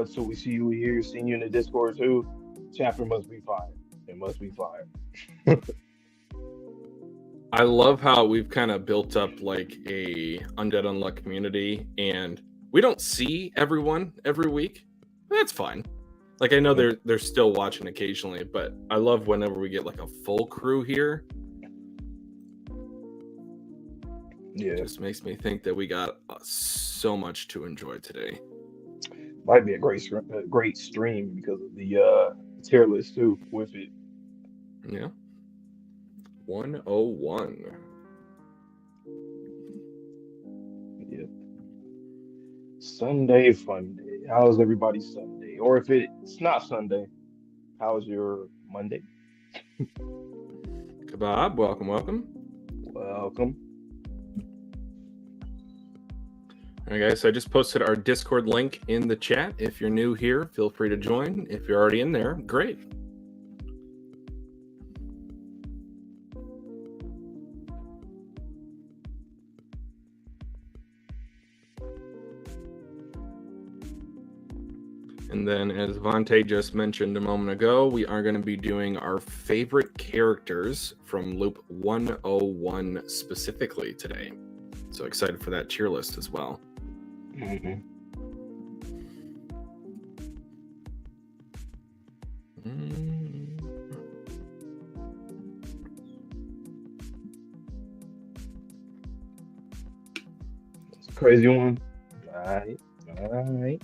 So we see you here, seeing you in the Discord too. Chapter must be fire. It must be fire. I love how we've kind of built up like a Undead Unluck community, and we don't see everyone every week. That's fine. Like, I know they're still watching occasionally, but I love whenever we get like a full crew here. Yeah, It just makes me think that we got so much to enjoy today. might be a great stream because of the tier list too with it. Yeah. 101. Yeah. Sunday fun day. How's everybody's Sunday? Or if it's not Sunday, how's your Monday? Kebab, welcome, welcome. Welcome. All right, guys, so I just posted our Discord link in the chat. If you're new here, feel free to join. If you're already in there, great. And then, as Vontae just mentioned a moment ago, we are going to be doing our favorite characters from Loop 101 specifically today. So excited for that tier list as well. Mm-hmm. It's a crazy one. All right. All right.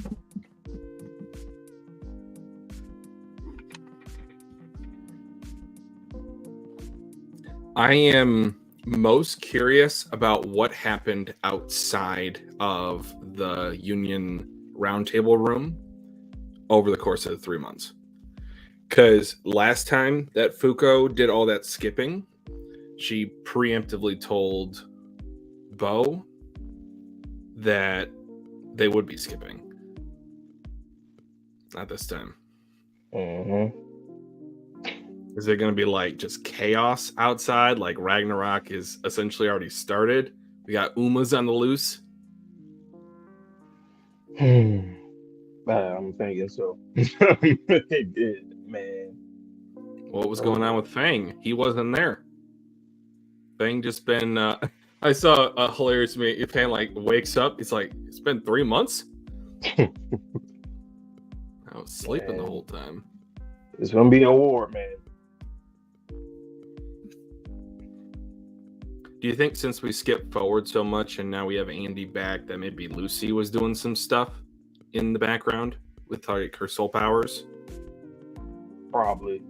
I am most curious about what happened outside of the Union Roundtable room over the course of the 3 months. Because last time that Fuko did all that skipping, she preemptively told Bo that they would be skipping. Not this time. Mm-hmm. Is it going to be like just chaos outside? Like Ragnarok is essentially already started. We got Umas on the loose. I'm thinking so. It did, man. What was going on with Fang? He wasn't there. Fang just been. I saw a hilarious meme. Fang like wakes up. It's like it's been 3 months. I was sleeping the whole time. It's gonna be a war, man. Do you think since we skipped forward so much and now we have Andy back, that maybe Lucy was doing some stuff in the background with like her soul powers? Probably,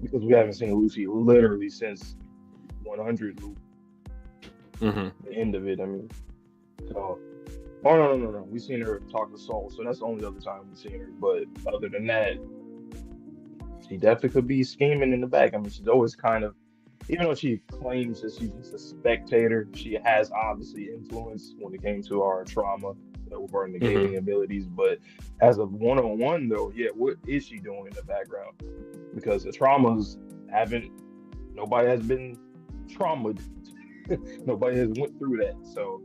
because we haven't seen Lucy literally since 100 loop. Mm-hmm. The end of it. I mean, so. Oh no. We've seen her talk to Soul, so that's the only other time we've seen her. But other than that, she definitely could be scheming in the back. I mean, she's always kind of, even though she claims that she's just a spectator, she has obviously influence when it came to our trauma with her negating abilities. But as a one-on-one, though, yeah, what is she doing in the background? Because the traumas nobody has been traumatized. Nobody has went through that. So.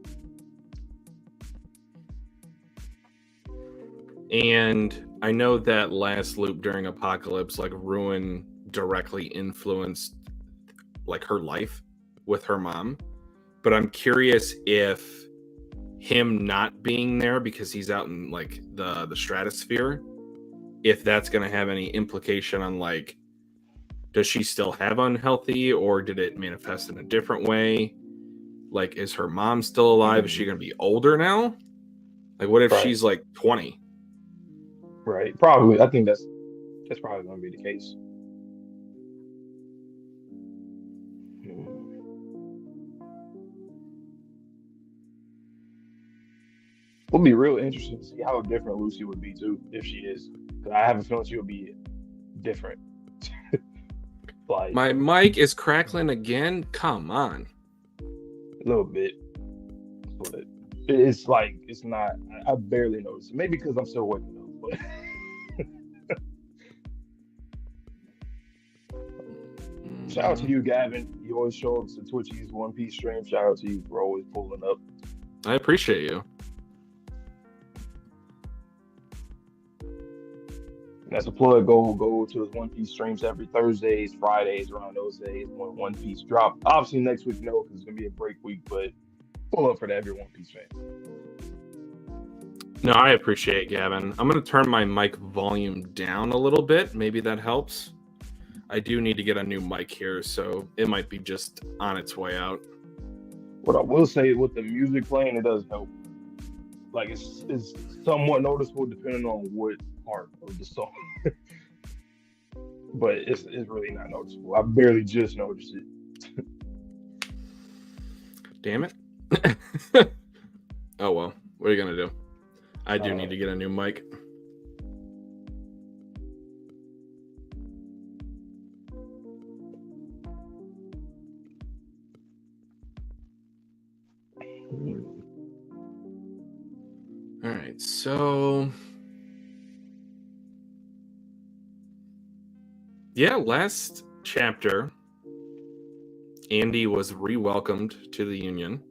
And I know that last loop during Apocalypse, like Ruin directly influenced like her life with her mom. But I'm curious if him not being there because he's out in like the stratosphere, if that's going to have any implication on like, does she still have unhealthy or did it manifest in a different way? Like, is her mom still alive? Is she going to be older now? Like, what if she's like 20? Right. Probably. I think that's probably going to be the case. Would be real interesting to see how different Lucy would be too if she is. Because I have a feeling she would be different. Like my mic is crackling again. Come on. A little bit, but it's like it's not. I barely notice it. Maybe because I'm still waking up. But shout out to you, Gavin. You always show up to Twitchy's One Piece stream. Shout out to you for always pulling up. I appreciate you. That's a plug. Go to his One Piece streams every Thursdays, Fridays, around those days when One Piece drop. Obviously next week, no, because it's gonna be a break week, but pull up for every One Piece fan. No, I appreciate it, Gavin. I'm going to turn my mic volume down a little bit. Maybe that helps. I do need to get a new mic here, so it might be just on its way out. What I will say with the music playing, it does help. Like it's somewhat noticeable depending on what part of the song. But it's really not noticeable. I barely just noticed it. Damn it. Oh well, what are you gonna do? I do need to get a new mic. All right, so yeah, last chapter, Andy was re-welcomed to the Union.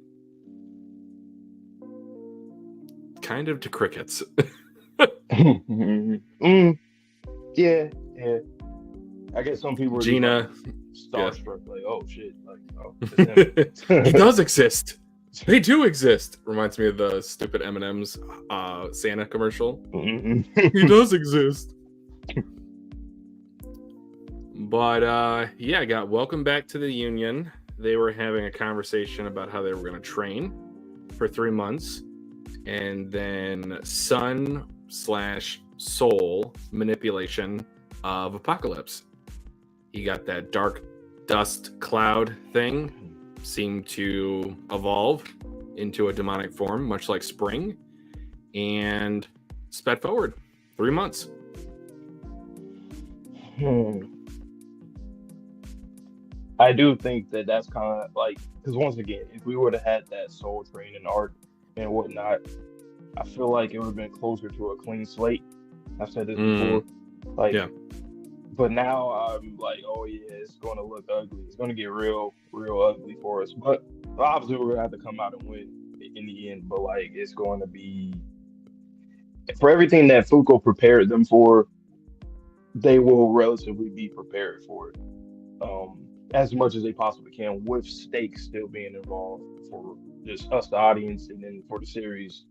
Kind of to crickets. Yeah. I guess some people are Gina, starstruck, like, oh shit, like, oh, it's him. He does exist. They do exist. Reminds me of the stupid M&M's Santa commercial. He does exist. But yeah, got welcomed back to the Union. They were having a conversation about how they were going to train for 3 months, and then sun/soul manipulation of Apocalypse. He got that dark dust cloud thing, seemed to evolve into a demonic form, much like Spring, and sped forward 3 months. I do think that's kind of like, because once again, if we would have had that soul training arc and whatnot, I feel like it would have been closer to a clean slate. I've said this before. Like, yeah. But now I'm like, oh yeah, it's going to look ugly. It's going to get real ugly for us. But obviously, we're going to have to come out and win in the end. But like, it's going to be, for everything that Fuko prepared them for, they will relatively be prepared for it. As much as they possibly can, with stakes still being involved for just us, the audience, and then for the series,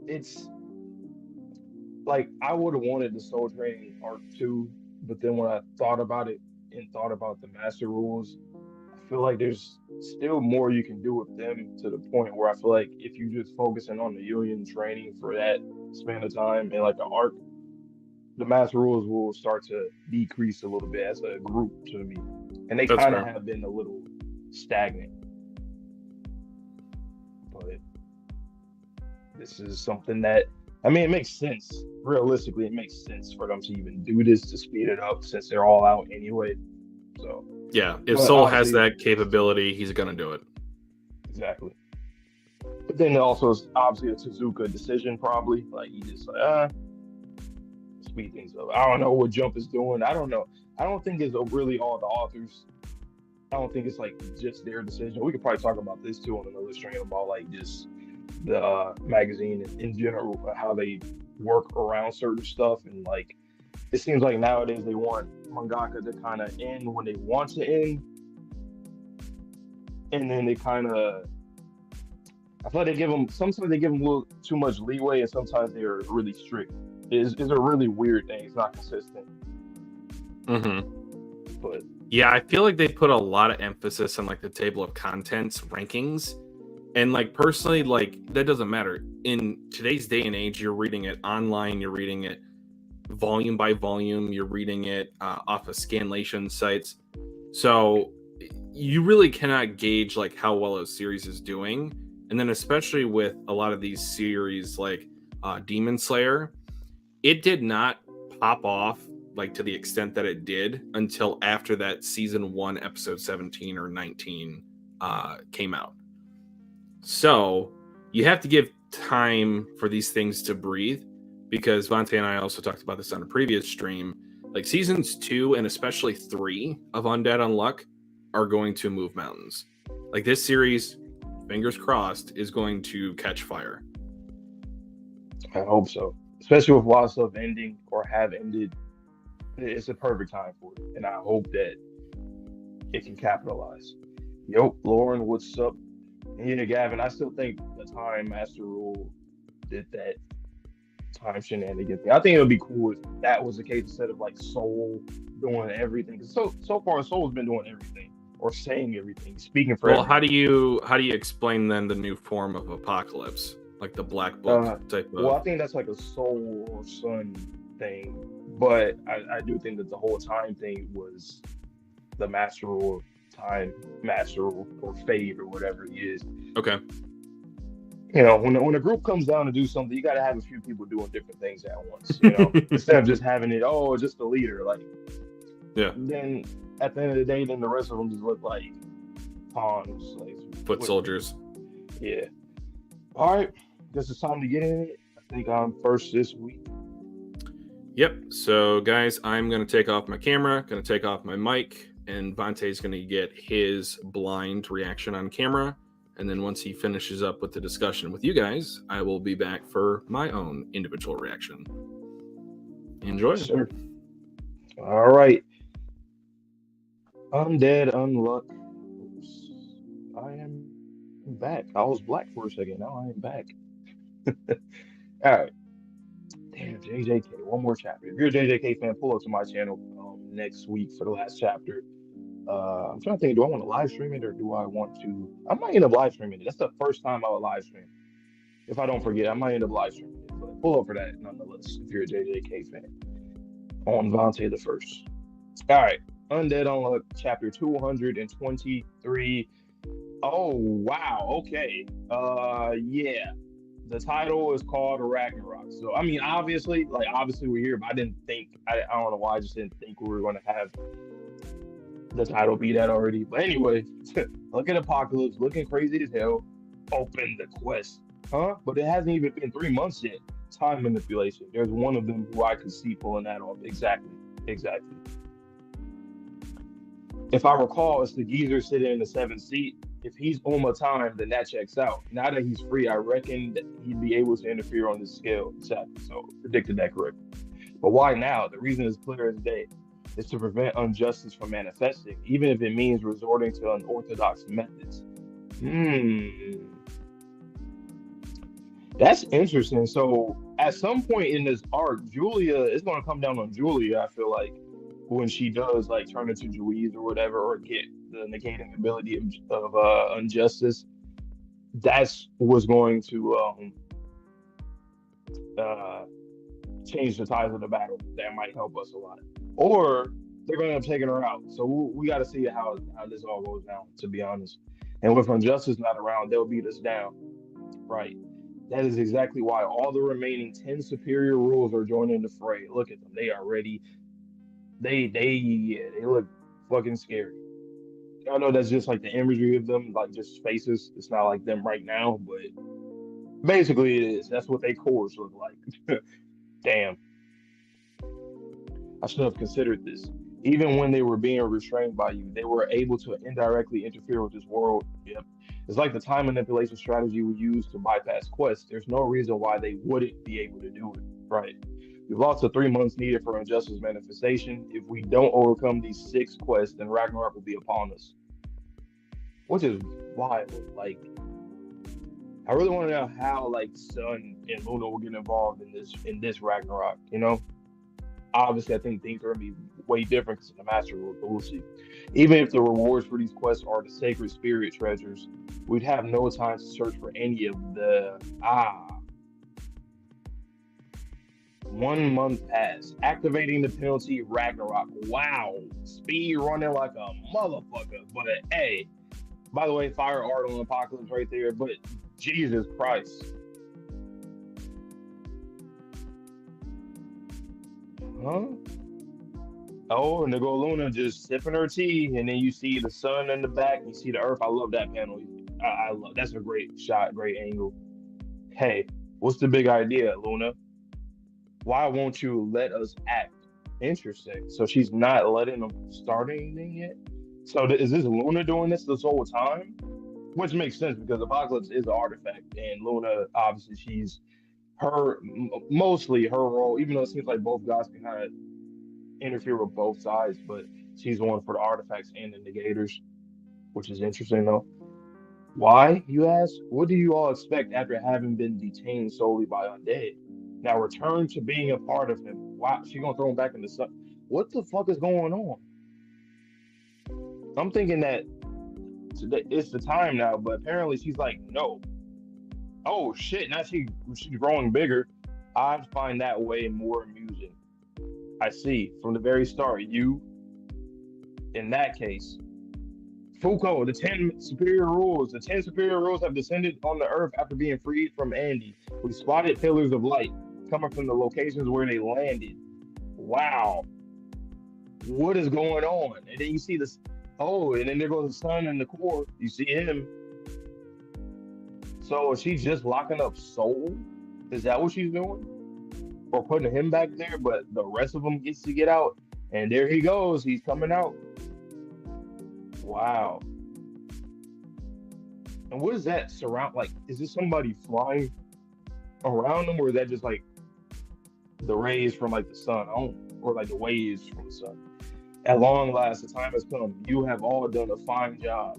it's like I would have wanted the Soul Training arc too, but then when I thought about it and thought about the Master Rules, I feel like there's still more you can do with them, to the point where I feel like if you just focusing on the Union training for that span of time and like the arc, the Master Rules will start to decrease a little bit as a group to me. And they kind of have been a little stagnant. But this is something that, I mean, it makes sense. Realistically, it makes sense for them to even do this, to speed it up, since they're all out anyway. So yeah, if Soul has that capability, he's going to do it. Exactly. But then also, it's obviously a Tezuka decision, probably. Like, he just like, speed things up. I don't know what Jump is doing. I don't know. I don't think it's really all the authors. I don't think it's like just their decision. We could probably talk about this too on another stream, about like just the magazine in general, how they work around certain stuff. And like, it seems like nowadays they want mangaka to kind of end when they want to end, and then they kind of, I feel like sometimes they give them a little too much leeway, and sometimes they're really strict. Is a really weird thing. It's not consistent. But yeah, I feel like they put a lot of emphasis on like the table of contents rankings, and like personally, like that doesn't matter in today's day and age. You're reading it online, you're reading it volume by volume, you're reading it off of scanlation sites, so you really cannot gauge like how well a series is doing. And then especially with a lot of these series like Demon Slayer, it did not pop off like to the extent that it did until after that season 1 episode 17 or 19 came out. So you have to give time for these things to breathe, because Vontae and I also talked about this on a previous stream. Like seasons 2 and especially 3 of Undead Unluck are going to move mountains. Like this series, fingers crossed, is going to catch fire. I hope so. especially with a lot of stuff ending or have ended. It's a perfect time for it, and I hope that it can capitalize. Yo, Lauren, what's up? And yeah, Gavin, I still think the Time Master Rule did that time shenanigan thing. I think it would be cool if that was the case instead of like Soul doing everything. 'Cause so far, Soul's been doing everything or saying everything, speaking for Well, everyone. how do you explain then the new form of Apocalypse, like the Black Book type Well, of? I think that's like a Soul or Sun thing, but I do think that the whole time thing was the Master Rule, Time Master Rule, or Fade, or whatever he is. Okay. You know, when a group comes down to do something, you got to have a few people doing different things at once. You know, instead of just having it, oh, just the leader. Like, Yeah. then at the end of the day, then the rest of them just look like pawns, like Foot soldiers. Yeah. All right, guess it's time to get in it. I think I'm first this week. Yep. So, guys, I'm going to take off my camera, going to take off my mic, and Vontae's going to get his blind reaction on camera. And then once he finishes up with the discussion with you guys, I will be back for my own individual reaction. Enjoy. Sure. All right. Undead Unluck. Oops. I am back. I was black for a second. Now I am back. All right. Damn, JJK. One more chapter. If you're a JJK fan, pull up to my channel next week for the last chapter. I'm trying to think, do I want to live stream it or do I want to? I might end up live streaming it. That's the first time I would live stream. If I don't forget, I might end up live streaming it. But pull up for that nonetheless if you're a JJK fan. On Vontae the First. All right. Undead Unluck, chapter 223. Oh, wow. Okay. Yeah. The title is called Ragnarok. So, I mean, obviously we're here, but I don't know why I just didn't think we were going to have the title be that already. But anyway, look at Apocalypse, looking crazy as hell. Open the quest. Huh? But it hasn't even been 3 months yet. Time manipulation. There's one of them who I could see pulling that off. Exactly. If I recall, it's the geezer sitting in the 7th seat. If he's Uma Time, then that checks out. Now that he's free, I reckon that he'd be able to interfere on this scale. Exactly. So predicted that correctly. But why now? The reason is clear as day. It's to prevent injustice from manifesting, even if it means resorting to unorthodox methods. That's interesting. So at some point in this arc, Julia is going to come down on Julia. I feel like when she does like turn into Juiz or whatever, or get the negating ability of injustice, that's what's going to change the tides of the battle. That might help us a lot. Or they're going to have taken her out. So we got to see how this all goes down, to be honest. And with injustice not around, they'll beat us down. Right. That is exactly why all the remaining 10 superior rules are joining the fray. Look at them. They are ready. They look fucking scary. I know that's just like the imagery of them, like just faces. It's not like them right now, but basically it is. That's what they cores look like. Damn. I should have considered this. Even when they were being restrained by you, they were able to indirectly interfere with this world. Yep. It's like the time manipulation strategy we use to bypass quests. There's no reason why they wouldn't be able to do it. Right. We've lost the 3 months needed for injustice manifestation. If we don't overcome these 6 quests, then Ragnarok will be upon us. Which is wild. Like, I really want to know how like Sun and Luna will get involved in this Ragnarok, you know? Obviously, I think things are going to be way different because of the Master Rule, but we'll see. Even if the rewards for these quests are the sacred spirit treasures, we'd have no time to search for any of the 1 month pass. Activating the penalty, Ragnarok. Wow. Speed running like a motherfucker. But hey, by the way, fire art on Apocalypse right there. But Jesus Christ. Huh? Oh, and there go Luna just sipping her tea, and then you see the sun in the back. You see the earth. I love that panel. I love that's a great shot, great angle. Hey, what's the big idea, Luna? Why won't you let us act? Interesting. So she's not letting them start anything yet. So is this Luna doing this whole time? Which makes sense because Apocalypse is an artifact, and Luna obviously she's mostly her role, even though it seems like both guys can kind of interfere with both sides, but she's the one for the artifacts and the negators, which is interesting though. Why, you ask? What do you all expect after having been detained solely by Undead? Now return to being a part of him. Why she gonna throw him back in the sun? What the fuck is going on? I'm thinking that it's the time now, but apparently she's like, no. Oh shit! Now she's growing bigger. I find that way more amusing. I see from the very start. You, in that case, Foucault, the 10 superior rules. The 10 superior rules have descended on the earth after being freed from Andy. We spotted pillars of light coming from the locations where they landed. Wow. What is going on? And then you see this. Oh, and then there goes the sun in the core. You see him. So is she just locking up Soul? Is that what she's doing? Or putting him back there, but the rest of them gets to get out? And there he goes. He's coming out. Wow. And what is that surround? Like, is this somebody flying around them, or is that just like the rays from like the sun, or like the waves from the sun? At long last, the time has come. You have all done a fine job,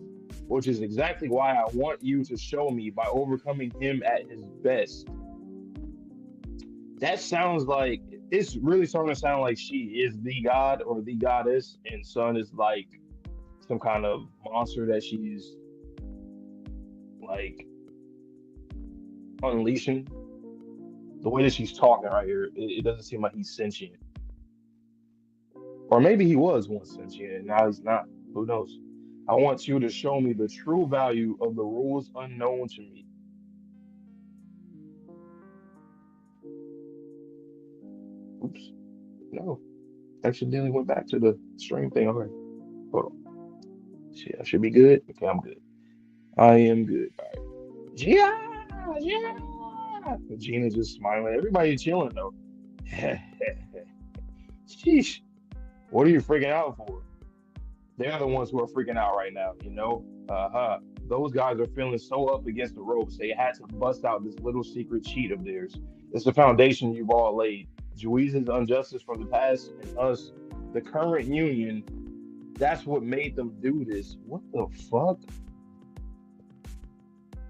which is exactly why I want you to show me by overcoming him at his best. That sounds like it's really starting to sound like she is the god or the goddess, and Sun is like some kind of monster that she's like unleashing. The way that she's talking right here, it doesn't seem like he's sentient. Or maybe he was once sentient and now he's not. Who knows? I want you to show me the true value of the rules unknown to me. Oops. No. Accidentally went back to the stream thing already. Hold on. See, I should be good. Okay, I'm good. I am good. All right. Yeah, yeah. Gina's just smiling. Everybody chilling though. Sheesh. What are you freaking out for? They're the ones who are freaking out right now, you know? Those guys are feeling so up against the ropes, they had to bust out this little secret cheat of theirs. It's the foundation you've all laid. Juice's injustice from the past and us, the current union, that's what made them do this. What the fuck?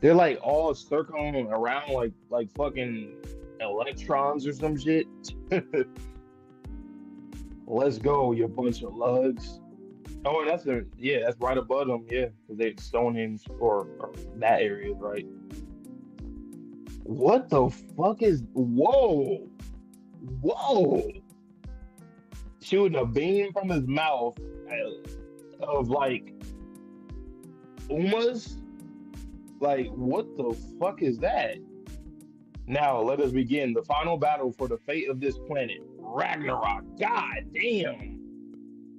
They're like all circling around like fucking electrons or some shit. Let's go, you bunch of lugs. Oh, and that's right above them, yeah, because they Stonehenge or that area, right? What the fuck is? Whoa, whoa! Shooting a beam from his mouth of like Umas. Like, what the fuck is that? Now let us begin the final battle for the fate of this planet, Ragnarok. God damn.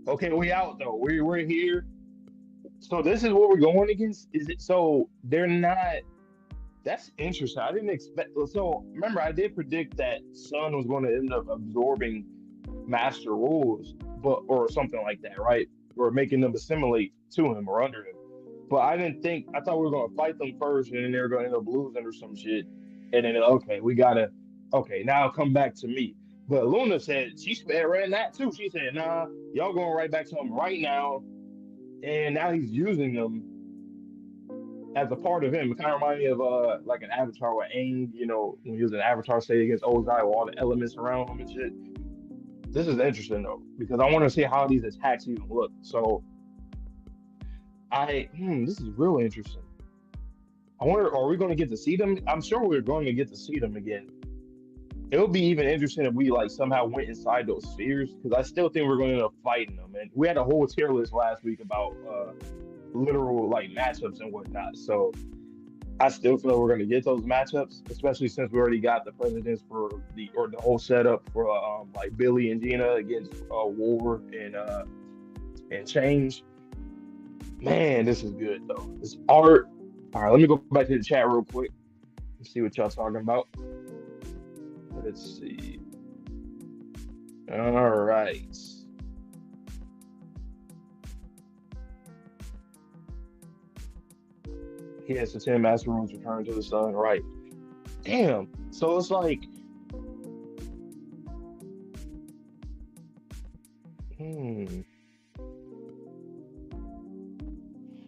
Okay, we out though. We're here. So this is what we're going against. Is it so they're not? That's interesting. I didn't expect. So remember, I did predict that Sun was going to end up absorbing Master Rules, but or something like that, right? Or making them assimilate to him or under him. But I didn't think. I thought we were going to fight them first, and then they were going to end up losing or some shit. And then okay, we gotta. Okay, now come back to me. But Luna said she sped ran that too. She said, "Nah, y'all going right back to him right now." And now he's using them as a part of him. It kind of reminds me of like an Avatar with Aang, you know, when he was an Avatar state against Ozai with all the elements around him and shit. This is interesting though, because I want to see how these attacks even look. So this is real interesting. I wonder, are we going to get to see them? I'm sure we're going to get to see them again. It would be even interesting if we like somehow went inside those spheres, because I still think we're going to end up fighting them. And we had a whole tier list last week about literal like matchups and whatnot. So I still feel we're going to get those matchups, especially since we already got the presidents for the whole setup for like Billy and Gina against War and Change. Man, this is good though. This art. All right, let me go back to the chat real quick and see what y'all talking about. Let's see. All right. He has the 10 master rules return to the sun. Right. damn. So it's like, hmm.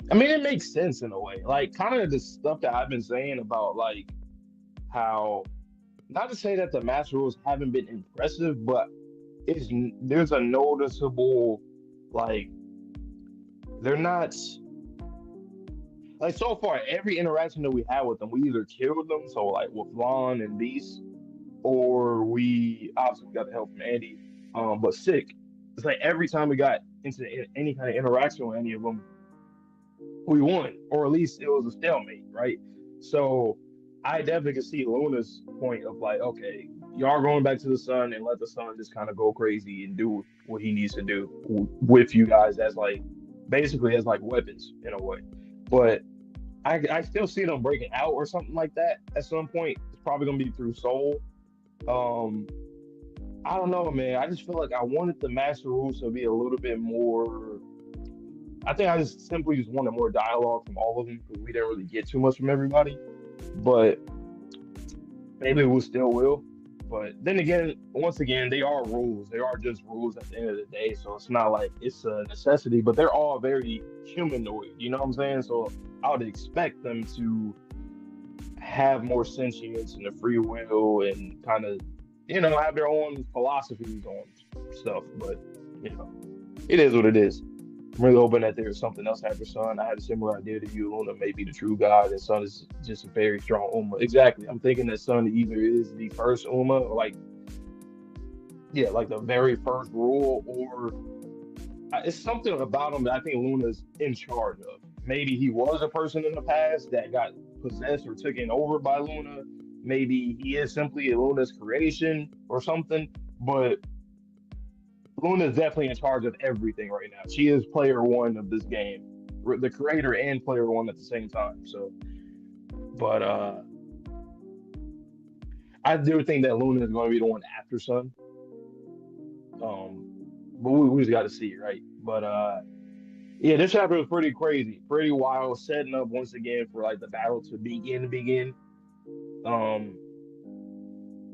I mean, it makes sense in a way. Like, kind of the stuff that I've been saying about like how, not to say that the master rules haven't been impressive, but there's a noticeable, like, they're not like so far every interaction that we had with them, we either killed them, so like with Lon and Beast, or we obviously got the help from Andy. But sick. It's like every time we got into any kind of interaction with any of them, we won, or at least it was a stalemate, right? So I definitely can see Luna's point of like, okay, y'all going back to the sun and let the sun just kind of go crazy and do what he needs to do with you guys as like basically as like weapons in a way. But I still see them breaking out or something like that at some point. It's probably gonna be through Soul. Um, I don't know, man. I just feel like I wanted the Master Rules to be a little bit more. I think I just simply just wanted more dialogue from all of them because we didn't really get too much from everybody. But maybe we still will. But then again, once again, they are rules. They are just rules at the end of the day. So it's not like it's a necessity, but they're all very humanoid. You know what I'm saying? So I would expect them to have more sentience and a free will and kind of, have their own philosophies on stuff. But, it is what it is. I'm really hoping that there's something else after Sun. I had a similar idea to you. Luna may be the true god, and Sun is just a very strong Uma. Exactly. I'm thinking that Sun either is the first Uma, or like, yeah, like the very first rule, or it's something about him that I think Luna's in charge of. Maybe he was a person in the past that got possessed or taken over by Luna. Maybe he is simply Luna's creation or something. But Luna is definitely in charge of everything right now. She is player one of this game, the creator and player one at the same time. So, but I do think that Luna is going to be the one after Sun. But we just got to see, right? But yeah, this chapter was pretty crazy, pretty wild, setting up once again for like the battle to begin. Um,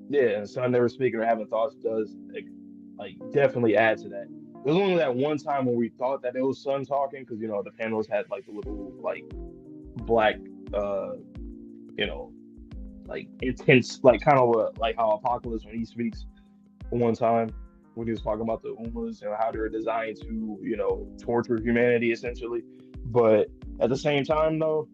yeah, and Sun Never Speaking or Having Thoughts does like definitely add to that. There's only that one time when we thought that it was Sun talking because the panels had like the little like black you know like intense like kind of like how Apocalypse when he speaks one time when he was talking about the Umas and how they're designed to torture humanity essentially. But at the same time though,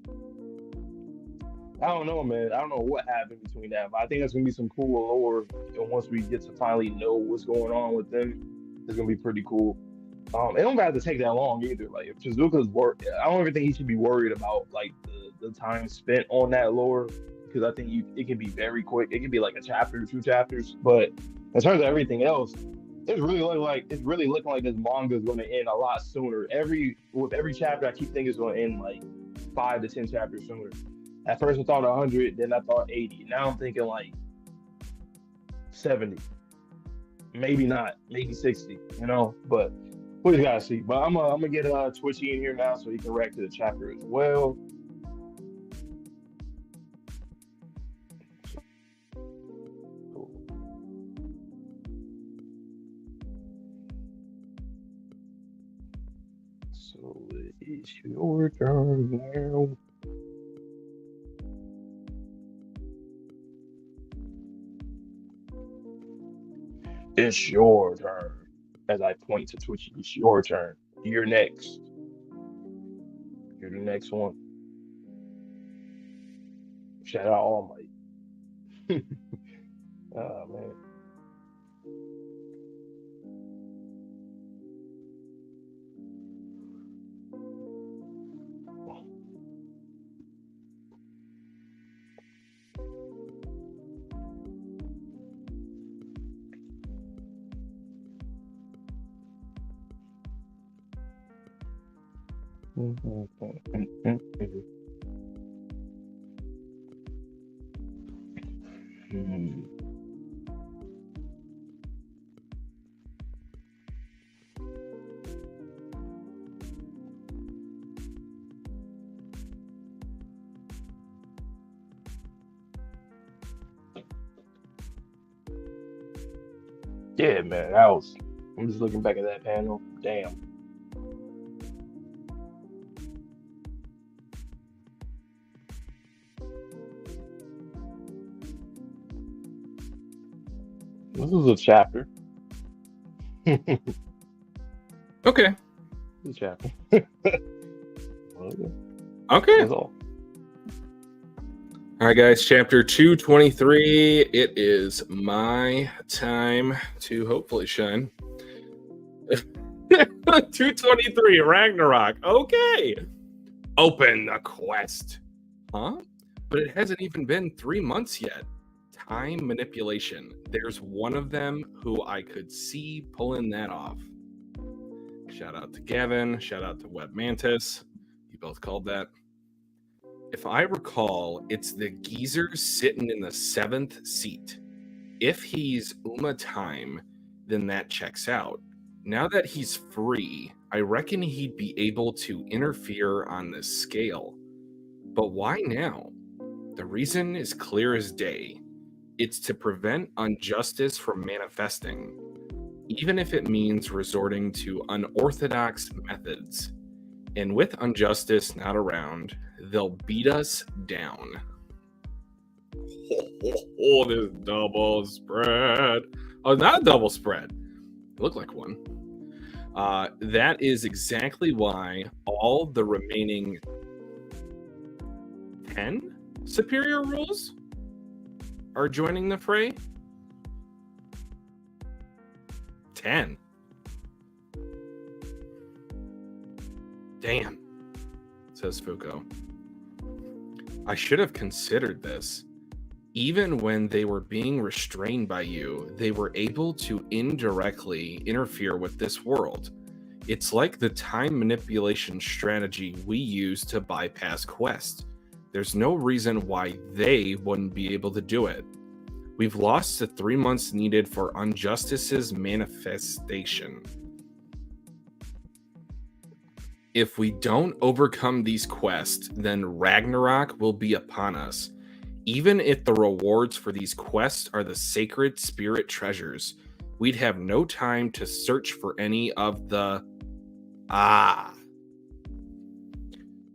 I don't know, man. I don't know what happened between that, but I think that's gonna be some cool lore. And once we get to finally know what's going on with them, it's gonna be pretty cool. It don't have to take that long either. Like if Chizuka's work, I don't even think he should be worried about like the time spent on that lore because I think it can be very quick. It can be like a chapter, 2 chapters. But in terms of everything else, it's really looking like this manga is going to end a lot sooner. With every chapter, I keep thinking it's going to end like 5 to 10 chapters sooner. At first, I thought 100, then I thought 80. Now I'm thinking like 70, maybe not, maybe 60. But we just gotta see. But I'm gonna get Twitchy in here now so he can react to the chapter as well. So it's your turn now. It's your turn. As I point to Twitchy, it's your turn. You're next. You're the next one. Shout out All Might. Oh man. Yeah, man, that was. I'm just looking back at that panel. Damn. This is a chapter. Okay. A chapter. Okay, Okay. that's all. All right, guys. Chapter 223. It is my time to hopefully shine. 223 Ragnarok. Okay. Open the quest. Huh? But it hasn't even been 3 months yet. Time manipulation. There's one of them who I could see pulling that off. Shout out to Gavin. Shout out to Web Mantis. You both called that. If I recall, it's the geezer sitting in the 7th seat. If he's Uma Time, then that checks out. Now that he's free, I reckon he'd be able to interfere on this scale. But why now? The reason is clear as day. It's to prevent injustice from manifesting, even if it means resorting to unorthodox methods. And with injustice not around, they'll beat us down. Oh, this double spread. Oh, not a double spread. It looked like one. That is exactly why all the remaining 10 superior rules are joining the fray. 10. Damn, says Fuko. I should have considered this. Even when they were being restrained by you, they were able to indirectly interfere with this world. It's like the time manipulation strategy we use to bypass Quest. There's no reason why they wouldn't be able to do it. We've lost the 3 months needed for injustice's manifestation. If we don't overcome these quests, then Ragnarok will be upon us. Even if the rewards for these quests are the sacred spirit treasures, we'd have no time to search for any of the...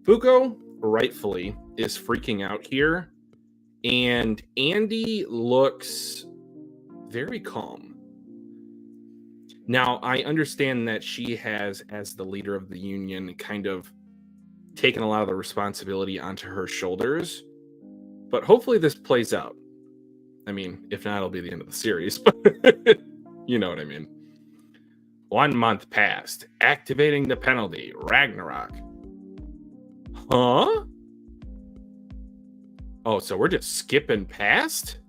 Fuko, rightfully, is freaking out here, and Andy looks very calm. Now, I understand that she has, as the leader of the union, kind of taken a lot of the responsibility onto her shoulders, but hopefully this plays out. I mean, if not, it'll be the end of the series, but you know what I mean. 1 month passed. Activating the penalty. Ragnarok. Huh? Oh, so we're just skipping past?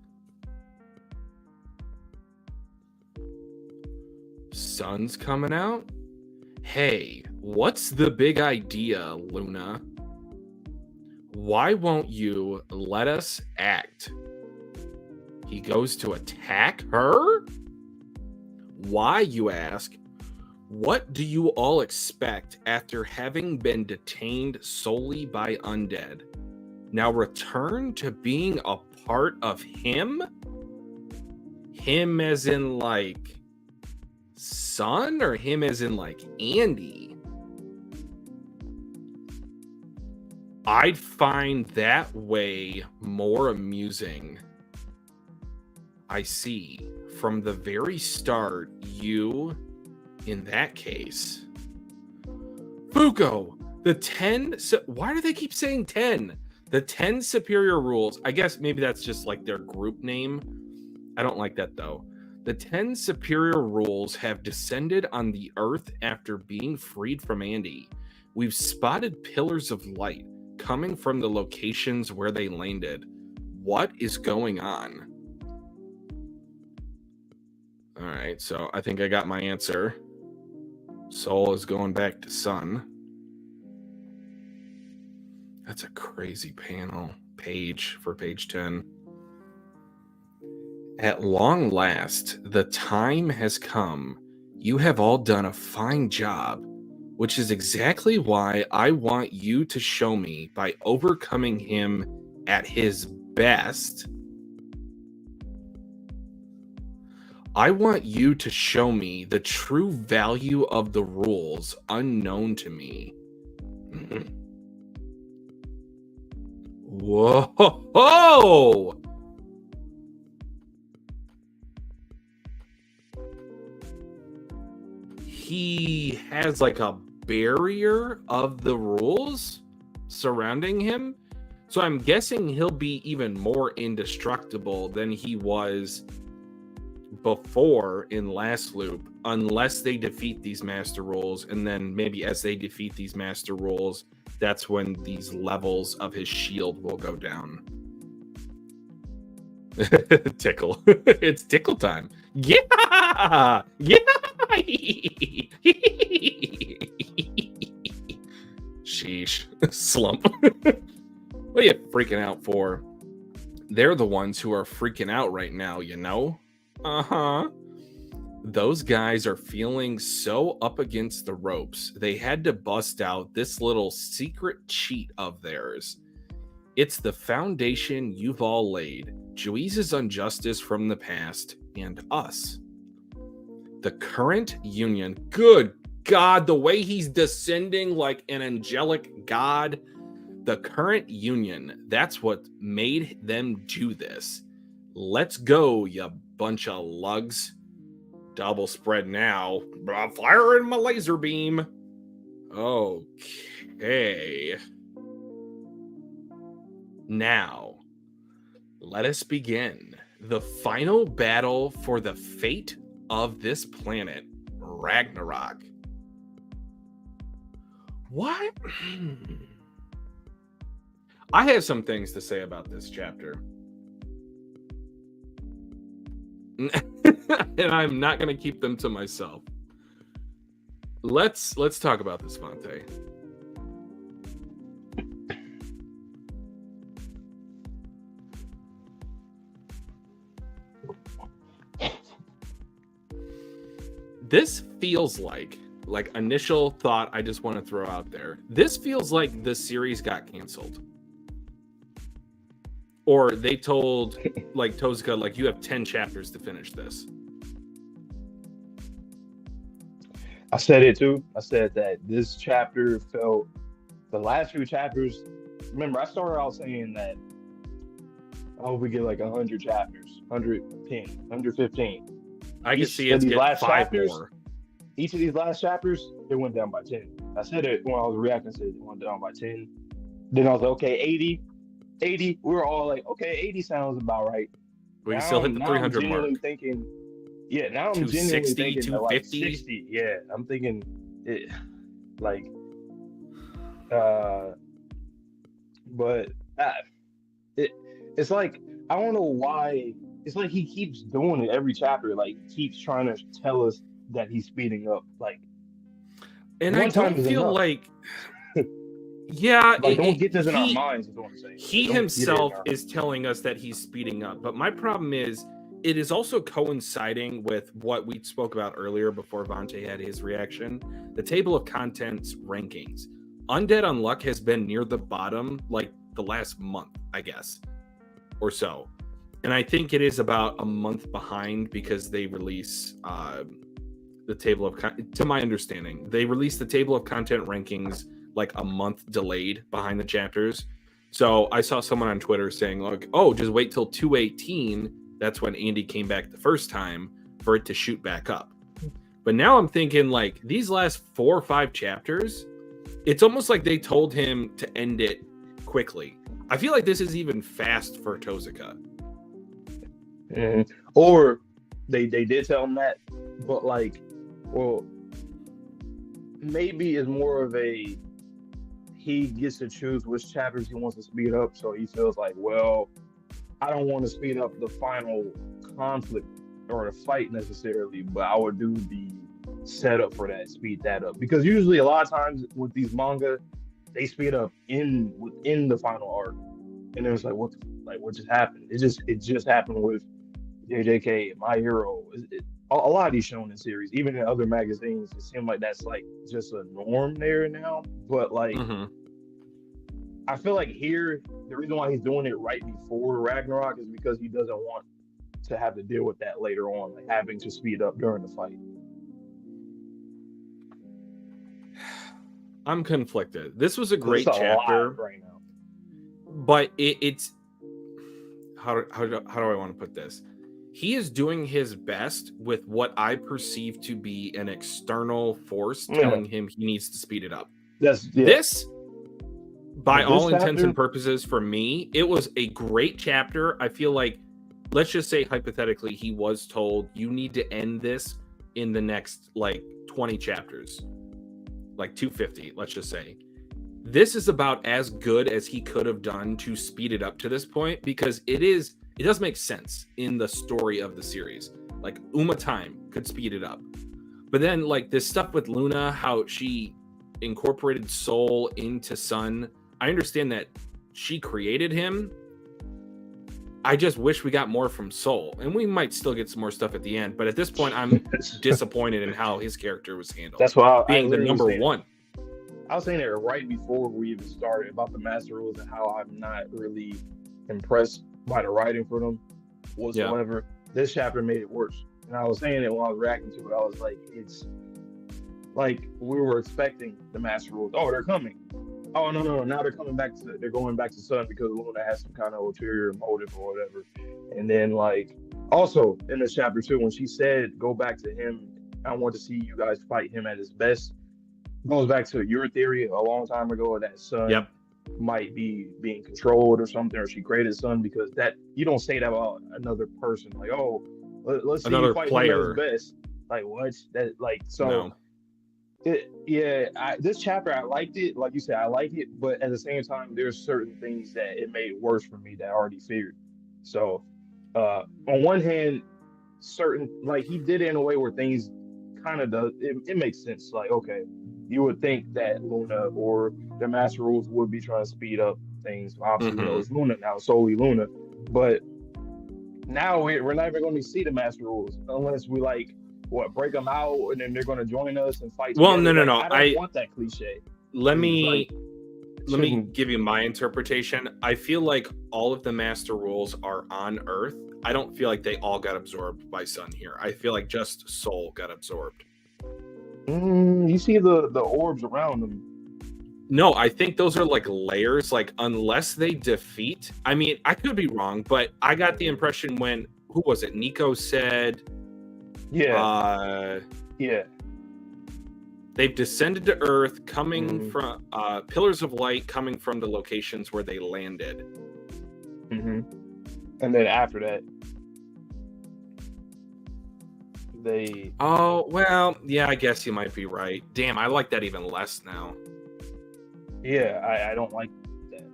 Sun's coming out? Hey, what's the big idea, Luna? Why won't you let us act? He goes to attack her? Why, you ask? What do you all expect after having been detained solely by Undead? Now return to being a part of him? Him as in like Sun, or him as in like Andy? I'd find that way more amusing. I see. From the very start, you, in that case. Fuko, the 10... why do they keep saying 10? The 10 superior rules. I guess maybe that's just like their group name. I don't like that, though. The 10 superior rules have descended on the Earth after being freed from Andy. We've spotted pillars of light coming from the locations where they landed. What is going on? All right, so I think I got my answer. Soul is going back to Sun. That's a crazy page for page 10. At long last, the time has come. You have all done a fine job, which is exactly why I want you to show me by overcoming him at his best. I want you to show me the true value of the rules unknown to me. Whoa! He has like a barrier of the rules surrounding him. So I'm guessing he'll be even more indestructible than he was before in last loop, unless they defeat these master rules. And then maybe as they defeat these master rules, that's when these levels of his shield will go down. Tickle. It's tickle time. Yeah! Yeah! Sheesh. Slump. What are you freaking out for? They're the ones who are freaking out right now, you know? Uh-huh. Those guys are feeling so up against the ropes. They had to bust out this little secret cheat of theirs. It's the foundation you've all laid. Juice's injustice from the past and us. The current union. Good God, the way he's descending like an angelic god. The current union. That's what made them do this. Let's go, you bunch of lugs. Double spread now. Fire in my laser beam. Okay. Now, let us begin the final battle for the fate of this planet, Ragnarok. What? I have some things to say about this chapter. And I'm not going to keep them to myself. Let's talk about this, Monte. This feels like initial thought I just want to throw out there. This feels like the series got canceled. Or they told like Tozuka, like, you have 10 chapters to finish this. I said it too. I said that this chapter felt, the last few chapters, remember I started out saying that, oh, we get like 100 chapters, 110, 115. I can see it's getting 5 more. Each of these last chapters, it went down by 10. I said it when I was reacting, said it went down by 10. Then I was like, okay, 80. We were all like, okay, 80 sounds about right. We still hit the 300 mark. Thinking, yeah, now I'm genuinely thinking 250? like 60. Yeah, I'm thinking it, like, but it's like, I don't know why. It's like he keeps doing it every chapter. Like, keeps trying to tell us that he's speeding up. Like, and I don't feel like, yeah, like, don't get this in our minds. Is what I'm saying. He himself is telling us that he's speeding up, but my problem is, it is also coinciding with what we spoke about earlier before Vante had his reaction. The table of contents rankings. Undead Unluck has been near the bottom like the last month, I guess, or so. And I think it is about a month behind because they release the table of, to my understanding, they release the table of content rankings like a month delayed behind the chapters. So I saw someone on Twitter saying, like, oh, just wait till 218. That's when Andy came back the first time for it to shoot back up. But now I'm thinking, like, these last 4 or 5 chapters, it's almost like they told him to end it quickly. I feel like this is even fast for Tozuka. Or they did tell him that, but like, well, maybe it's more of a, he gets to choose which chapters he wants to speed up, so he feels like, well, I don't want to speed up the final conflict or the fight necessarily, but I would do the setup for that, speed that up. Because usually a lot of times with these manga, they speed up within the final arc. And it was like, what just happened? It just happened with JJK, My Hero. A lot of these shonen series, even in other magazines, it seems like that's like just a norm there now. But like, I feel like here, the reason why he's doing it right before Ragnarok is because he doesn't want to have to deal with that later on, like having to speed up during the fight. I'm conflicted. This was a It's great a chapter lot right now. but it's how do I want to put this? He is doing his best with what I perceive to be an external force telling him he needs to speed it up. This, by all intents and purposes, for me, it was a great chapter. I feel like, let's just say hypothetically, he was told you need to end this in the next like 20 chapters, like 250, let's just say. This is about as good as he could have done to speed it up to this point, because it does make sense in the story of the series. Like Uma Time could speed it up. But then like this stuff with Luna, how she incorporated Soul into Sun. I understand that she created him. I just wish we got more from Soul. And we might still get some more stuff at the end. But at this point, I'm disappointed in how his character was handled. That's why being the number one. I was saying it right before we even started about the Master Rules and how I'm not really impressed by the writing for them whatsoever. Yeah. This chapter made it worse. And I was saying it when I was reacting to it. I was like, it's like we were expecting the Master Rules. Oh, they're coming. Oh, no. Now they're going back to Sun because Luna has some kind of ulterior motive or whatever. And then like also in this chapter too, when she said, go back to him, I want to see you guys fight him at his best. Goes back to your theory a long time ago that Sun might be being controlled or something, or she created Sun, because that you don't say that about another person. Like, oh, let's see another you fight player. Him at his best. Like what? That like so. No. This chapter I liked it. Like you said, I like it, but at the same time, there's certain things that it made worse for me that I already feared. So, on one hand, certain like he did it in a way where things kind of does it makes sense. Like okay. You would think that Luna or the Master Rules would be trying to speed up things. Obviously, it's Luna now, solely Luna. But now we're not even going to see the Master Rules unless we break them out and then they're going to join us and fight. Well, together. No. I don't want that cliche. Let me give you my interpretation. I feel like all of the Master Rules are on Earth. I don't feel like they all got absorbed by Sun here. I feel like just Soul got absorbed. You see the orbs around them. No, I think those are like layers. Like unless they defeat, I mean, I could be wrong, but I got the impression when who was it? Nico said, they've descended to Earth, coming from pillars of light, coming from the locations where they landed. And then after that. I guess you might be right. Damn, I like that even less now. I don't like that.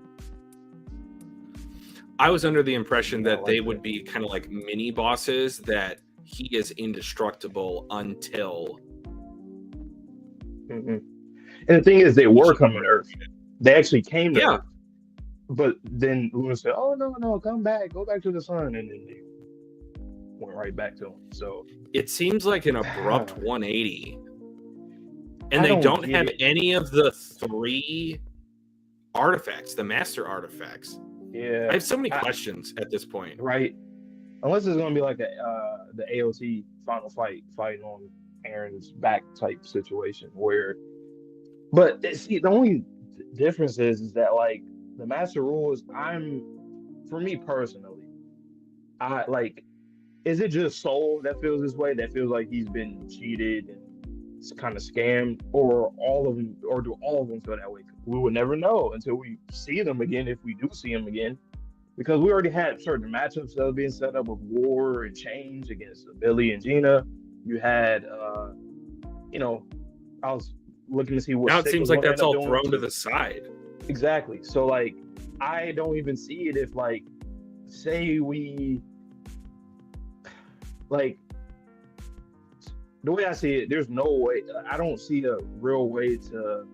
I was under the impression that they would be kind of like mini bosses, that he is indestructible until and the thing is they were coming to Earth. They actually came to Earth. But then Luna said, oh no, come back, go back to the sun, and then they went right back to him. So it seems like an abrupt 180, and they don't have any of the 3 artifacts, the master artifacts. I have so many questions at this point. Right, unless it's going to be like the AOT final fighting on Aaron's back type situation but see, the only difference is that like the Master Rules, for me personally, I like. Is it just Soul that feels this way? That feels like he's been cheated and kind of scammed, or all of them, or do all of them feel that way? We would never know until we see them again, if we do see them again, because we already had certain matchups that were being set up with War and Change against Billy and Gina. You had, I was looking to see what. Now it seems like that's all thrown to the side. Exactly. So like, I don't even see it if like, say we. Like, the way I see it, there's no way. I don't see a real way to.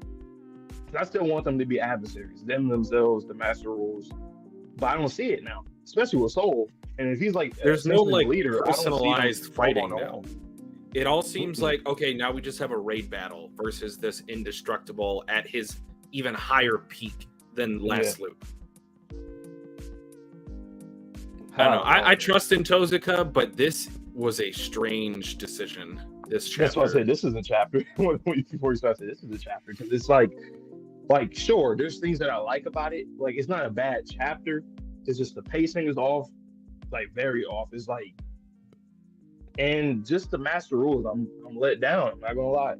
I still want them to be adversaries, themselves, the Master Rules, but I don't see it now, especially with Soul. And if he's like, there's no like leader, personalized fighting now. It all seems like, okay, now we just have a raid battle versus this indestructible at his even higher peak than last loop. I don't know. I trust in Tozuka, but this was a strange decision. This chapter. That's why I said this is a chapter. Before you start, I said this is a chapter because it's like sure, there's things that I like about it. Like it's not a bad chapter. It's just the pacing is off, like very off. It's like, and just the master rules, I'm let down. I'm not gonna lie,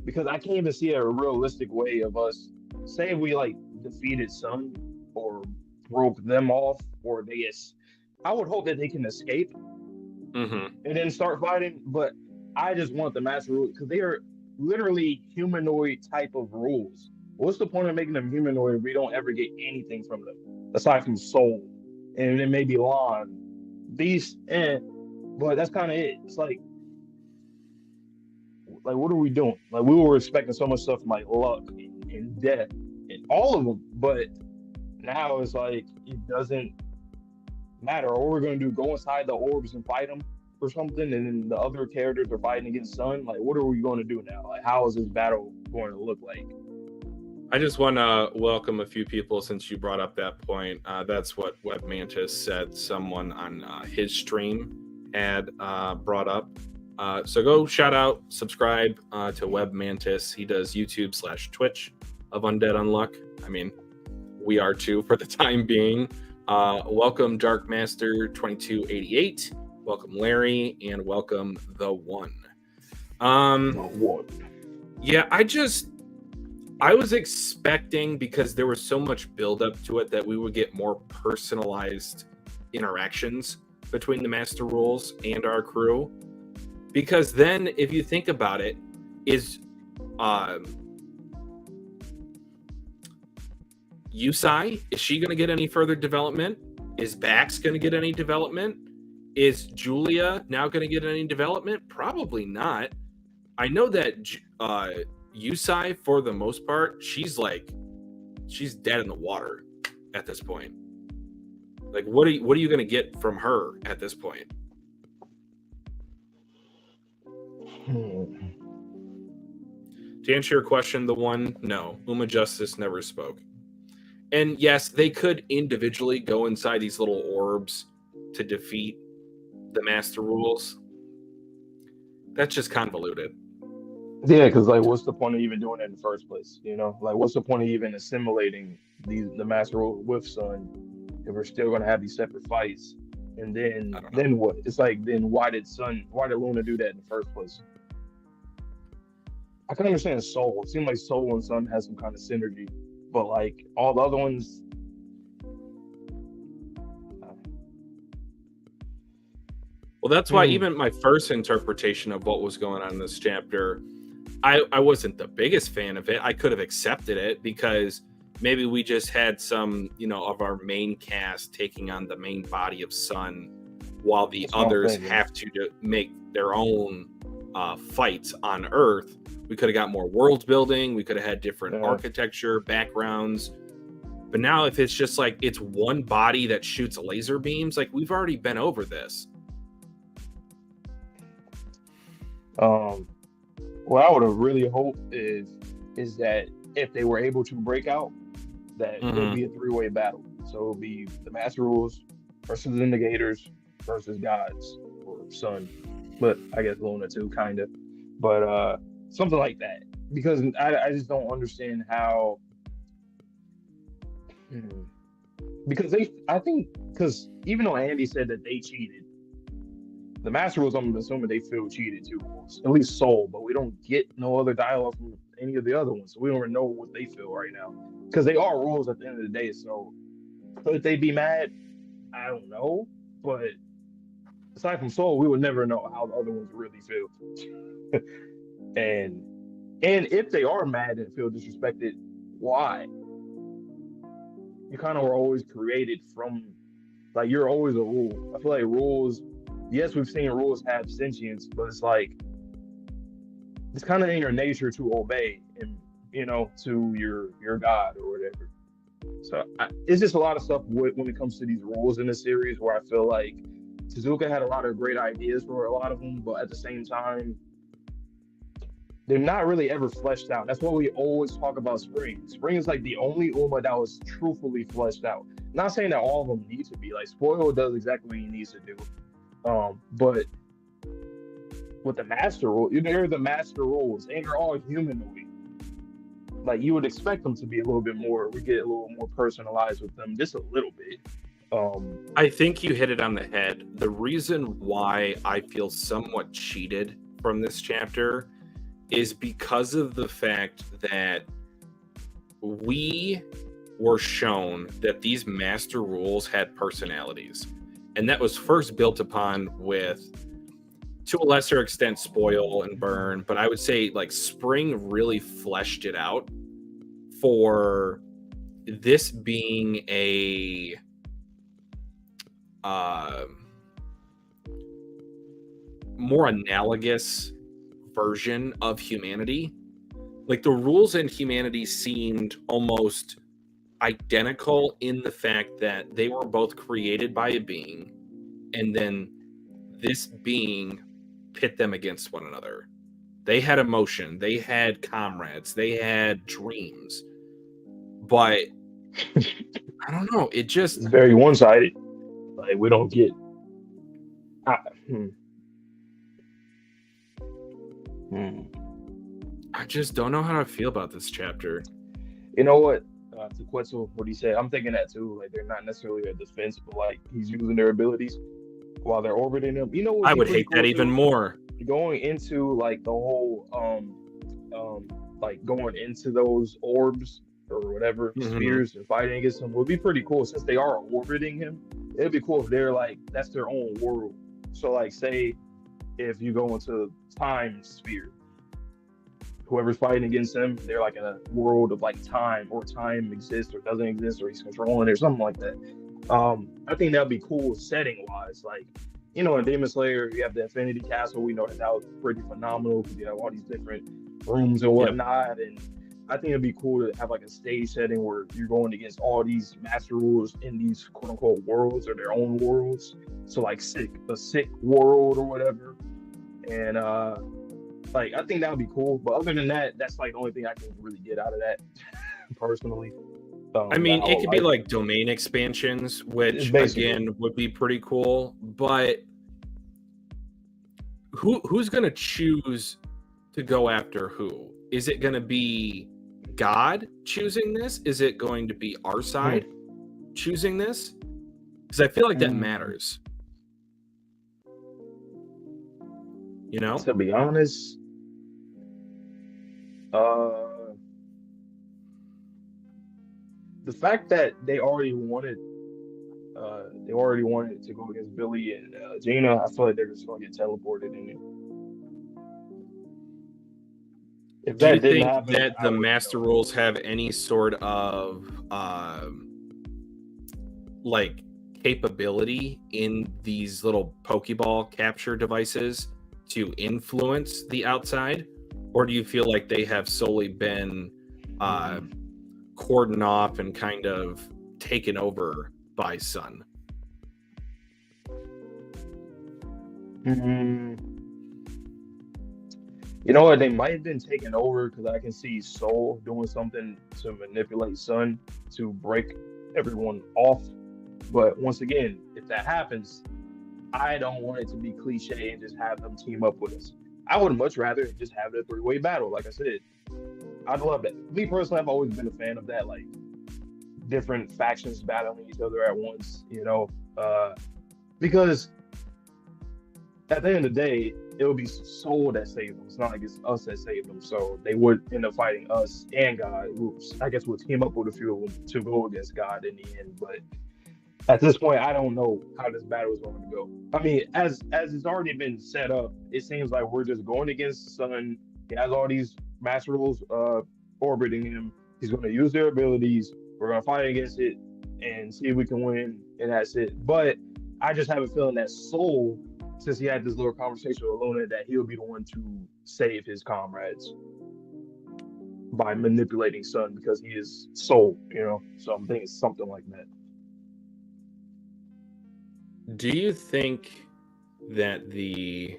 because I can't even see a realistic way of us. Say we like defeated Sun or broke them off, or I would hope that they can escape and then start fighting. But I just want the master rules because they are literally humanoid type of rules. What's the point of making them humanoid if we don't ever get anything from them aside from soul and then maybe Lon, Beast, but that's kind of it. It's like what are we doing? Like we were expecting so much stuff from like luck and death and all of them, but now it's like it doesn't matter. Or we're gonna go inside the orbs and fight them or something, and then the other characters are fighting against Sun. Like, what are we going to do now? Like, how is this battle going to look like? I just want to welcome a few people since you brought up that point. That's what Web Mantis said. Someone on his stream had brought up. So go shout out, subscribe to Web Mantis. He does YouTube/Twitch of Undead Unluck. I mean, we are too for the time being. Welcome Dark Master 2288. Welcome Larry, and welcome the One. Yeah, I was expecting, because there was so much buildup to it, that we would get more personalized interactions between the Master Rules and our crew. Because then, if you think about it, is Yusai, is she going to get any further development? Is Bax going to get any development? Is Julia now going to get any development? Probably not. I know that Yusai, for the most part, she's dead in the water at this point. Like, what are you going to get from her at this point? To answer your question, the One, no. Uma Justice never spoke. And yes, they could individually go inside these little orbs to defeat the Master Rules. That's just convoluted. Yeah, because like, what's the point of even doing it in the first place? You know, like, what's the point of even assimilating the Master Rule with Sun if we're still going to have these separate fights? And then what? It's like, then why did Luna do that in the first place? I can understand Soul. It seemed like Soul and Sun has some kind of synergy, but like all the other ones. Well, that's why even my first interpretation of what was going on in this chapter, I wasn't the biggest fan of it. I could have accepted it because maybe we just had some, of our main cast taking on the main body of Sun, while the others have to make their own fights on Earth. We could have got more world building. We could have had different architecture, backgrounds. But now if it's just like it's one body that shoots laser beams, like we've already been over this. What I would have really hoped is that if they were able to break out, that it would be a three-way battle. So it would be the Master Rules versus the Negators versus Gods or Sun, but I guess Luna too, kind of. But something like that, because I just don't understand how. Because even though Andy said that they cheated, the Master Rules, I'm assuming they feel cheated too, at least Soul, but we don't get no other dialogue from any of the other ones, so we don't even know what they feel right now, because they are rules at the end of the day. So could they be mad? I don't know, but aside from Soul, we would never know how the other ones really feel. and if they are mad and feel disrespected, why? You kind of were always created from, like, you're always a rule. I feel like rules, yes, we've seen rules have sentience, but it's like, it's kind of in your nature to obey and, to your God or whatever. So it's just a lot of stuff when it comes to these rules in the series where I feel like Tezuka had a lot of great ideas for a lot of them, but at the same time, they're not really ever fleshed out. That's why we always talk about Spring. Spring is like the only Uma that was truthfully fleshed out. Not saying that all of them need to be. Like Spoil does exactly what he needs to do. But with the master rule, they're the master rules, and they're all humanoid. Like you would expect them to be a little bit more. We get a little more personalized with them, just a little bit. I think you hit it on the head. The reason why I feel somewhat cheated from this chapter is because of the fact that we were shown that these master rules had personalities. And that was first built upon with, to a lesser extent, Spoil and Burn. But I would say like Spring really fleshed it out for this being a more analogous version of humanity. Like the rules in humanity seemed almost identical in the fact that they were both created by a being, and then this being pit them against one another. They had emotion, they had comrades, they had dreams, but I don't know, it just, it's very one-sided. Like we don't get. I just don't know how to feel about this chapter. You know what? To Quetzal, what he said, I'm thinking that too. Like they're not necessarily a defense, but like he's using their abilities while they're orbiting them. You know what? I would hate that even more. Going into like the whole like going into those orbs or whatever spheres and fighting against them would be pretty cool since they are orbiting him. It'd be cool if they're like that's their own world. So like say if you go into time sphere, whoever's fighting against them, they're like in a world of like time, or time exists or doesn't exist, or he's controlling it or something like that. I think that'd be cool setting wise. Like, you know, in Demon Slayer, you have the Infinity Castle. We know that was pretty phenomenal because you have all these different rooms and whatnot. Yep. And I think it'd be cool to have like a stage setting where you're going against all these master rules in these quote unquote worlds or their own worlds. So like a sick world or whatever. And like I think that would be cool. But other than that, that's like the only thing I can really get out of that personally. I mean, it could be like domain expansions, which again would be pretty cool. But who's going to choose to go after who? Is it going to be God choosing this? Is it going to be our side choosing this? Because I feel like that matters. You know? To be honest, the fact that they already wanted to go against Billy and Gina, I feel like they're just going to get teleported in it. If do you think that the master rules have any sort of like capability in these little Pokeball capture devices to influence the outside, or do you feel like they have solely been cordoned off and kind of taken over by Sun? You know what? They might have been taken over because I can see Soul doing something to manipulate Sun to break everyone off. But once again, if that happens, I don't want it to be cliche and just have them team up with us. I would much rather just have a three-way battle, like I said. I'd love that. Me personally, I've always been a fan of that, like different factions battling each other at once, you know, because at the end of the day, it would be Soul that saved them. It's not like it's us that saved them. So they would end up fighting us and God. I guess we'll team up with a few of them to go against God in the end. But at this point, I don't know how this battle is going to go. I mean, as it's already been set up, it seems like we're just going against the Sun. He has all these master rules orbiting him. He's going to use their abilities. We're going to fight against it and see if we can win, and that's it. But I just have a feeling that Soul, since he had this little conversation with Luna, that he'll be the one to save his comrades by manipulating Sun because he is Soul, you know? So I'm thinking something like that. Do you think that the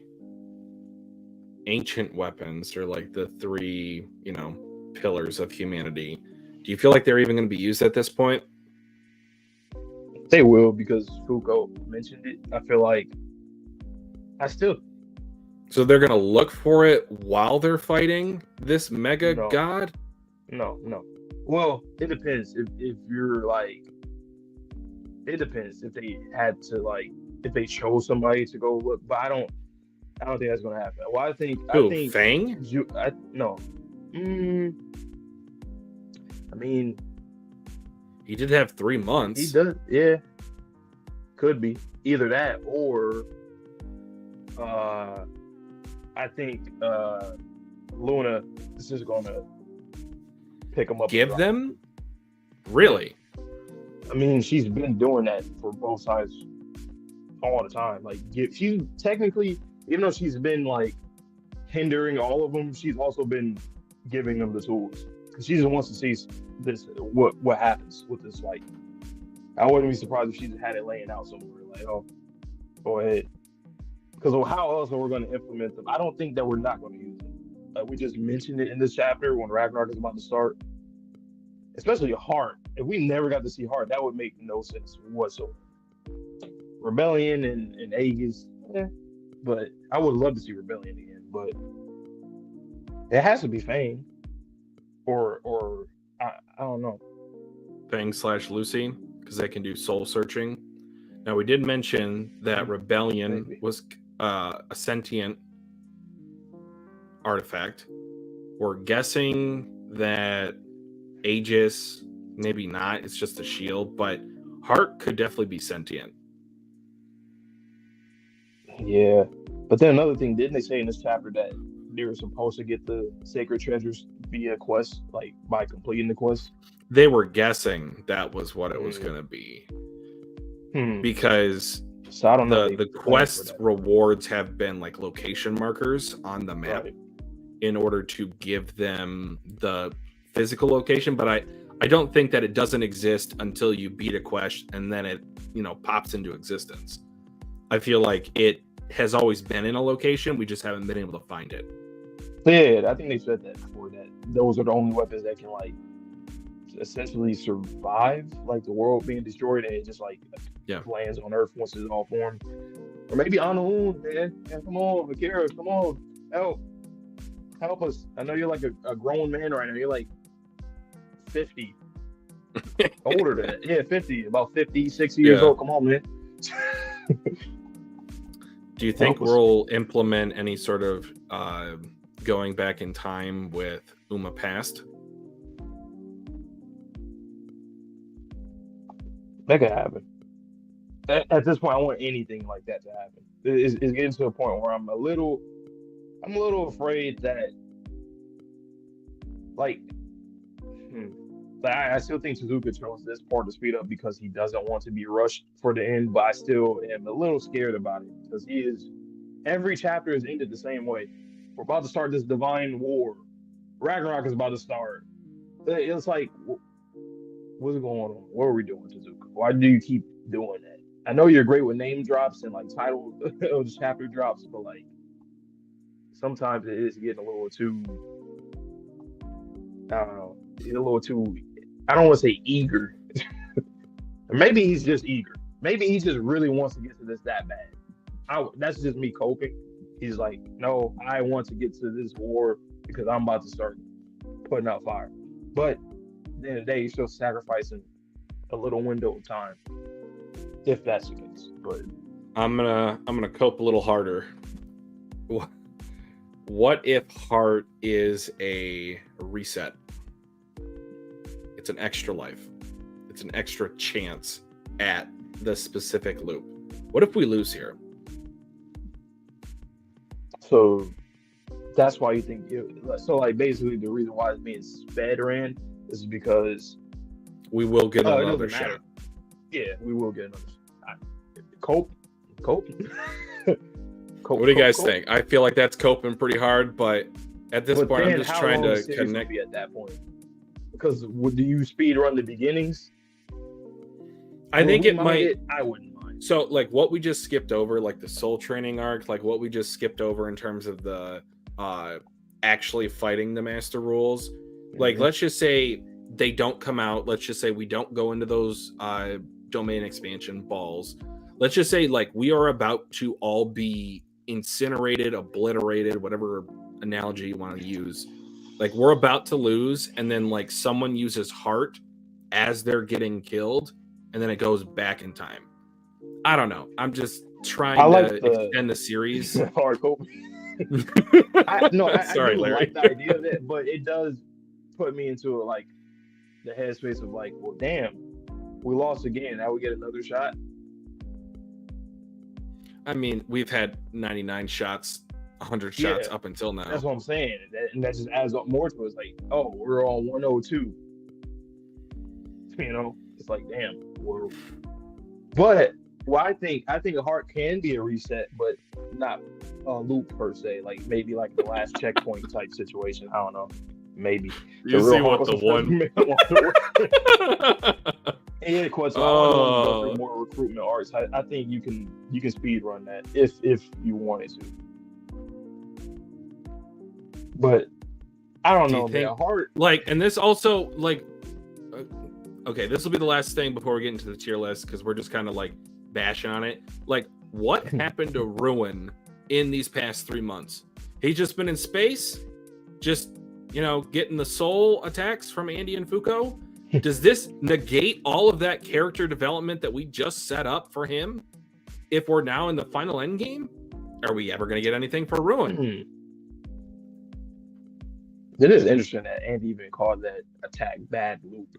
ancient weapons are like the three, pillars of humanity. Do you feel like they're even going to be used at this point? They will, because Fuko mentioned it. I feel like So they're going to look for it while they're fighting this mega No. god? No. Well, it depends. If you're like, it depends if they had to like, if they chose somebody to go look. But I don't think that's gonna happen. Well, I think Fang? No. I mean, He did have 3 months. he does. Yeah, could be either that or I think Luna is just gonna pick them up. Give them? Really? I mean, she's been doing that for both sides all the time. Like, she technically, even though she's been like hindering all of them, she's also been giving them the tools. Because she just wants to see this what happens with this fight. I wouldn't be surprised if she just had it laying out somewhere. Like, oh, go ahead. Because how else are we going to implement them? I don't think that we're not going to use them. We just mentioned it in this chapter when Ragnarok is about to start. Especially Heart. If we never got to see Heart, that would make no sense whatsoever. Rebellion and Aegis, but I would love to see Rebellion again. But it has to be Fang, or I don't know. Fang / Lucy, because they can do soul searching. Now, we did mention that Rebellion was a sentient artifact. We're guessing that Aegis, maybe not, it's just a shield, but Heart could definitely be sentient. Yeah, but then another thing, didn't they say in this chapter that they were supposed to get the sacred treasures via quest, like by completing the quest? They were guessing that was what it was going to be. Because so I don't know the quest rewards have been like location markers on the map in order to give them the physical location, but I don't think that it doesn't exist until you beat a quest and then it pops into existence. I feel like it has always been in a location, we just haven't been able to find it. Yeah, I think they said that before, that those are the only weapons that can like essentially survive like the world being destroyed, and it just like lands on Earth once it's all formed. Or maybe on the moon, man. Yeah, come on, Akira, come on, help us. I know you're like a grown man right now. You're like 50, older than that. Yeah, 50, about 50, 60 years old. Come on, man. Do you think we'll implement any sort of going back in time with Uma past? That could happen. At this point, I want anything like that to happen. It's getting to a point where I'm a little afraid that, like, I still think Suzuka chose this part to speed up because he doesn't want to be rushed for the end, but I still am a little scared about it because every chapter is ended the same way. We're about to start this divine war. Ragnarok is about to start. It's like, what's going on? What are we doing, Suzuka? Why do you keep doing that? I know you're great with name drops and like title of chapter drops, but like sometimes it is getting a little too, I don't know, a little too, I don't want to say eager. Maybe he's just eager. Maybe he just really wants to get to this that bad. That's just me coping. He's like, no, I want to get to this war because I'm about to start putting out fire. But at the end of the day, he's still sacrificing a little window of time, if that's the case. But I'm gonna cope a little harder. What if Heart is a reset? It's an extra life. It's an extra chance at the specific loop. What if we lose here? So that's why you think so like basically the reason why it's being SPEEDRUN is because we will get another shot. Yeah, we will get another shot. Cope. What do you guys think? I feel like that's coping pretty hard, but at this point I'm just trying to connect at that point. Because do you speed run the beginnings? I think it might. I wouldn't mind. So, like what we just skipped over, like the soul training arc, like what we just skipped over in terms of the actually fighting the master rules. Like, let's just say they don't come out. Let's just say we don't go into those domain expansion balls. Let's just say, like, we are about to all be incinerated, obliterated, whatever analogy you want to use. Like, we're about to lose, and then, like, someone uses heart as they're getting killed, and then it goes back in time. I don't know. I'm just trying to extend the series. Hard hope. I do like the idea of it, but it does put me into like the headspace of like, well, damn, we lost again. Now we get another shot. I mean, we've had 99 shots, 100 shots up until now. That's what I'm saying, and that just adds up more to it. It's like, oh, we're on 102. You know, it's like, damn. But I think a heart can be a reset, but not a loop per se. Like maybe like the last checkpoint type situation. I don't know. Maybe. You see what the one. And question, for more recruitment arcs. I think you can speed run that if you wanted to. But I don't know, man. Heart like, and this also like. Okay, this will be the last thing before we get into the tier list because we're just kind of like bashing on it. Like, what happened to Ruin in these past 3 months? He's just been in space, just, you know, getting the soul attacks from Andy and Fuko. Does this negate all of that character development that we just set up for him? If we're now in the final end game, are we ever going to get anything for Ruin? It is interesting that Andy even called that attack bad loop.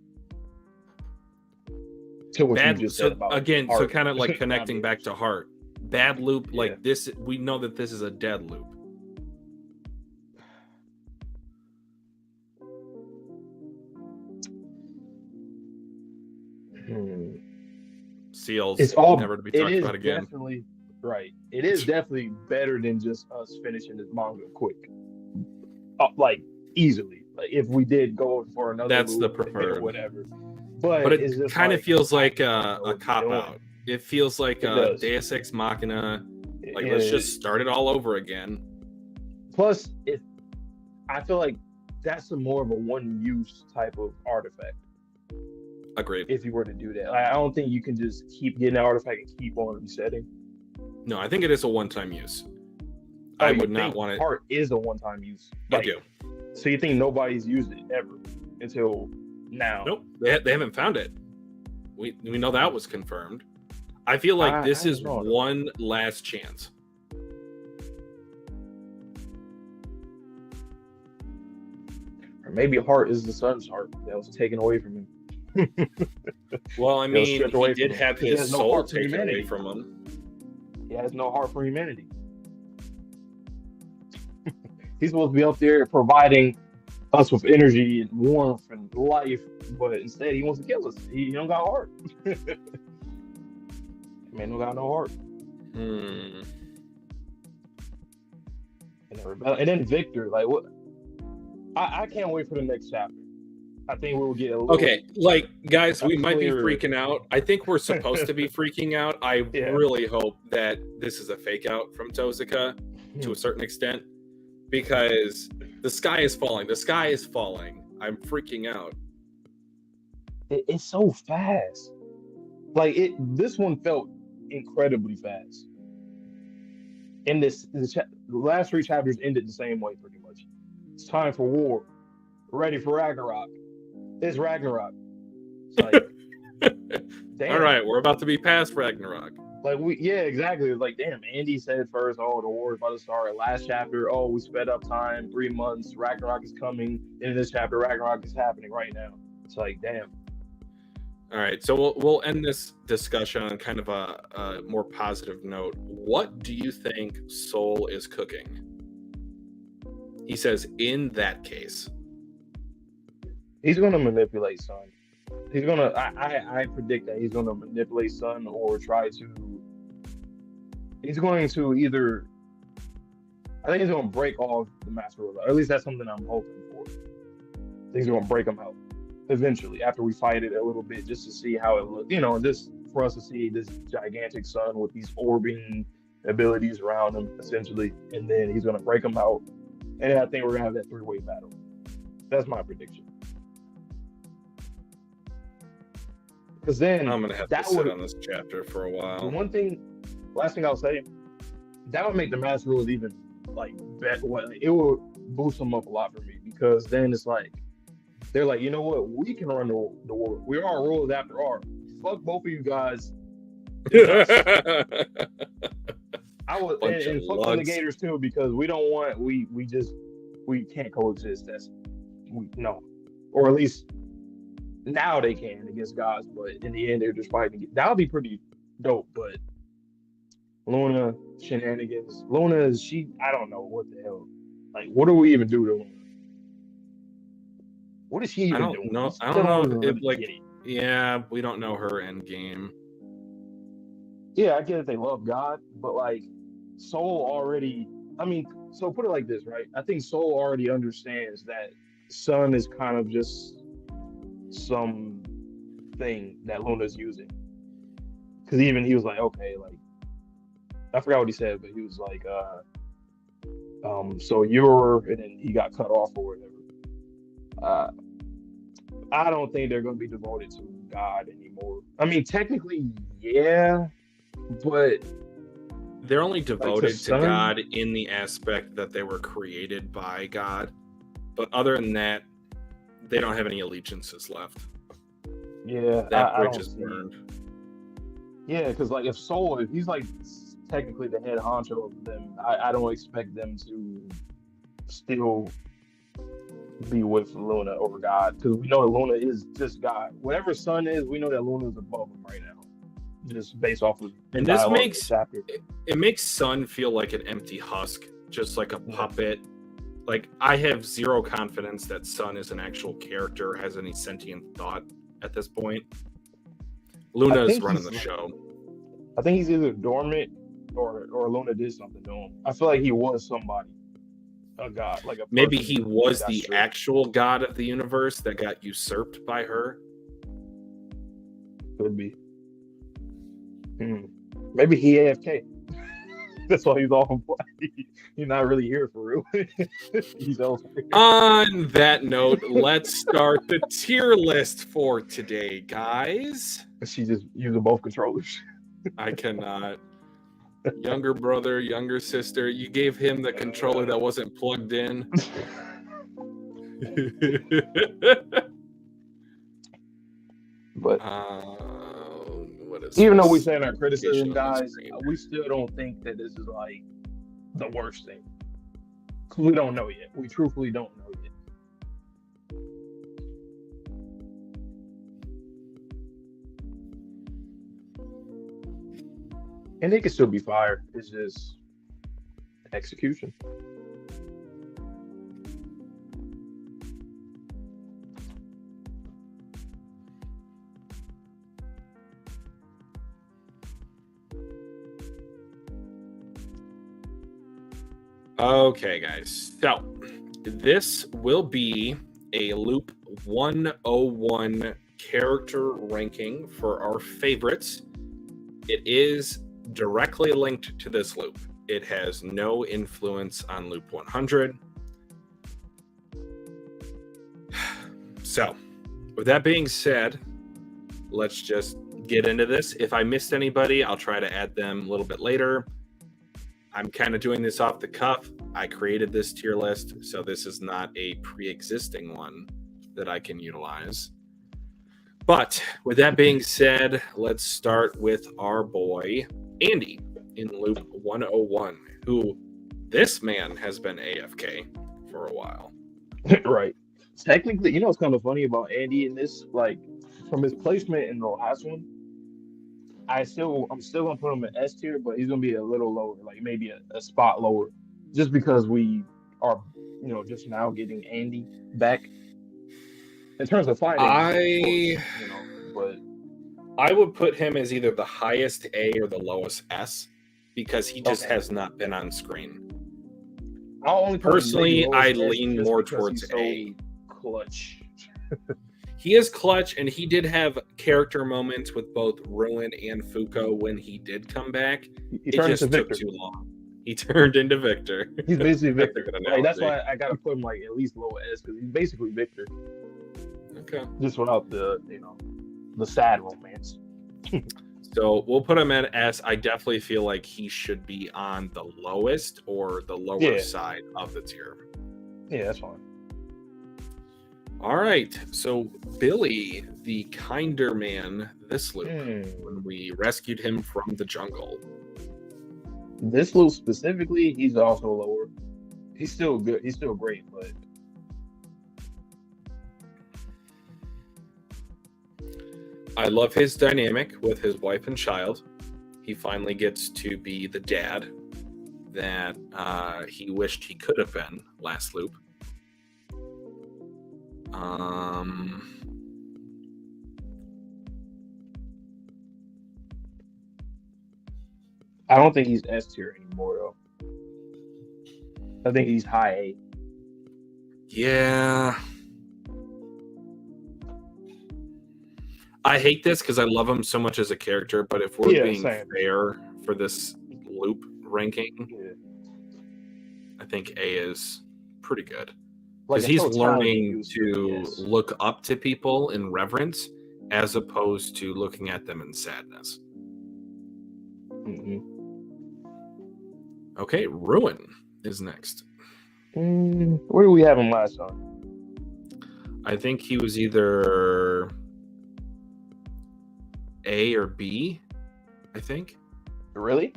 Bad, so again, heart. So kind of like connecting back to heart. Bad loop, like this, we know that this is a dead loop. Seals, it's all never to be talked about again. Definitely, right. It is definitely better than just us finishing this manga quick. Like, easily. Like, if we did go for another that's loop, the preferred. Or whatever. But it kind of feels like a cop-out. It feels like a Deus Ex Machina. Like, let's just start it all over again. Plus, I feel like that's more of a one-use type of artifact. Agreed. If you were to do that. Like, I don't think you can just keep getting that artifact and keep on resetting. No, I think it is a one-time use. I would not want it. Heart is a one-time use. Like, I do. So you think nobody's used it ever until now? Nope, they haven't found it. We know that was confirmed. I feel like this is one last chance. Or maybe heart is the sun's heart that was taken away from him. Well, I mean, he did have his soul taken away from him. He has no heart for humanity. He's supposed to be up there providing us with energy and warmth and life, but instead he wants to kill us. He don't got heart. Man, don't got no heart. And then Victor, like, what? I can't wait for the next chapter. I think we'll get a little. Okay, like, guys, we might be freaking out. I think we're supposed to be freaking out. I really hope that this is a fake out from Tozuka to a certain extent, because the sky is falling. The sky is falling. I'm freaking out. It's so fast. Like, this one felt incredibly fast. And the last 3 chapters ended the same way, pretty much. It's time for war. Ready for Ragnarok. It's Ragnarok. It's like, damn. All right, we're about to be past Ragnarok. Like, exactly. Like, damn, Andy said first, oh, the war is about to start. Last chapter, oh, we sped up time, 3 months, Ragnarok is coming. In this chapter, Ragnarok is happening right now. It's like, damn. All right, so we'll end this discussion on kind of a more positive note. What do you think Soul is cooking? He says, in that case. He's going to manipulate Sun. He's going to, I predict that he's going to manipulate Sun or he's going to either, I think he's going to break off the Master Ruler. Or at least that's something I'm hoping for. I think he's going to break him out eventually after we fight it a little bit just to see how it looks. You know, just for us to see this gigantic Sun with these orbiting abilities around him, essentially. And then he's going to break him out. And I think we're gonna have that three-way battle. That's my prediction. Because then I'm gonna have to sit on this chapter for a while. The one thing, last thing I'll say, that would make the mass rules even like better. It would boost them up a lot for me because then it's like they're like, you know what, we can run the world. We are rulers after all. Fuck both of you guys. I would and fuck the negators too because we don't want we can't coexist. No, or at least now they can against gods, but in the end they're just fighting. That would be pretty dope. But Luna shenanigans. Luna is I don't know what the hell. Like, what do we even do to Luna? What is she even doing? I don't know. Yeah, we don't know her end game. Yeah, I get that they love God, but like Soul already. I mean, so put it like this, right? I think Soul already understands that Sun is kind of just some thing that Luna's using. Because even he was like, okay, like I forgot what he said, but he was like, so you're, and then he got cut off or whatever. I don't think they're going to be devoted to God anymore. I mean, technically, yeah, but they're only devoted to God in the aspect that they were created by God. But other than that, they don't have any allegiances left. Yeah, that bridge is burned. Yeah, because like if he's like technically the head honcho of them, I don't expect them to still be with Luna over God, because we know that Luna is just God. Whatever Sun is, we know that Luna is above him right now, just based off of. And this makes Sun feel like an empty husk, just like a puppet. Like, I have zero confidence that Sun is an actual character, has any sentient thought at this point. Luna is running the show. I think he's either dormant or Luna did something to him. I feel like he was somebody. A god, like a maybe he was the actual god of the universe that got usurped by her. Could be. Maybe he AFK. That's why he's off. He's not really here for real. He's elsewhere. On that note, let's start the tier list for today, guys. She just using both controllers. I cannot. Younger brother, younger sister, you gave him the controller that wasn't plugged in. But what is even though we're saying our criticism, guys, we still don't think that this is like the worst thing. Because we don't know yet. We truthfully don't know yet. And it can still be fire. It's just execution. Okay, guys. So this will be a Loop 101 character ranking for our favorites. It is directly linked to this loop. It has no influence on Loop 100. So, with that being said, let's just get into this. If I missed anybody, I'll try to add them a little bit later. I'm kind of doing this off the cuff. I created this tier list, so this is not a pre-existing one that I can utilize. But with that being said, let's start with our boy Andy in Loop 101, who this man has been AFK for a while. Right. Technically, you know what's kind of funny about Andy in this? Like, from his placement in the last one, I'm still gonna put him in S tier, but he's gonna be a little lower, like maybe a spot lower, just because we are, just now getting Andy back. In terms of fighting, but I would put him as either the highest A or the lowest S, because he just has not been on screen. Personally, I lean more towards A. Clutch. He is clutch, and he did have character moments with both Ruin and Fuko when he did come back. It just took too long. He turned into Victor. He's basically That's a Victor. good Like that's analogy. why I gotta put him like at least low S because he's basically Victor, Okay. just without the the sad romance. So we'll put him at S. I definitely feel like he should be on the lowest or the lower Yeah. side of the tier. Yeah, that's fine. All right. So Billy, the kinder man, this loop, when we rescued him from the jungle. This loop specifically, he's also lower. He's still good. He's still great, but I love his dynamic with his wife and child. He finally gets to be the dad that he wished he could have been last loop. I don't think he's S tier anymore though. I think he's high A. Yeah. I hate this because I love him so much as a character, but if we're being fair for this loop ranking, I think A is pretty good. Because he's learning to look up to people in reverence as opposed to looking at them in sadness. Mm-hmm. Okay, Ruin is next. Where do we have him last time? I think he was either A or B, I think. Really?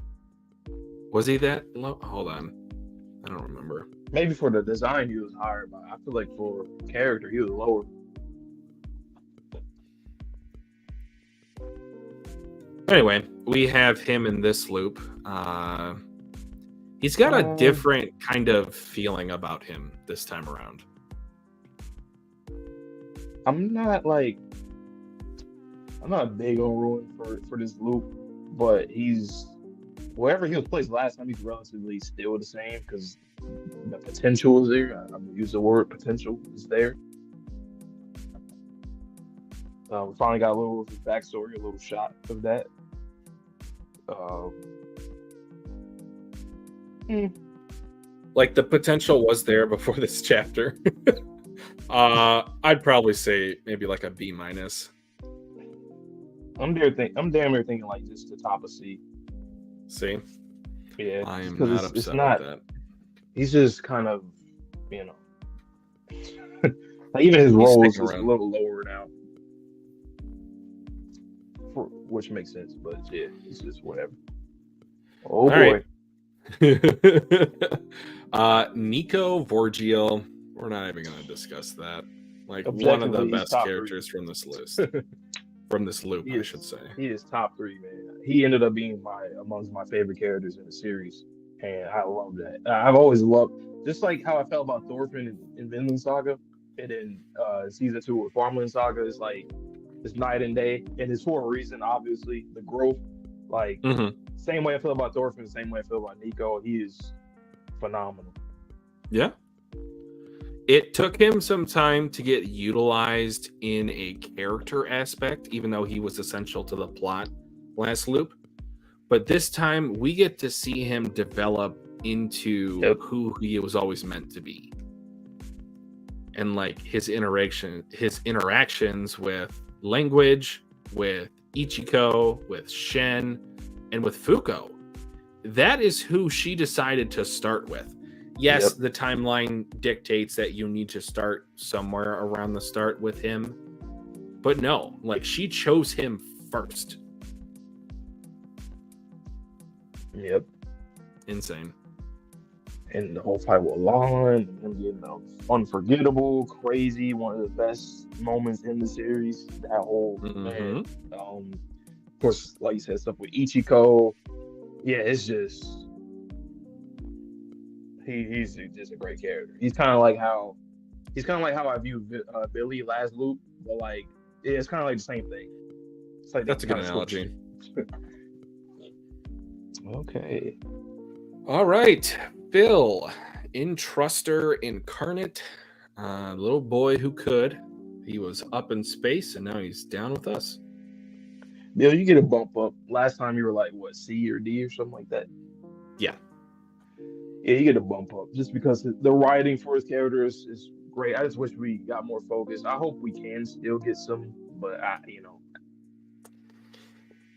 Was he that low? Hold on. I don't remember. Maybe for the design he was higher, but I feel like for character he was lower. Anyway, we have him in this loop. He's got a different kind of feeling about him this time around. I'm not big on Ruin for this loop, but he's wherever he was placed last time, he's relatively still the same because the potential is there. I'm gonna use the word potential is there. We finally got a little of his backstory, a little shot of that. Like the potential was there before this chapter. I'd probably say maybe like a B minus. I'm damn near thinking like just the top of C. See? Yeah, I am not upset with that. He's just kind of, like even his role is just a little lower now. Which makes sense, but yeah, it's just whatever. Oh boy. Right. Nico Vorgil. We're not even going to discuss that. Like one of the best characters from this list. From this loop, I should say. He is top 3, man. He ended up being amongst my favorite characters in the series, and I love that. I've always loved, just like how I felt about Thorfinn in Vinland Saga, and then season 2 with Farmland Saga is like it's night and day, and it's for a reason. Obviously, the growth, like same way I feel about Thorfinn, same way I feel about Nico. He is phenomenal. Yeah. It took him some time to get utilized in a character aspect, even though he was essential to the plot last loop. But this time, we get to see him develop into who he was always meant to be. And like his interactions with language, with Ichiko, with Shen, and with Fuko. That is who she decided to start with. Yes, the timeline dictates that you need to start somewhere around the start with him. But no, like she chose him first. Yep. Insane. And the whole fight with Lon, and him getting unforgettable, crazy, one of the best moments in the series. That whole man. Of course, like you said, stuff with Ichiko. Yeah, it's just he's just a great character. He's kind of like how I view Billy last loop, but like it's kind of like the same thing. It's like that's a good analogy. Okay. All right, Bill, Intruster Incarnate, little boy who could. He was up in space, and now he's down with us. Bill, you get a bump up. Last time you were like, what, C or D or something like that? Yeah. Yeah, you get a bump up just because the writing for his character is great. I just wish we got more focus. I hope we can still get some, but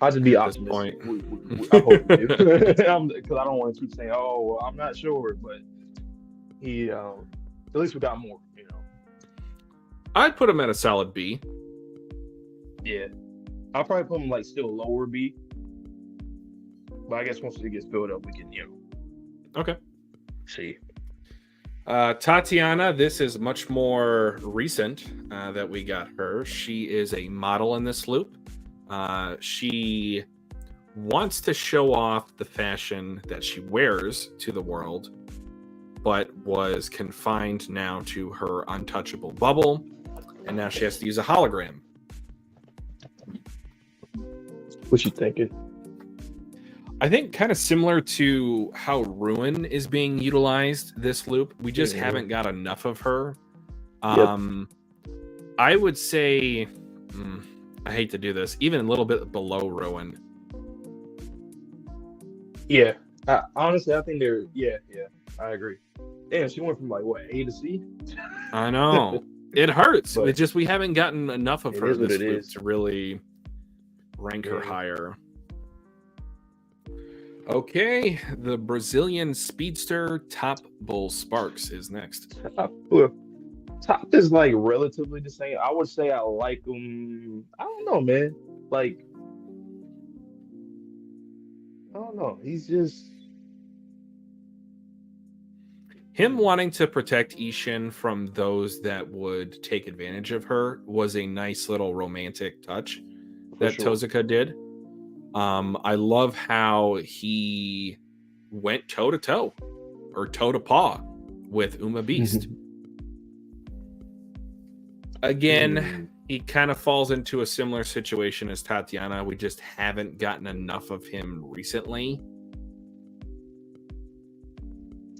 I'll just be At this optimistic. point. I hope we do, because I don't want to keep saying, "Oh, well, I'm not sure," but at least we got more. I'd put him at a solid B. Yeah, I'll probably put him like still lower B, but I guess once it gets filled up, we can Okay. see. Tatiana, this is much more recent that we got her. She is a model in this loop. She wants to show off the fashion that she wears to the world, but was confined now to her untouchable bubble, and now she has to use a hologram. What you thinking? I think kind of similar to how Ruin is being utilized this loop. We just haven't got enough of her. I would say, I hate to do this, even a little bit below Ruin. Yeah. Honestly, I think they're, I agree. Damn, she went from like what, A to C? I know. It hurts. But it's just we haven't gotten enough of it her is what this it loop is. to really rank her Yeah. higher. Okay, the Brazilian speedster Top Bull Sparks is next. Top is like relatively the same. I would say I like him. I don't know, man. Like, I don't know. He's just Him wanting to protect Ishin from those that would take advantage of her was a nice little romantic touch that sure. Tozuka did. I love how he went toe to toe or toe to paw with Uma Beast. Again, he kind of falls into a similar situation as Tatiana. We just haven't gotten enough of him recently.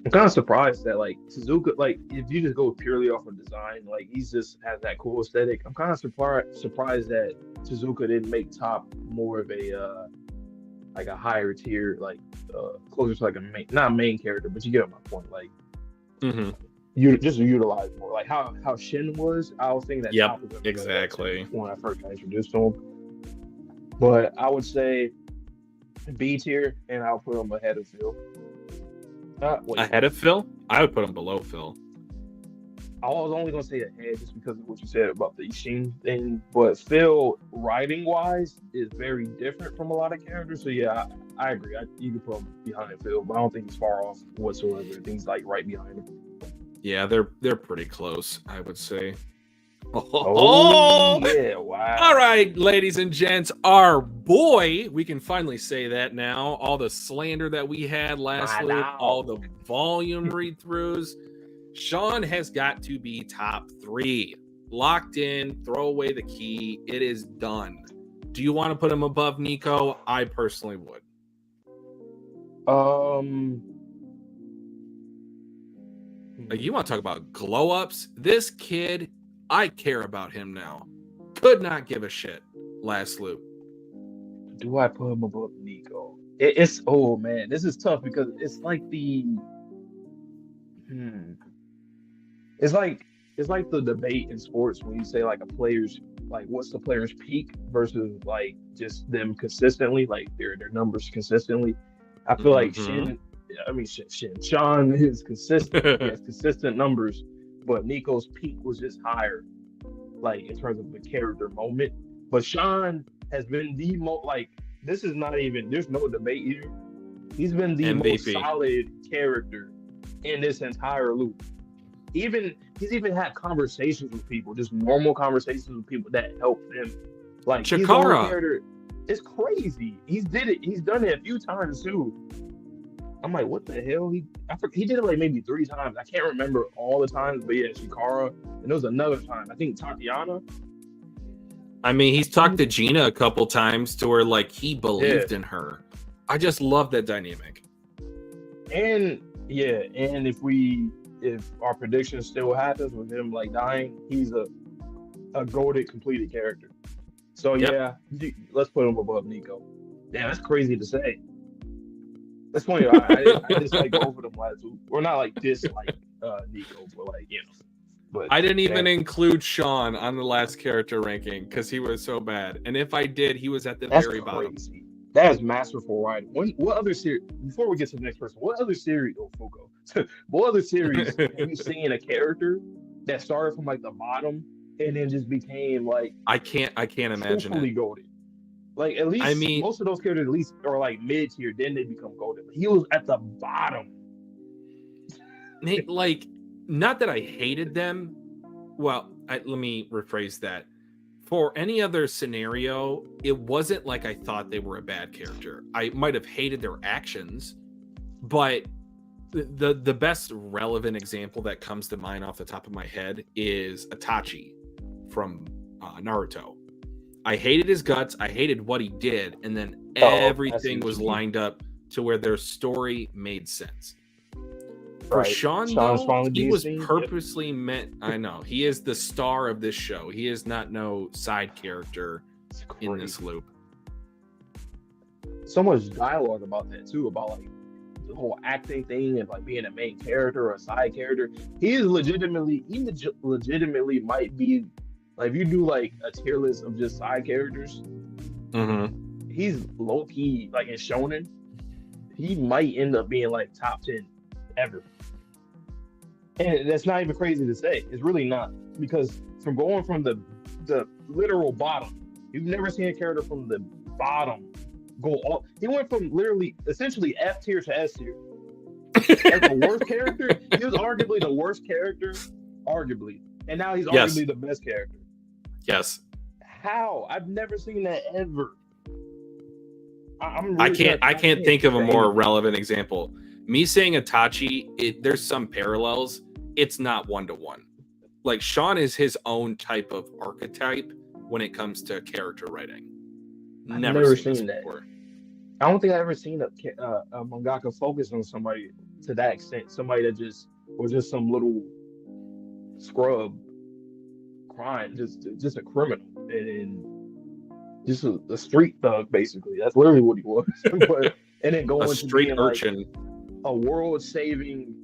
I'm kind of surprised that like Suzuka, like if you just go purely off of design, like he just has that cool aesthetic. I'm kind of surprised that Suzuka didn't make Top more of a like a higher tier, like closer to like a main, not main character, but you get my point. Like you just utilize more, like how Shin was. I was thinking that Top was exactly when I first got introduced to him. But I would say B tier, and I'll put him ahead of Phil. Ahead of Phil? I would put him below Phil. I was only going to say ahead just because of what you said about the Ishin thing. But Phil, writing-wise, is very different from a lot of characters. So, yeah, I agree. You can put him behind Phil, but I don't think he's far off whatsoever. I think he's, like, right behind him. Yeah, they're pretty close, I would say. Oh, yeah, wow. All right, ladies and gents, our boy, we can finally say that now. All the slander that we had last loop, all the volume read-throughs. Sean has got to be top 3. Locked in, throw away the key. It is done. Do you want to put him above Nico? I personally would. You want to talk about glow-ups? This kid, I care about him now. Could not give a shit last loop. Do I put him above Nico? It's oh man, this is tough because it's like the it's like the debate in sports when you say like a player's like what's the player's peak versus like just them consistently, like their numbers consistently. I feel like Sean is consistent. He has consistent numbers, but Nico's peak was just higher, like in terms of the character moment. But Sean has been the most like this is not even there's no debate here. He's been the MVP. most solid character in this entire loop. He's even had conversations with people, just normal conversations with people that helped him. Like Chikara. Character, it's crazy. He's done it a few times too. I'm like, what the hell? He did it like maybe 3 times. I can't remember all the times, but yeah, Chikara, and there was another time. I think Tatiana. I mean, he's talked to Gina a couple times to where like he believed in her. I just love that dynamic. And yeah, and if our prediction still happens with him like dying, he's a goated completed character. So yeah, let's put him above Nico. Damn, that's crazy to say. That's funny. I dislike both of them last two. Or not like dislike Nico, but like, you know. But I didn't even include Sean on the last character ranking because he was so bad. And if I did, he was at the very bottom. That is masterful writing. What other series? Before we get to the next person, what other series? Oh, Fuko. What other series have you seen a character that started from like the bottom and then just became like I can't imagine it. Golden. Like at least most of those characters at least are like mid tier, then they become golden. But he was at the bottom. Like, not that I hated them. Well, let me rephrase that. For any other scenario, it wasn't like I thought they were a bad character. I might have hated their actions, but the best relevant example that comes to mind off the top of my head is Itachi from Naruto. I hated his guts. I hated what he did. And then everything was lined up to where their story made sense. For Sean, though, he was purposely meant. I know he is the star of this show. He is not no side character in this loop. So much dialogue about that too, about like the whole acting thing and like being a main character or a side character. He legitimately might be like, if you do like a tier list of just side characters, he's low key like in shonen. He might end up being like top 10 ever. And that's not even crazy to say. It's really not, because from going from the literal bottom, you've never seen a character from the bottom go up. He went from literally essentially F tier to S tier. As the worst character, he was arguably the worst character, and now he's arguably the best character. Yes. How? I've never seen that ever. I can't think of a more relevant example. Me saying Itachi, there's some parallels. It's not 1-to-1. Like, Sean is his own type of archetype when it comes to character writing. Never seen that before. I don't think I've ever seen a mangaka focus on somebody to that extent. Somebody that just was just some little scrub crime, just a criminal and just a street thug, basically. That's literally what he was. And then going a street urchin. Like a world-saving,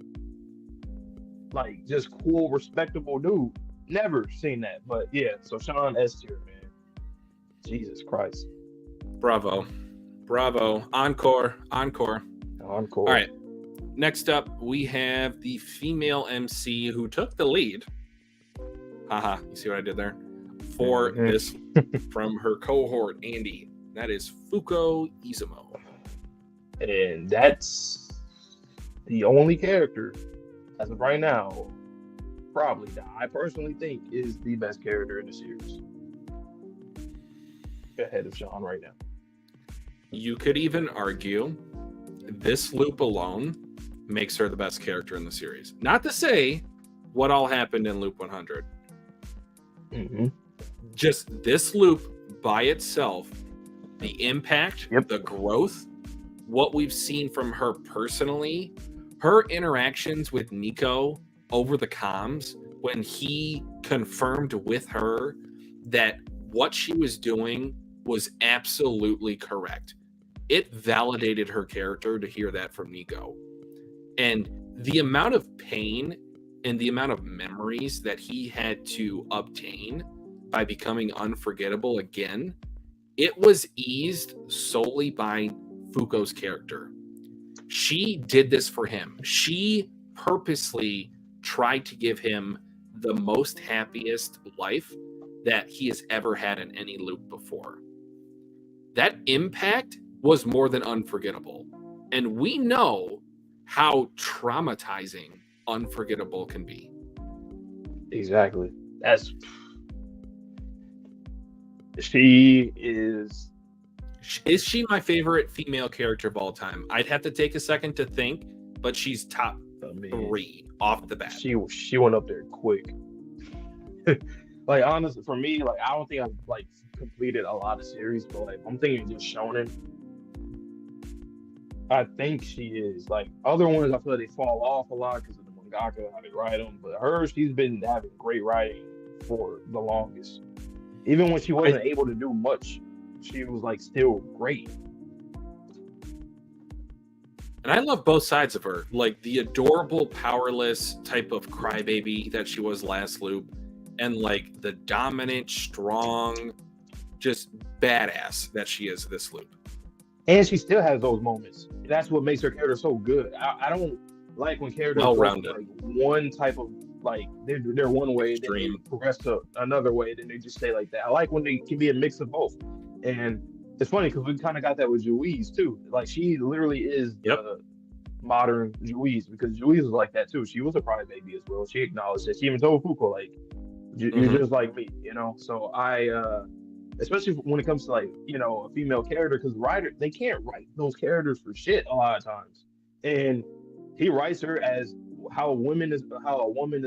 like, just cool, respectable dude. Never seen that. But yeah, so Sean S tier, man. Jesus Christ. Bravo. Encore. All right. Next up, we have the female MC who took the lead. Haha, you see what I did there? For this from her cohort, Andy. That is Fuko Izumo. And that's the only character, as of right now, probably that I personally think is the best character in the series. Ahead of Sean right now. You could even argue this loop alone makes her the best character in the series. Not to say what all happened in loop 100. Just this loop by itself, the impact, the growth, what we've seen from her personally, her interactions with Nico over the comms when he confirmed with her that what she was doing was absolutely correct. It validated her character to hear that from Nico. And the amount of pain and the amount of memories that he had to obtain by becoming unforgettable again, it was eased solely by Fuko's character. She did this for him. She purposely tried to give him the most happiest life that he has ever had in any loop before. That impact was more than unforgettable. And we know how traumatizing unforgettable can be. Exactly. She is she my favorite female character of all time? I'd have to take a second to think, but she's top 3 off the bat. She went up there quick. Like, honestly, for me, like, I don't think I've like completed a lot of series, but like, I'm thinking just shonen. I think she is. Like, other ones, I feel like they fall off a lot because of the mangaka, how they write them. But she's been having great writing for the longest. Even when she wasn't able to do much, she was like still great. And I love both sides of her, like the adorable, powerless type of crybaby that she was last loop, and like the dominant, strong, just badass that she is this loop. And she still has those moments. That's what makes her character so good. I don't like when characters go from like one type of like they're one way, then they progress to another way, then they just stay like that. I like when they can be a mix of both. And it's funny because we kind of got that with Juiz too. Like she literally is the modern Juiz, because Juiz was like that too. She was a crybaby as well. She acknowledged it. She even told Fuko like, "You're just like me," you know. So especially when it comes to like, you know, a female character, because they can't write those characters for shit a lot of times, and he writes her as how a woman is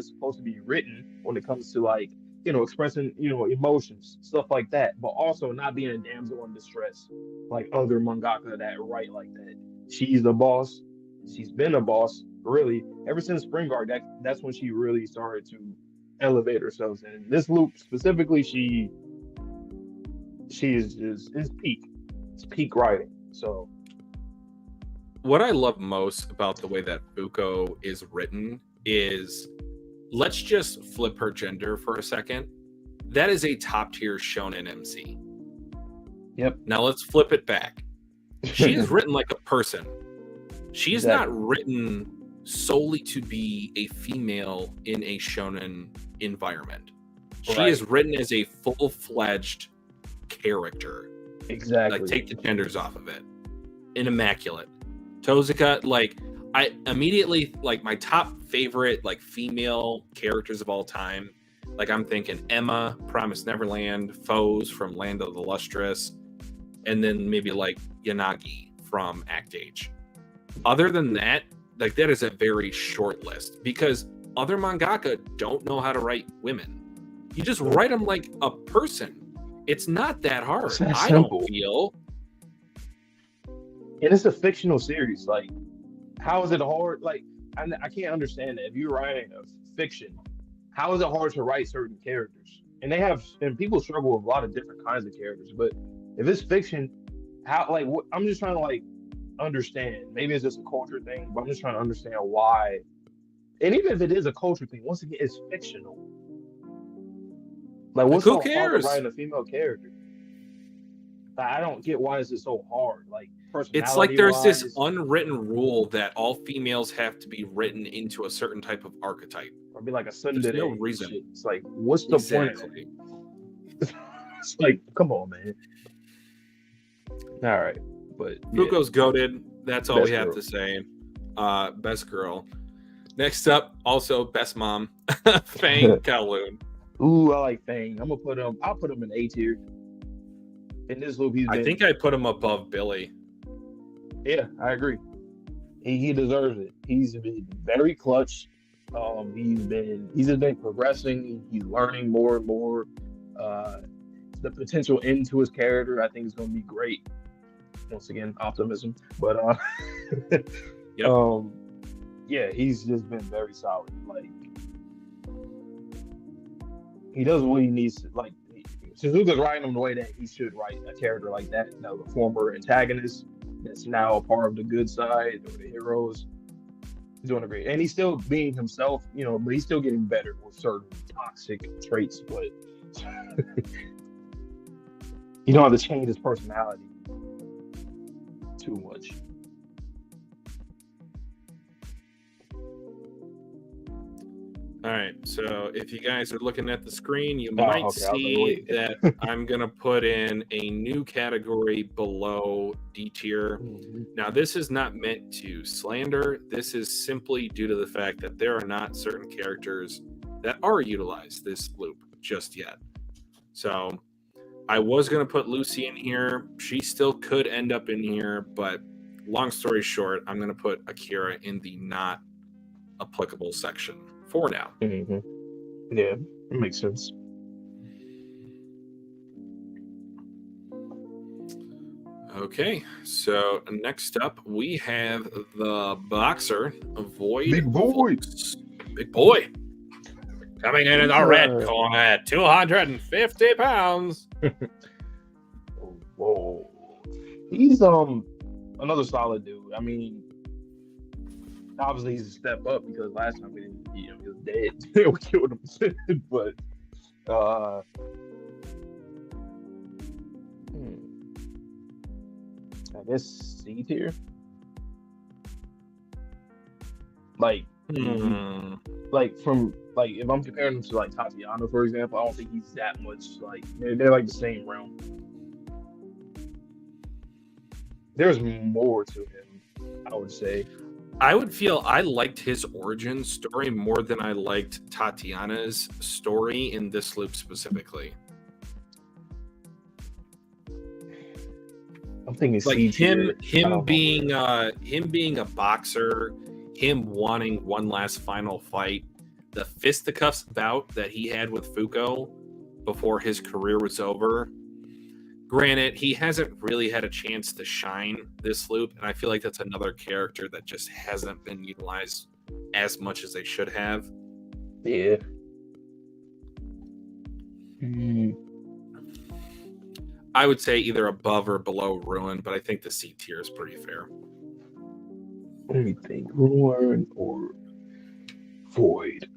supposed to be written when it comes to like, you know, expressing, you know, emotions, stuff like that, but also not being a damsel in distress like other mangaka that write like that. She's the boss. She's been a boss really ever since Spring Guard. That's when she really started to elevate herself. And in this loop specifically, she is peak. It's peak writing. So what I love most about the way that Fuko is written is, let's just flip her gender for a second. That is a top tier shonen MC. Yep. Now let's flip it back. She is written like a person. She is not written solely to be a female in a shonen environment. She is written as a full-fledged character. Exactly. Like, take the genders off of it. And immaculate. Tozuka, like, I immediately, like, my top favorite, like, female characters of all time, like, I'm thinking Emma, Promised Neverland, Foes from Land of the Lustrous, and then maybe, like, Yanagi from Act Age. Other than that, like, that is a very short list, because other mangaka don't know how to write women. You just write them like a person. It's not that hard. I don't feel. And it's a fictional series. Like, how is it hard? Like, I can't understand that. If you're writing a fiction, how is it hard to write certain characters? And people struggle with a lot of different kinds of characters. But if it's fiction, how, like, I'm just trying to, like, understand. Maybe it's just a culture thing, but I'm just trying to understand why. And even if it is a culture thing, once again, it's fictional. Like, what's so hard to write a female character? I don't get why is it so hard. Like, it's like there's this unwritten rule that all females have to be written into a certain type of archetype, or be like a Sunday. There's no reason. Shit. It's like, what's the point? It's like, come on, man. All right, but Fuko's goated. That's all we have to say. Best girl. Next up, also best mom, Fang Kowloon. Ooh, I like Fang. I'll put him in A tier. In this loop, I think I put him above Billy. Yeah, I agree. He deserves it. He's been very clutch. He's just been progressing. He's learning more and more. The potential into his character, I think, is going to be great. Once again, optimism. But yeah, he's just been very solid. Like, he does what he needs to. Like, Suzuka's writing him the way that he should write a character like that. You know, the former antagonist that's now a part of the good side or the heroes. He's doing great, and he's still being himself. You know, but he's still getting better with certain toxic traits. But you don't have to change his personality too much. All right, so if you guys are looking at the screen, you might see that I'm going to put in a new category below D tier. Now, this is not meant to slander. This is simply due to the fact that there are not certain characters that are utilized this loop just yet. So I was going to put Lucy in here. She still could end up in here, but long story short, I'm going to put Akira in the not applicable section for now. Yeah, it makes sense. Okay, so next up we have the boxer, Void. Big boy. Big boy. Coming in the red corner at 250 pounds. Whoa. He's another solid dude. I mean, obviously he's a step up because last time he was dead. We killed him. But I guess C tier. Like, like from like if I'm comparing him to like Tatiana, for example, I don't think he's that much like they're like the same realm. There's more to him, I would say. I would feel I liked his origin story more than I liked Tatiana's story in this loop specifically. I'm thinking like C-tier. him being a boxer, him wanting one last final fight, the fisticuffs bout that he had with Fuko before his career was over. Granted, he hasn't really had a chance to shine this loop, and I feel like that's another character that just hasn't been utilized as much as they should have. Yeah. I would say either above or below Ruin, but I think the C tier is pretty fair. Let me think. Ruin or Void?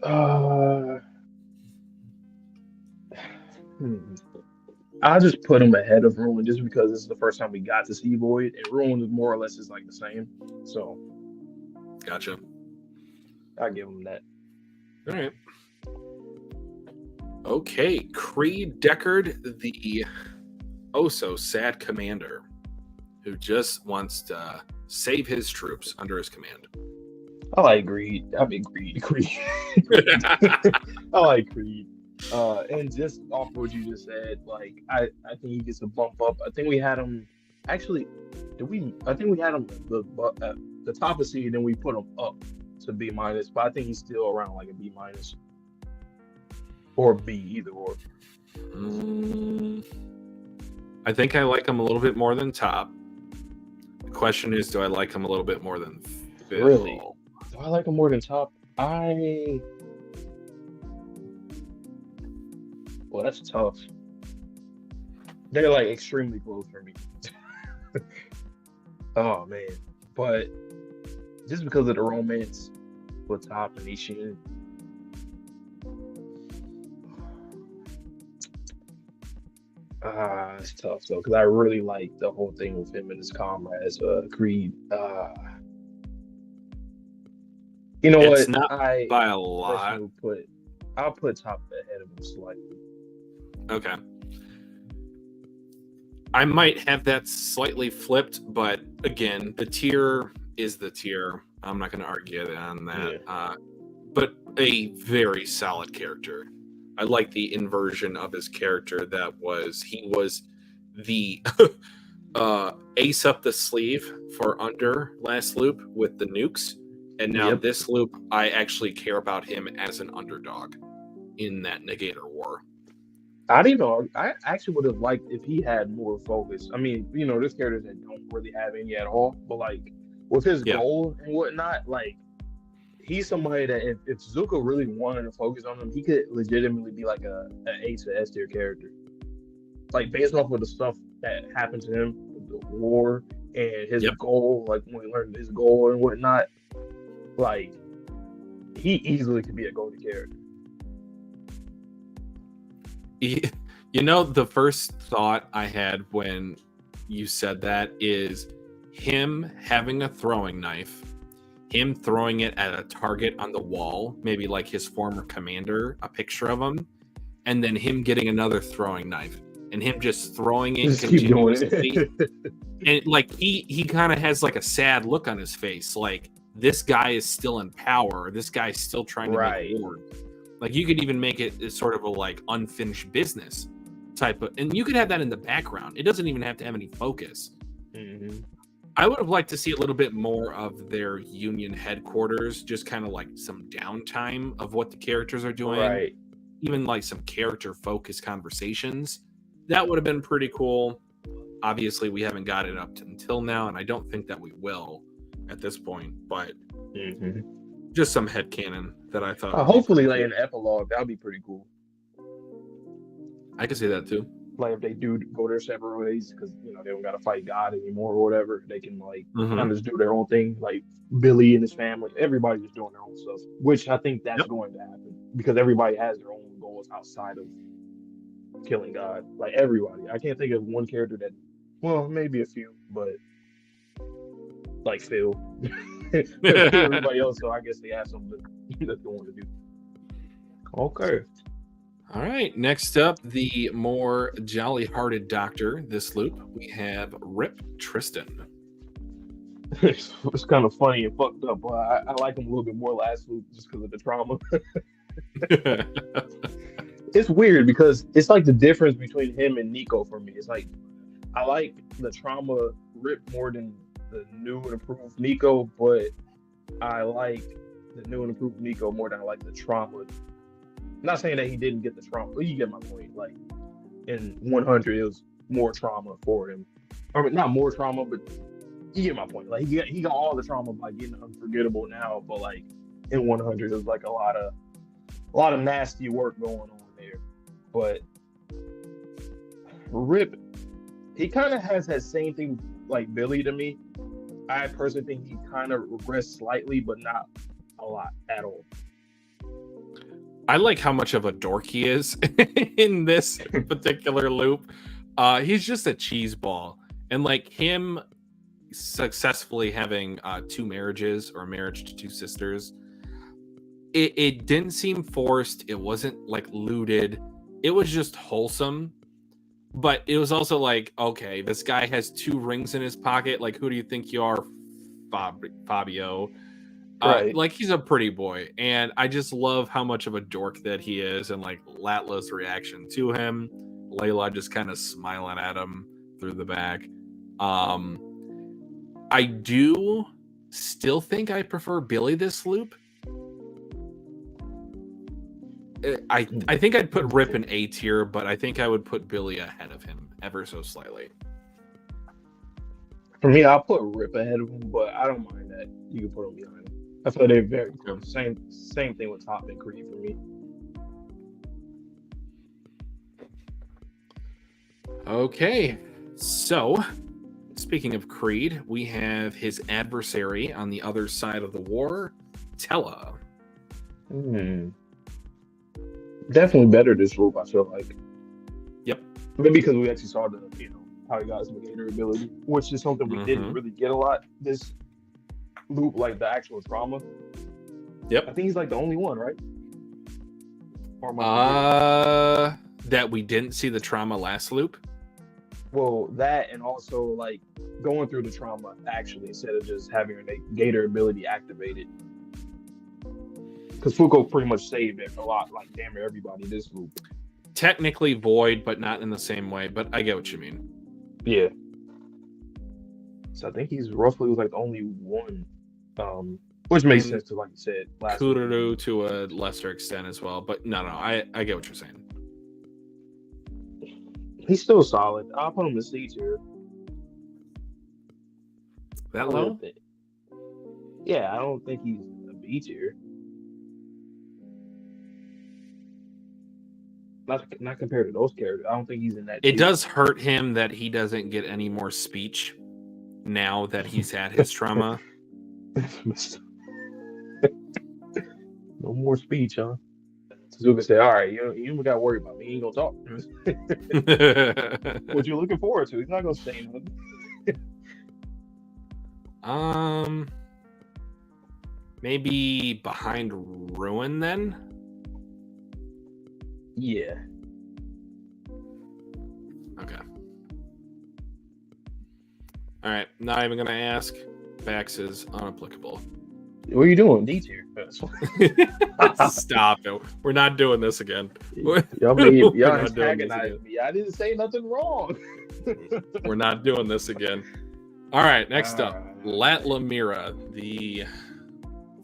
I'll just put him ahead of Ruin just because this is the first time we got to see Void, and Ruin is more or less is like the same. So, gotcha. I give him that. All right. Okay, Creed Deckard, the so sad commander who just wants to save his troops under his command. I like Creed. I mean Creed. I like Creed. And just off what you just said, like I think he gets a bump up. I think we had him. Actually, I think we had him the top of C, and then we put him up to B minus. But I think he's still around like a B minus or B, either or. I think I like him a little bit more than top. The question is, do I like him a little bit more than Phil? Really? Do I like him more than top? Well, that's tough. They're like extremely close for me. Oh man. But just because of the romance with Top and Ishin. It's tough though, because I really like the whole thing with him and his comrades, Creed. You know it's what? Not by a lot. I'll put Top ahead of him slightly. Okay. I might have that slightly flipped, but again, the tier is the tier. I'm not going to argue on that. Yeah. But a very solid character. I like the inversion of his character he was the ace up the sleeve for Under last loop with the nukes. And now this loop, I actually care about him as an underdog in that Negator war. I didn't know. I actually would have liked if he had more focus. I mean, there's characters that don't really have any at all, but like with his goal and whatnot, like he's somebody that if Zuko really wanted to focus on him, he could legitimately be like a A to S tier character. Like based off of the stuff that happened to him with the war and his goal, like when we learned his goal and whatnot, like he easily could be a go-to character. The first thought I had when you said that is him having a throwing knife, him throwing it at a target on the wall, maybe like his former commander, a picture of him, and then him getting another throwing knife and him just throwing it continuously. And like he kind of has like a sad look on his face, like this guy is still in power, this guy's still trying to make war. Like you could even make it sort of a like unfinished business type of, and you could have that in the background. It doesn't even have to have any focus. Mm-hmm. I would have liked to see a little bit more of their Union headquarters, just kind of like some downtime of what the characters are doing, even like some character focused conversations. That would have been pretty cool. Obviously, we haven't got it up until now, and I don't think that we will at this point. But just some headcanon that I thought. Hopefully, like an epilogue, that would be pretty cool. I could see that too. like if they do go their separate ways because they don't gotta fight God anymore or whatever, they can like kind Mm-hmm. of just do their own thing. Like Billy and his family, everybody's just doing their own stuff, which I think that's Yep. going to happen because everybody has their own goals outside of killing God. Like everybody, I can't think of one character that, well, maybe a few, but like Phil. Everybody else, so I guess they have something that they want to do. Okay. All right. Next up, the more jolly-hearted doctor. This loop, we have Rip Tristan. It's kind of funny and fucked up, but I like him a little bit more last loop just because of the trauma. It's weird because it's like the difference between him and Nico for me. It's like I like the trauma Rip more than the new and improved Nico, but I like the new and improved Nico more than I like the trauma. I'm not saying that he didn't get the trauma, but you get my point. Like in 100, it was more trauma for him. I mean, not more trauma, but you get my point. Like he got all the trauma by getting unforgettable now, but like in 100, it was like a lot of nasty work going on there. But Rip, he kind of has that same thing like Billy to me. I personally think he kind of regressed slightly, but not a lot at all. I like how much of a dork he is in this particular loop. He's just a cheese ball, and like him successfully having 2 marriages or marriage to 2 sisters, it didn't seem forced. It wasn't like looted. It was just wholesome. But it was also like, okay, this guy has 2 rings in his pocket. Like, who do you think you are, Fabio? Right. Like, he's a pretty boy. And I just love how much of a dork that he is. And like Latla's reaction to him. Layla just kind of smiling at him through the back. I do still think I prefer Billy this loop. I think I'd put Rip in A tier, but I think I would put Billy ahead of him ever so slightly. For me, I'll put Rip ahead of him, but I don't mind that. You can put him behind him. I feel they're very close. Same thing with Top and Creed for me. Okay, so speaking of Creed, we have his adversary on the other side of the war, Tella. Definitely better this loop, I feel like. Yep. Maybe because we actually saw the, how he got his negator ability, which is something we didn't really get a lot this loop, like the actual trauma. Yep. I think he's like the only one, right? Or that we didn't see the trauma last loop. Well, that and also like going through the trauma actually instead of just having your negator ability activated. Because Fuko pretty much saved it a lot, like damn near everybody this loop. Technically void, but not in the same way. But I get what you mean. Yeah. So I think he's roughly like the only one, which makes sense to like you said. Kururu to a lesser extent as well, but no, I get what you're saying. He's still solid. I'll put him in C tier. That low? Yeah, I don't think he's a B tier. Not compared to those characters. I don't think he's in that. It does hurt him that he doesn't get any more speech now that he's had his trauma. No more speech, huh? Suzuka said, "All right, you don't got to worry about me. He ain't gonna talk." What you looking forward to? He's not gonna say nothing. Maybe behind Ruin then. Yeah. Okay. All right. Not even gonna ask. Bax is unapplicable. What are you doing? D tier. Stop it. We're not doing this again. Y'all antagonized me. I didn't say nothing wrong. We're not doing this again. All right. Next up, Latlamira, the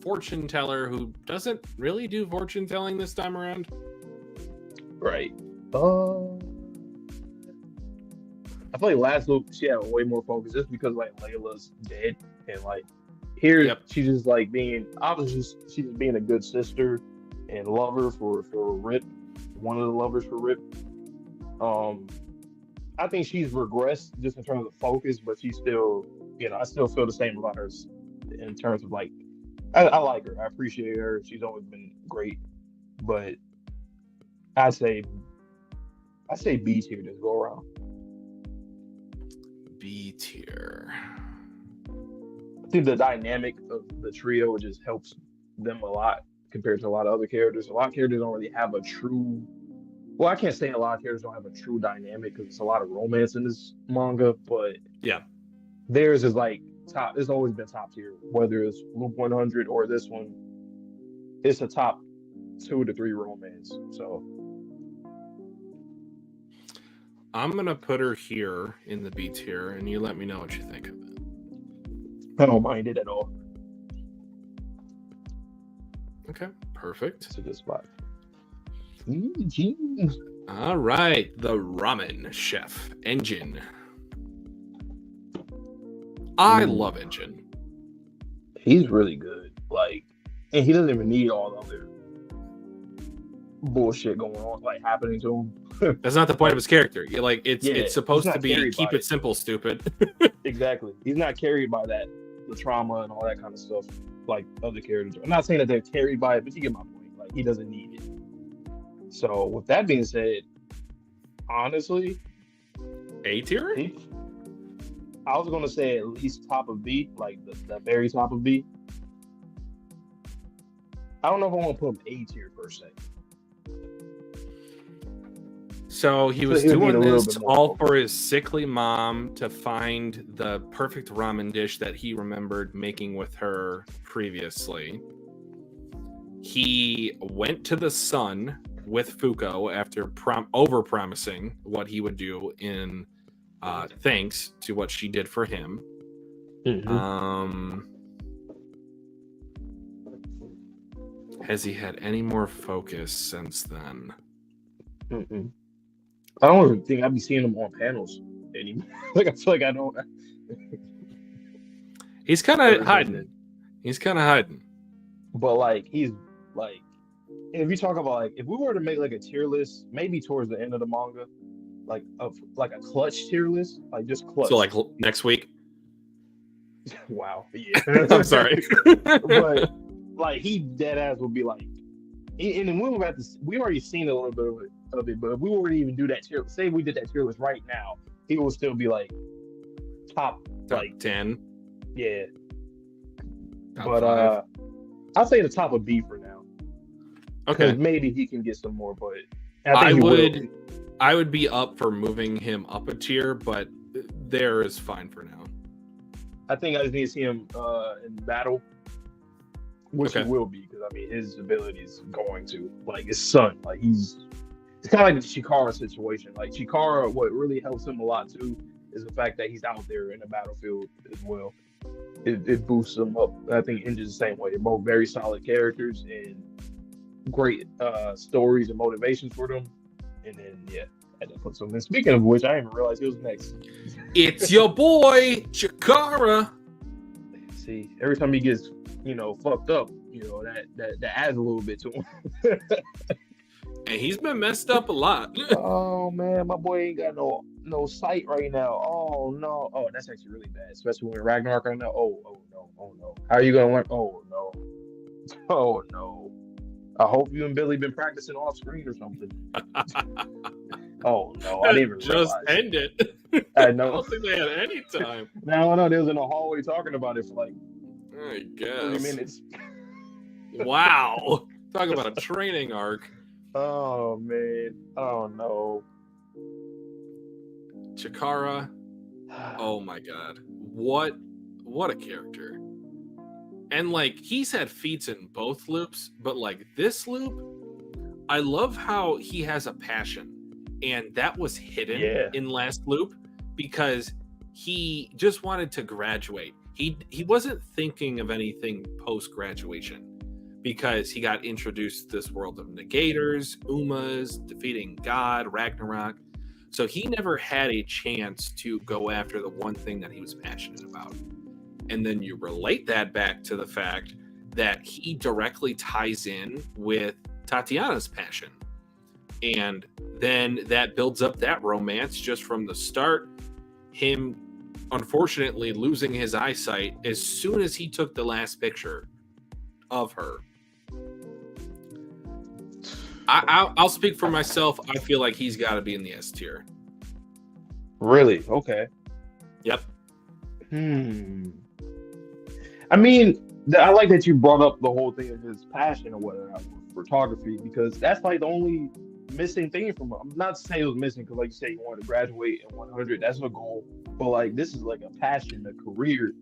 fortune teller who doesn't really do fortune telling this time around. Right. I feel like last loop she had way more focus just because like Layla's dead and like here she's just like being she's just being a good sister and lover for Rip, one of the lovers for Rip. I think she's regressed just in terms of focus, but she's still, I still feel the same about her in terms of like, I like her. I appreciate her. She's always been great, but I say, I say B tier this go around. B tier. I think the dynamic of the trio just helps them a lot compared to a lot of other characters. A lot of characters don't really have a true. Well, I can't say a lot of characters don't have a true dynamic because it's a lot of romance in this manga, but Yeah. theirs is like top. It's always been top tier, whether it's Loop 100 or this one. It's a top 2 to 3 romance. So I'm gonna put her here in the B tier, and you let me know what you think of it. I don't mind it at all. Okay, perfect. It's a good spot. All right, the ramen chef, Engine. I love Engine. He's really good. Like, and he doesn't even need all the other bullshit going on, like happening to him. That's not the point of his character. Like, it's supposed he's to not be carried keep by it simple, stupid. Exactly. He's not carried by that, the trauma and all that kind of stuff, like other characters. I'm not saying that they're carried by it, but you get my point. Like, he doesn't need it. So, with that being said, honestly, A tier? I was gonna say at least top of B, like the very top of B. I don't know if I want to put him A tier per se. So he was doing this all for his sickly mom to find the perfect ramen dish that he remembered making with her previously. He went to the sun with Fuko after over-promising what he would do in thanks to what she did for him. Mm-hmm. Has he had any more focus since then? Mm-mm. I don't even think I'd be seeing him on panels anymore. Like, I feel like I don't. He's kind of hiding. He's kind of hiding. But like, he's like, if you talk about like, if we were to make like a tier list, maybe towards the end of the manga, like a clutch tier list, like just clutch. So like next week. Wow. Yeah. I'm sorry. But like, he dead ass would be like, and then we already seen a little bit of it, but if we were to even do that tier, say we did that tier list right now, he will still be like top like 10. Yeah. Top but 5. I'll say the top of B for now. Okay. Maybe he can get some more, but I would be up for moving him up a tier, but there is fine for now. I think I just need to see him in battle, which he will be, because I mean his ability is going to, like, his son, like it's kind of like the Chikara situation. Like, Chikara, what really helps him a lot too is the fact that he's out there in the battlefield as well. It boosts him up. I think Engin's the same way. They're both very solid characters and great stories and motivations for them. And then I had to put something. Speaking of which, I didn't even realize he was next. It's your boy Chikara. See, every time he gets fucked up, that adds a little bit to him. And he's been messed up a lot. Oh man, my boy ain't got no sight right now. Oh no. Oh, that's actually really bad, especially when Ragnarok right now. Oh no. How are you gonna learn? Oh no. I hope you and Billy been practicing off screen or something. Oh no, I didn't even just realize. end it. I know. I don't think they had any time. No, they was in the hallway talking about it for like I guess 30 minutes. Wow. Talk about a training arc. Oh man. Oh no. Chikara. Oh my god. What a character. And like, he's had feats in both loops, but like this loop, I love how he has a passion. And that was hidden in last loop because he just wanted to graduate. He wasn't thinking of anything post-graduation because he got introduced to this world of negators, Umas, defeating God, Ragnarok. So he never had a chance to go after the one thing that he was passionate about. And then you relate that back to the fact that he directly ties in with Tatiana's passion. And then that builds up that romance just from the start. Him, unfortunately, losing his eyesight as soon as he took the last picture of her. I'll speak for myself. I feel like he's got to be in the S tier. Really? Okay. Yep. I mean, I like that you brought up the whole thing of his passion or whatever for photography, because that's like the only missing thing from him. I'm not saying it was missing because, like you said, you wanted to graduate in 100. That's a goal. But like, this is like a passion, a career,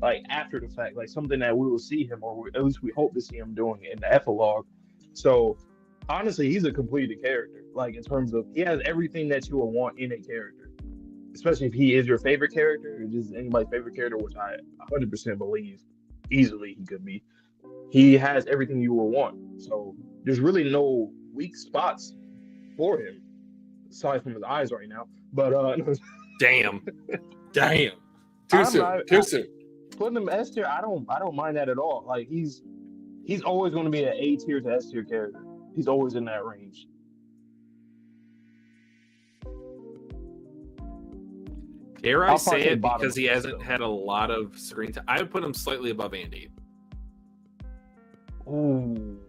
like after the fact, like something that we will see him, or at least we hope to see him doing in the epilogue. So honestly, he's a completed character. Like in terms of, he has everything that you would want in a character. Especially if he is your favorite character, or just anybody's favorite character, which I 100% believe easily he could be. He has everything you will want. So there's really no weak spots for him, aside from his eyes right now. But damn. Too soon. Putting him S tier, I don't mind that at all. Like he's always going to be an A tier to S tier character. He's always in that range. Dare I say it, because he hasn't had a lot of screen time. I would put him slightly above Andy. Ooh.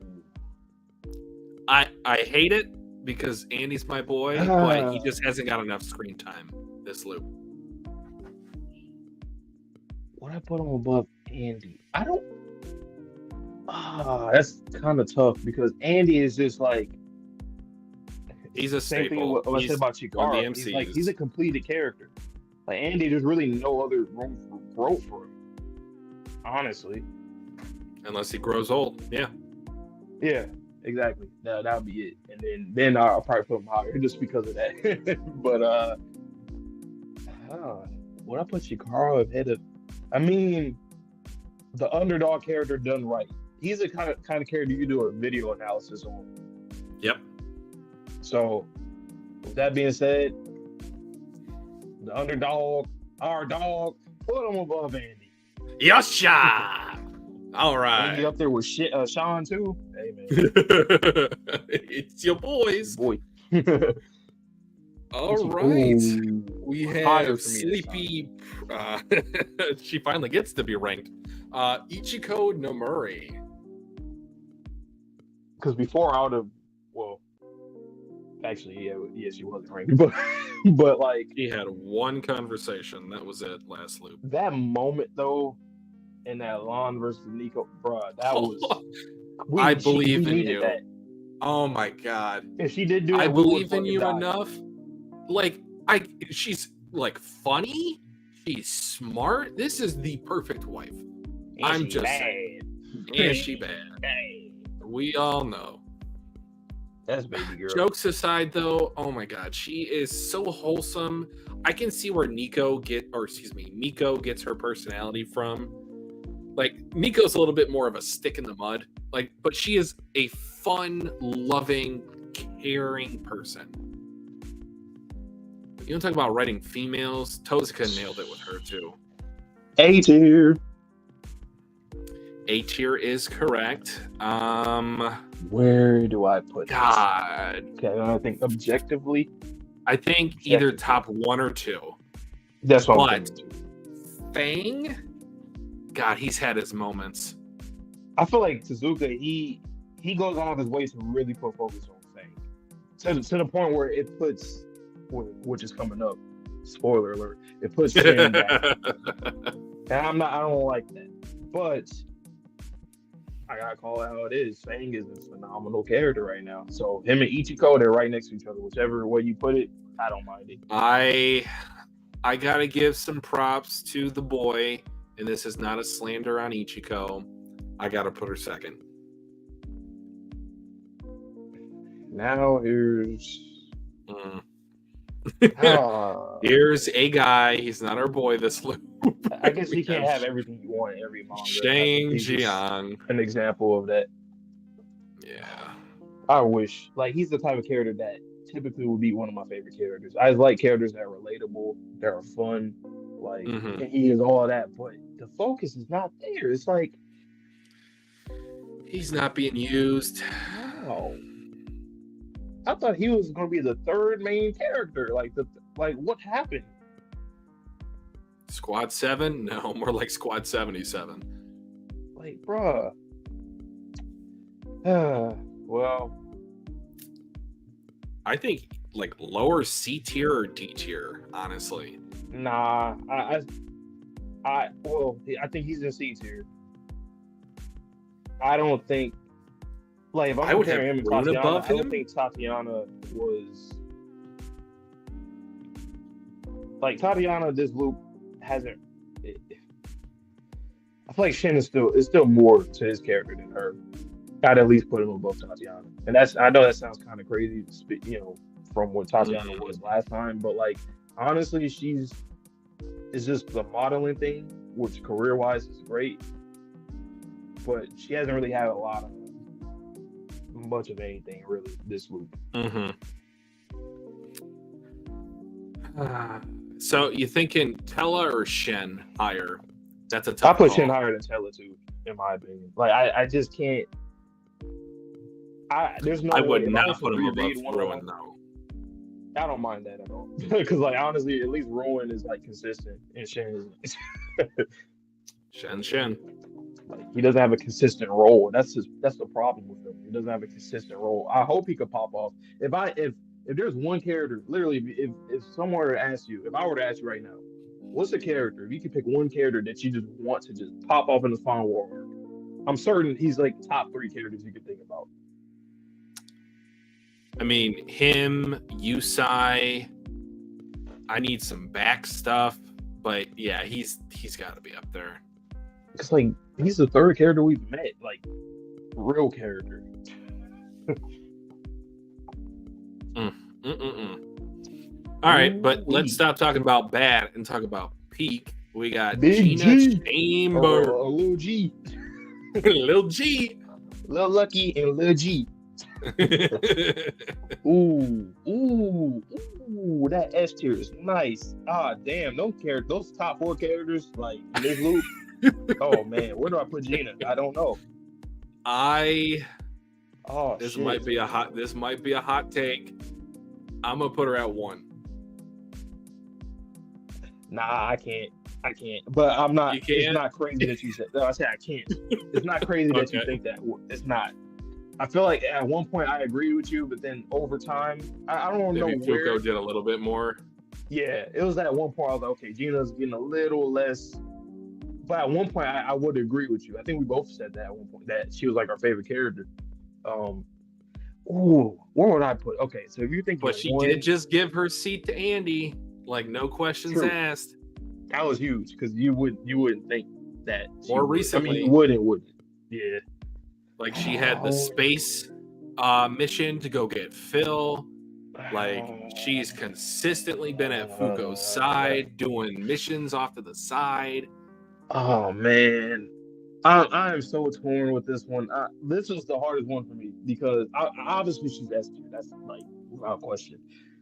I hate it because Andy's my boy, but he just hasn't got enough screen time this loop. Would I put him above Andy? I don't. That's kind of tough because Andy is just like. He's a same staple. thing what I said about Chikara. He's a completed character. Like Andy, there's really no other room for growth for him. Honestly. Unless he grows old. Yeah. Yeah, exactly. That would be it. And then I'll probably put him higher just because of that. But would I put Chikara ahead of, I mean, the underdog character done right. He's the kind of character you do a video analysis on. Yep. So, with that being said, the underdog, our dog, put him above Andy. Yasha! All right. Andy up there with Sean too. Hey man, it's your boys. Boy. All right. Ooh, we have Sleepy. She finally gets to be ranked. Ichiko Nomuri. Because before I would have, well, actually, yeah, she wasn't ranked, but like he had one conversation. That was it last loop. That moment though, in that Lon versus Nico, bruh, that was. I believe in you. That. Oh my god! If she did do that, I believe in you enough. Like she's like funny. She's smart. This is the perfect wife. I'm just saying. Is she bad? We all know. That's baby girl. Jokes aside, though, oh my god, she is so wholesome. I can see where Miko gets her personality from. Like Miko's a little bit more of a stick in the mud, like, but she is a fun, loving, caring person. You don't talk about writing females. Tozuka nailed it with her too. A tier. A tier is correct. Where do I put God. This? Okay, I think objectively. I think either top 1 or 2. That's what I'm thinking. Fang, God, he's had his moments. I feel like Suzuka, he goes on his way to really put focus on Fang. To the point where it puts, which is coming up, spoiler alert, it puts Fang back. And I don't like that. But I gotta call it how it is. Fang is a phenomenal character right now. So him and Ichiko, they're right next to each other. Whichever way you put it, I don't mind it. I gotta give some props to the boy, and this is not a slander on Ichiko. I gotta put her second. Now here's here's a guy. He's not our boy this loop. I guess he can't have everything you want in every manga. Shang Jiang. An example of that. Yeah. I wish. Like, he's the type of character that typically would be one of my favorite characters. I like characters that are relatable, that are fun. Like, he is all that, but the focus is not there. It's like... he's not being used. No. I thought he was gonna be the third main character. Like what happened? Squad 7? No, more like Squad 77. Like, bruh. Well, I think like lower C tier or D tier, honestly. nah. Well, I think he's in C tier. I don't think. Like, if I'm I would have comparing him and Rune Tatiana, above I don't him. think Tatiana was like Tatiana. This loop hasn't. I feel like Shin is still more to his character than her. I'd at least put him above Tatiana, and I know that sounds kind of crazy, from what Tatiana was last time, but like honestly, it's just the modeling thing, which career wise is great, but she hasn't really had much of anything really this loop. So you thinking Tella or Shen higher? That's a tough I put call. Shin higher than Tella too, in my opinion. Like I just can't. There's no I way. would If not was to put him above reread one of Ruin them, though. I don't mind that at all. Because like honestly, at least Ruin is like consistent, and Shin is. Shen. Like he doesn't have a consistent role. That's the problem with him. He doesn't have a consistent role. I hope he could pop off. If there's one character, literally, if someone were to ask you, if I were to ask you right now, what's a character? If you could pick one character that you just want to just pop off in the final war arc, I'm certain he's like top 3 characters you could think about. I mean, him, Yusai. I need some back stuff, but yeah, he's got to be up there. It's like he's the 3rd character we've met, like real character. All right, but let's stop talking about bad and talk about peak. We got Big Gina G. Chamber, A little G, Lil G, Lil Lucky, and Lil G. Ooh, that S tier is nice. Ah, damn, those top 4 characters, like in this loop. Oh man, where do I put Gina? I don't know. This might be a hot take. I'm gonna put her at 1. Nah, I can't. But I'm not. You can't? It's not crazy that you said. No, I said I can't. It's not crazy that you think that. It's not. I feel like at one point I agreed with you, but then over time, I don't know where. Fuko did a little bit more. Yeah, it was at one point I was like, okay, Gina's getting a little less. But at one point I would agree with you. I think we both said that at one point that she was like our favorite character. Where would I put? Okay, so if you think, but she did just give her seat to Andy, like no questions asked. That was huge because you wouldn't think that. More recently, I mean, you wouldn't. Yeah. Like she had the space mission to go get Phil. Like she's consistently been at Fuko's side, doing missions off to the side. Oh man, I am so torn with this one. This was the hardest one for me because obviously she's S tier. That's like without question.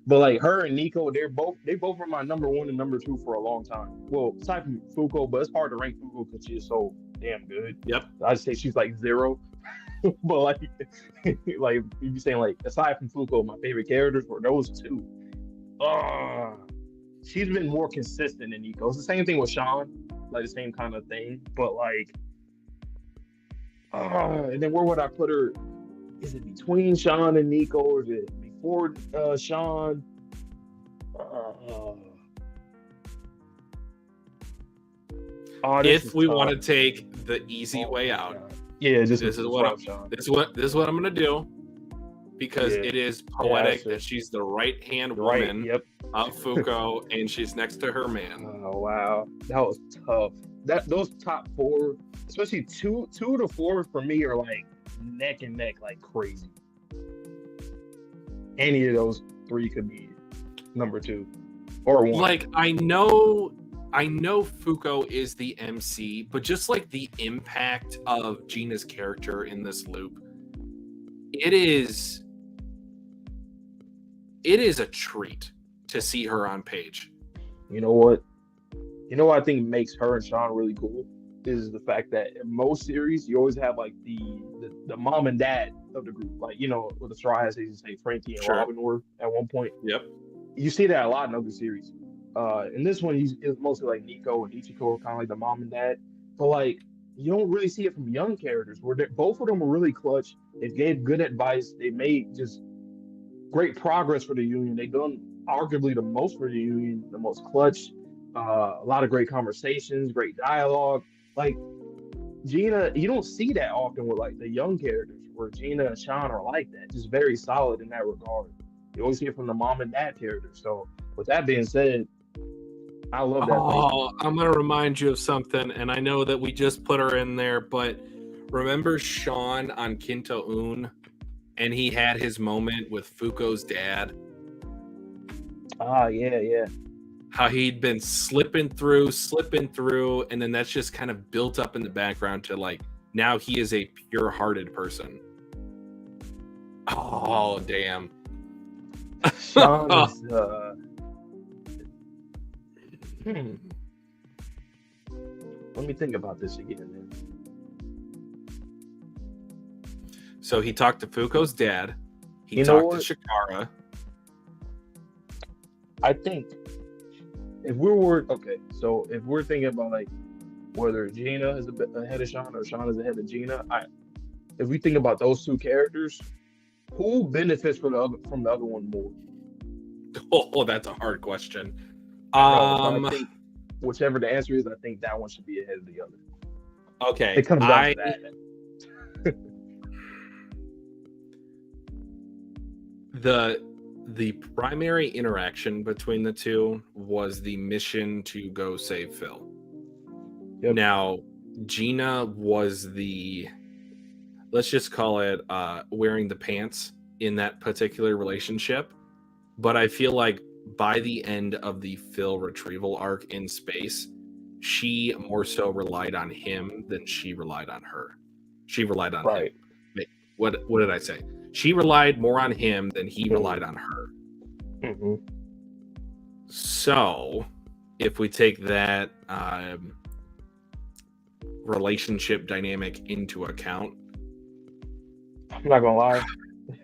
But like her and Nico, they both were my number 1 and number 2 for a long time. Well, aside from Fuko, but it's hard to rank Fuko because she is so damn good. Yep, I'd say she's like 0. But like you saying like aside from Fuko, my favorite characters were those 2. She's been more consistent than Nico. It's the same thing with Sean, like the same kind of thing. But like, and then where would I put her? Is it between Sean and Nico, or is it before Sean? If we want to take the easy way out, this is what I'm gonna do, because it is poetic that she's the right hand woman of Fuko, and she's next to her man. Oh wow, that was tough. Those top 4, especially 2 to 4 for me, are like neck and neck, like crazy. Any of those 3 could be number 2 or 1. Like I know Fuko is the MC, but just like the impact of Gina's character in this loop, it is a treat to see her on page. You know what I think makes her and Sean really cool is the fact that in most series you always have like the mom and dad of the group. Like, you know, with the Straw Hats, they used to say Frankie and Sure. Robin were at one point. Yep. You see that a lot in other series. In this one, it's mostly like Nico and Ichiko are kind of like the mom and dad. But like, you don't really see it from young characters where both of them were really clutch. They gave good advice. They made just great progress for the Union. They done arguably the most for the Union, the most clutch. A lot of great conversations, great dialogue. Like Gina, you don't see that often with like the young characters, where Gina and Sean are like that, just very solid in that regard. You always hear from the mom and dad characters. So, with that being said, I love that. Oh, I'm gonna remind you of something, and I know that we just put her in there, but remember Sean on Kinto Un, and he had his moment with Fuko's dad. Yeah. How he'd been slipping through, and then that's just kind of built up in the background to like now he is a pure-hearted person. Oh, damn. Sean is, Let me think about this again, man. So he talked to Fuko's dad. He You know talked to Shikara. I think if we're thinking about like whether Gina is ahead of Sean or Sean is ahead of Gina, if we think about those two characters, who benefits from the other one more? Oh, that's a hard question. I think whichever the answer is, I think that one should be ahead of the other. Okay, It comes down to that. The primary interaction between the two was the mission to go save Phil. Yep. Now, Gina was let's just call it wearing the pants in that particular relationship. But I feel like by the end of the Phil retrieval arc in space, she more so relied on him than she relied on her. She relied on him. Wait, what did I say? She relied more on him than he relied on her. Mm-hmm. So, if we take that relationship dynamic into account, I'm not gonna lie.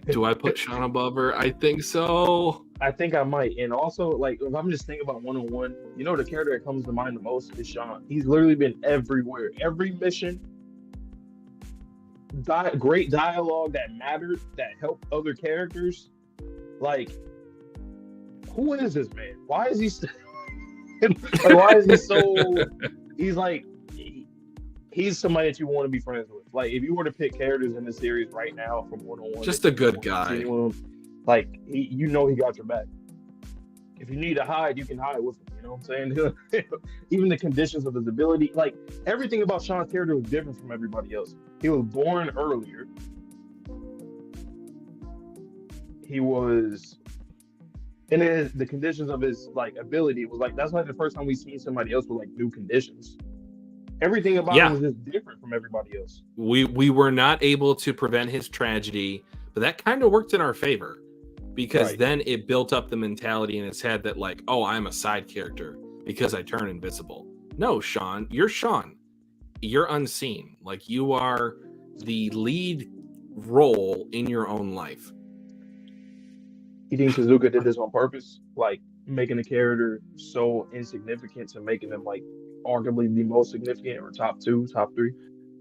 do I put Sean above her? I think so. I think I might. And also, like, if I'm just thinking about one-on-one, you know, the character that comes to mind the most is Sean. He's literally been everywhere. Every mission, great dialogue that mattered, that helped other characters. Like, who is this man? Why is he why is he so... He's somebody that you want to be friends with. Like, if you were to pick characters in the series right now from one-on-one, just a good guy. Like, he got your back. If you need to hide, you can hide with him. You know what I'm saying? Even the conditions of his ability, like, everything about Sean's character was different from everybody else. He was born earlier. He was, and the conditions of his like ability was like that's like the first time we seen somebody else with like new conditions. Everything about him was just different from everybody else. We were not able to prevent his tragedy, but that kind of worked in our favor. Because then it built up the mentality in his head that like, oh, I'm a side character because I turn invisible. No, Sean, you're Sean. You're unseen. Like, you are the lead role in your own life. You think Suzuka did this on purpose? Like, making the character so insignificant to making him like arguably the most significant or top 2, top 3?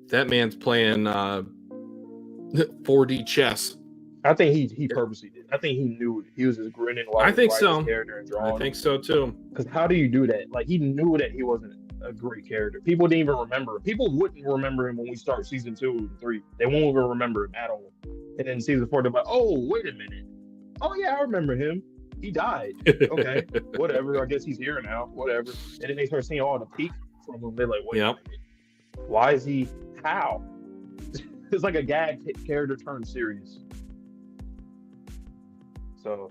That man's playing 4D chess. I think he purposely did. I think he knew it. He was just grinning while I think his so. Character and drawing. I think so too. Because how do you do that? Like, he knew that he wasn't a great character. People didn't even remember him. People wouldn't remember him when we start season 2 and 3. They won't even remember him at all. And then season 4, they're like, oh, wait a minute. Oh yeah, I remember him. He died. Okay, whatever. I guess he's here now. Whatever. And then they start seeing all the peak from him. They're like, wait a minute. Why is he? How? It's like a gag character turned serious. So,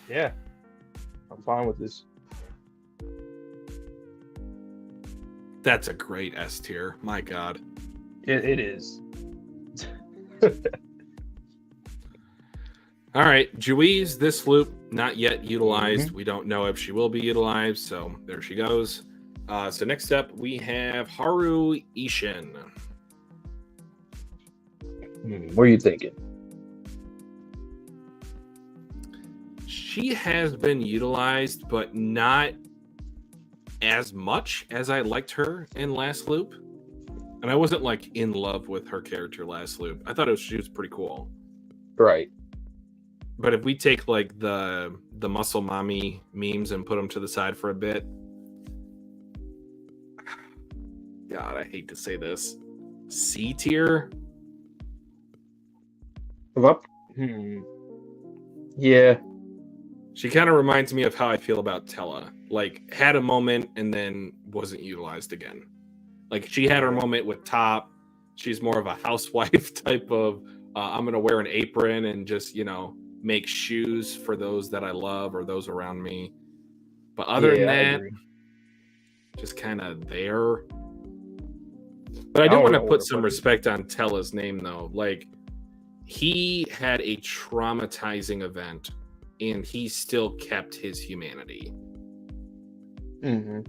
yeah, I'm fine with this. That's a great S tier. My God. It is. All right, Juiz, this loop not yet utilized. We don't know if she will be utilized, so there she goes. So next up, we have Haru Ishin. What are you thinking? she has been utilized, but not as much as I liked her in last loop. And I wasn't like in love with her character last loop. I thought she was pretty cool. Right. But if we take like the muscle mommy memes and put them to the side for a bit, God, I hate to say this, C tier. Yeah. She kind of reminds me of how I feel about Tella. Like, had a moment and then wasn't utilized again. Like, she had her moment with Top. She's more of a housewife type of, I'm going to wear an apron and just, make shoes for those that I love or those around me. But other than that, just kind of there. But I do want to put some respect on Tella's name, though. Like, he had a traumatizing event, and he still kept his humanity. Mm-hmm.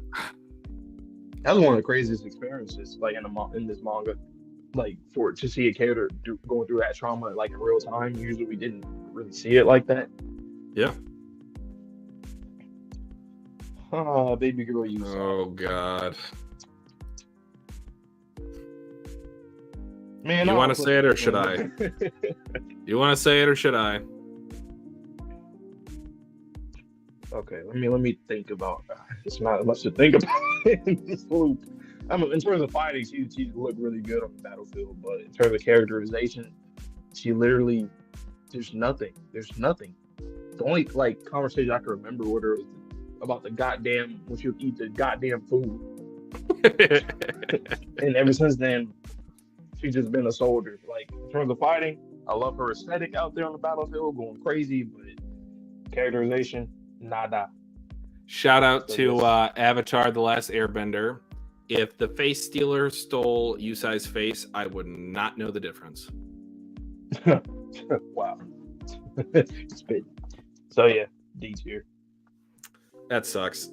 That was one of the craziest experiences, like in this manga, like to see a character going through that trauma like in real time. Usually, we didn't really see it like that. Yeah. Oh, baby girl, you. Oh God. Man, you want to say it or should I? You want to say it or should I? Okay, let me think about. It's not much to think about in this loop. In terms of fighting, she looked really good on the battlefield, but in terms of characterization, she literally there's nothing. The only like conversation I can remember with her was about the goddamn when she would eat the goddamn food, and ever since then, she's just been a soldier. Like in terms of fighting, I love her aesthetic out there on the battlefield, going crazy, but characterization. Nada. Shout out to Avatar: The Last Airbender. If the face stealer stole Yusai's face, I would not know the difference. Wow. Spit. So yeah, D tier. That sucks.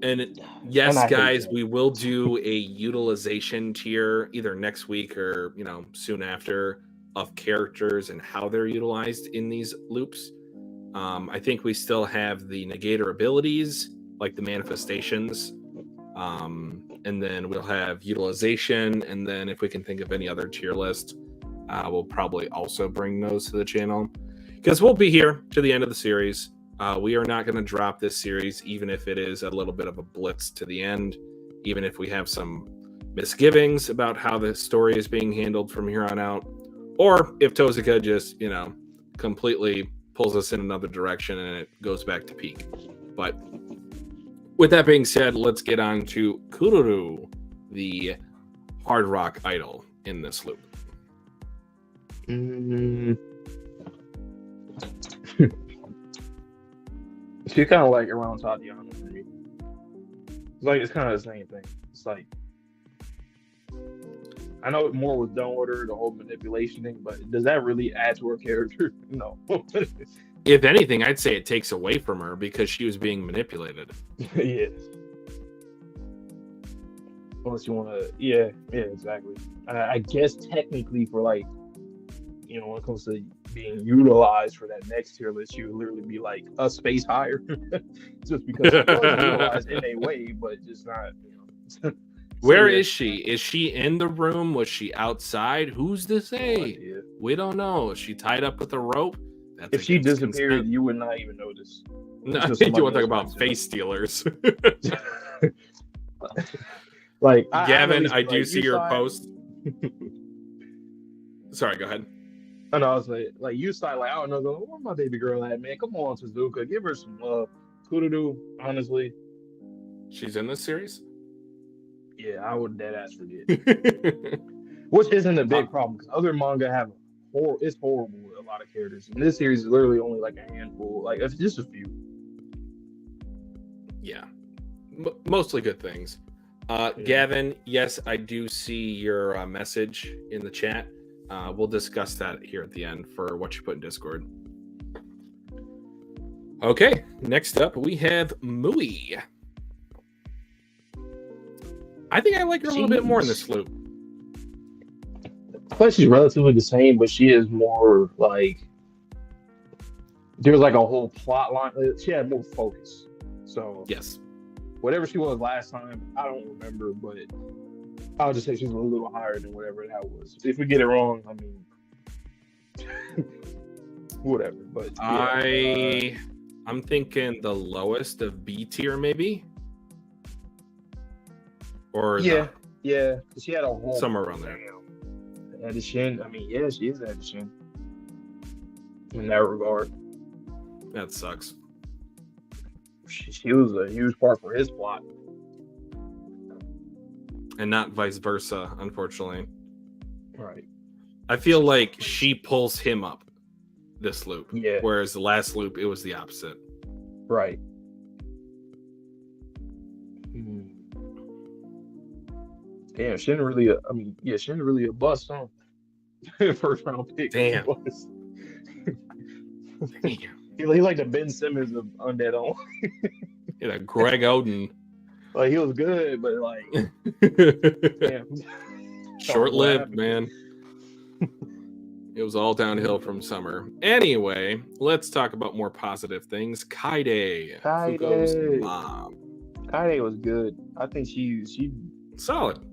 And yes, guys, we will do a utilization tier either next week or soon after of characters and how they're utilized in these loops. I think we still have the negator abilities, like the manifestations. And then we'll have utilization. And then if we can think of any other tier list, we'll probably also bring those to the channel. Because we'll be here to the end of the series. We are not going to drop this series, even if it is a little bit of a blitz to the end. Even if we have some misgivings about how the story is being handled from here on out. Or if Tozuka just, completely pulls us in another direction and it goes back to peak. But with that being said, let's get on to Kururu, the hard rock idol in this loop. She's kind of like around Tatiana for me. It's kind of the same thing. It's like I know more was done with her, the whole manipulation thing, but does that really add to her character? No. If anything, I'd say it takes away from her because she was being manipulated. Yes. Unless you want to, yeah, exactly. I guess technically for like, when it comes to being utilized for that next tier list, she would literally be like a space higher, just because she was utilized in a way, but just not, Where is she? Is she in the room? Was she outside? Who's to say? We don't know. Is she tied up with a rope? If she disappeared, consent. You would not even notice. No, I think you want to talk about face stealers. Like Gavin, I do see your post. Sorry, go ahead. I know. I was like you side, like I don't know, where my baby girl at, man? Come on, Suzuka, give her some love. Kururu, honestly, she's in this series. Yeah, I would dead ass forget. Which isn't a big problem because other manga have it's horrible with a lot of characters. And this series is literally only like a handful, like it's just a few. Yeah, mostly good things. Gavin, yes, I do see your message in the chat. We'll discuss that here at the end for what you put in Discord. Okay, next up we have Mui. I think I like her a little bit more in this loop. I feel like she's relatively the same, but she is more like there was like a whole plot line. She had more focus. So Yes. whatever she was last time, I don't remember, but I'll just say she's a little higher than whatever that was. If we get it wrong, I mean, whatever. But yeah, I'm thinking the lowest of B tier, maybe, or yeah, yeah. She had a whole somewhere around there. Edison. I mean, yeah, she is Edison in that regard. That sucks. She was a huge part for his plot. And not vice versa, unfortunately. Right. I feel like she pulls him up this loop. Yeah. Whereas the last loop, it was the opposite. Right. Damn, she didn't really. I mean, yeah, she didn't really a bust, huh? First round pick. Damn. He like the Ben Simmons of Undead Unluck. Yeah, Greg Oden. Like he was good, but like, damn. Short-lived, man. It was all downhill from summer. Anyway, let's talk about more positive things. Kaide, Fugo's mom. Kaide was good. I think she solid.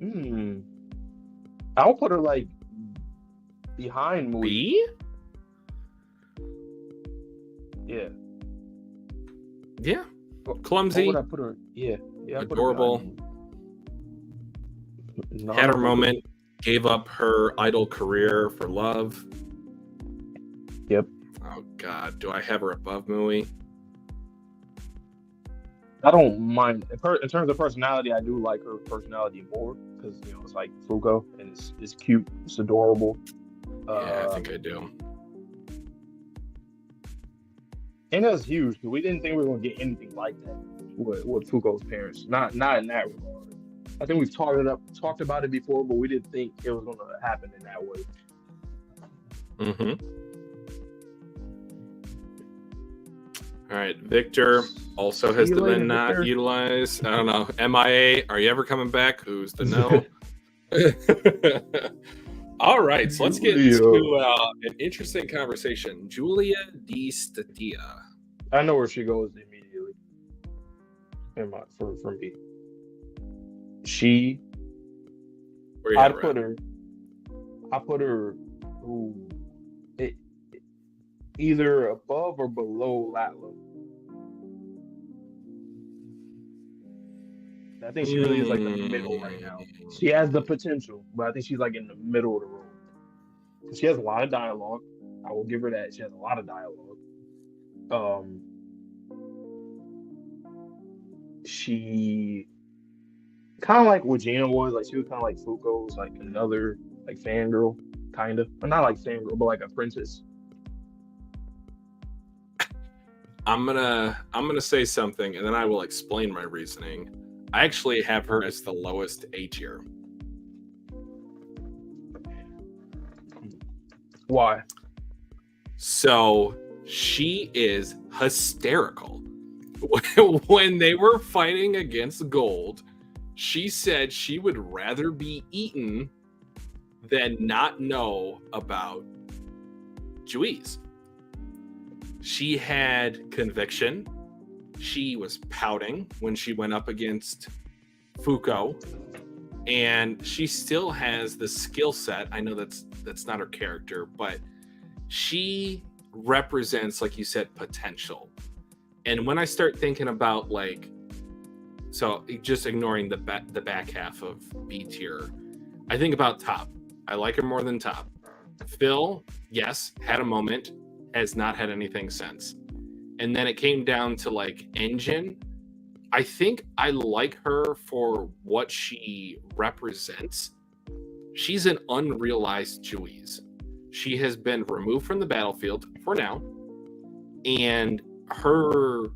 I'll put her like behind Mui. B? Yeah. Yeah. Clumsy. What would I put her? Yeah. Adorable. Had her moment. Gave up her idol career for love. Yep. Oh God, do I have her above Mui? I don't mind in terms of personality. I do like her personality more because it's like Fugo and it's cute, it's adorable. Yeah, I think I do. And that's huge because we didn't think we were gonna get anything like that with Fugo's parents. Not in that regard. I think we've talked about it before, but we didn't think it was going to happen in that way. All right, Victor also has been not utilized. I don't know. MIA, are you ever coming back? Who's to know? All right, so let's get into an interesting conversation. Julia Di Statia. I know where she goes immediately. From me. I put her either above or below Latlo. I think she really is like the middle right now. She has the potential, but I think she's like in the middle of the road. She has a lot of dialogue. I will give her that. She has a lot of dialogue. She kind of like what Gina was. Like she was kind of like Fugo's, like another like fangirl, kind of. But not like fangirl, but like a princess. I'm gonna say something, and then I will explain my reasoning. I actually have her as the lowest A tier. Why? So she is hysterical. When they were fighting against Gold, she said she would rather be eaten than not know about Juiz. She had conviction. She was pouting when she went up against Fuko, and she still has the skill set. I know that's not her character, but she represents, like you said, potential. And when I start thinking about so just ignoring the back half of B tier, I think about Top. I like her more than Top. Phil, yes, had a moment, has not had anything since. And then it came down to Engine. I think I like her for what she represents. She's an unrealized Juiz. She has been removed from the battlefield for now, and her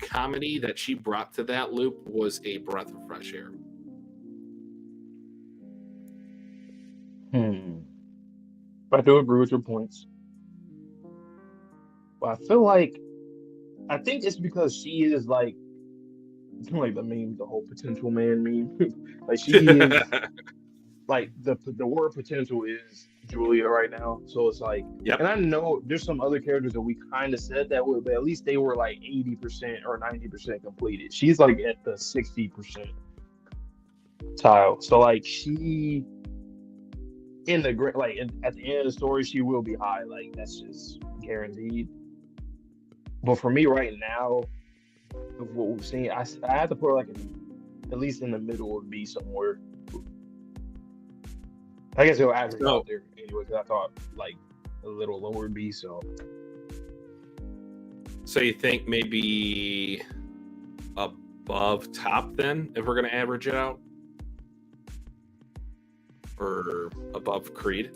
comedy that she brought to that loop was a breath of fresh air. I do agree with your points. But I think it's because she is like the meme, the whole potential man meme. She is like the word potential is Julia right now. So it's like, Yep. and I know there's some other characters that we kind of said that would, but at least they were like 80% or 90% completed. She's like at the 60% tile. So like she in the like at the end of the story, she will be high. Like that's just guaranteed. But for me right now, of what we've seen, I had to put her like at least in the middle would be somewhere. I guess it'll average out there anyway, because I thought like a little lower would be so. So you think maybe above top then, if we're gonna average it out, or above Creed?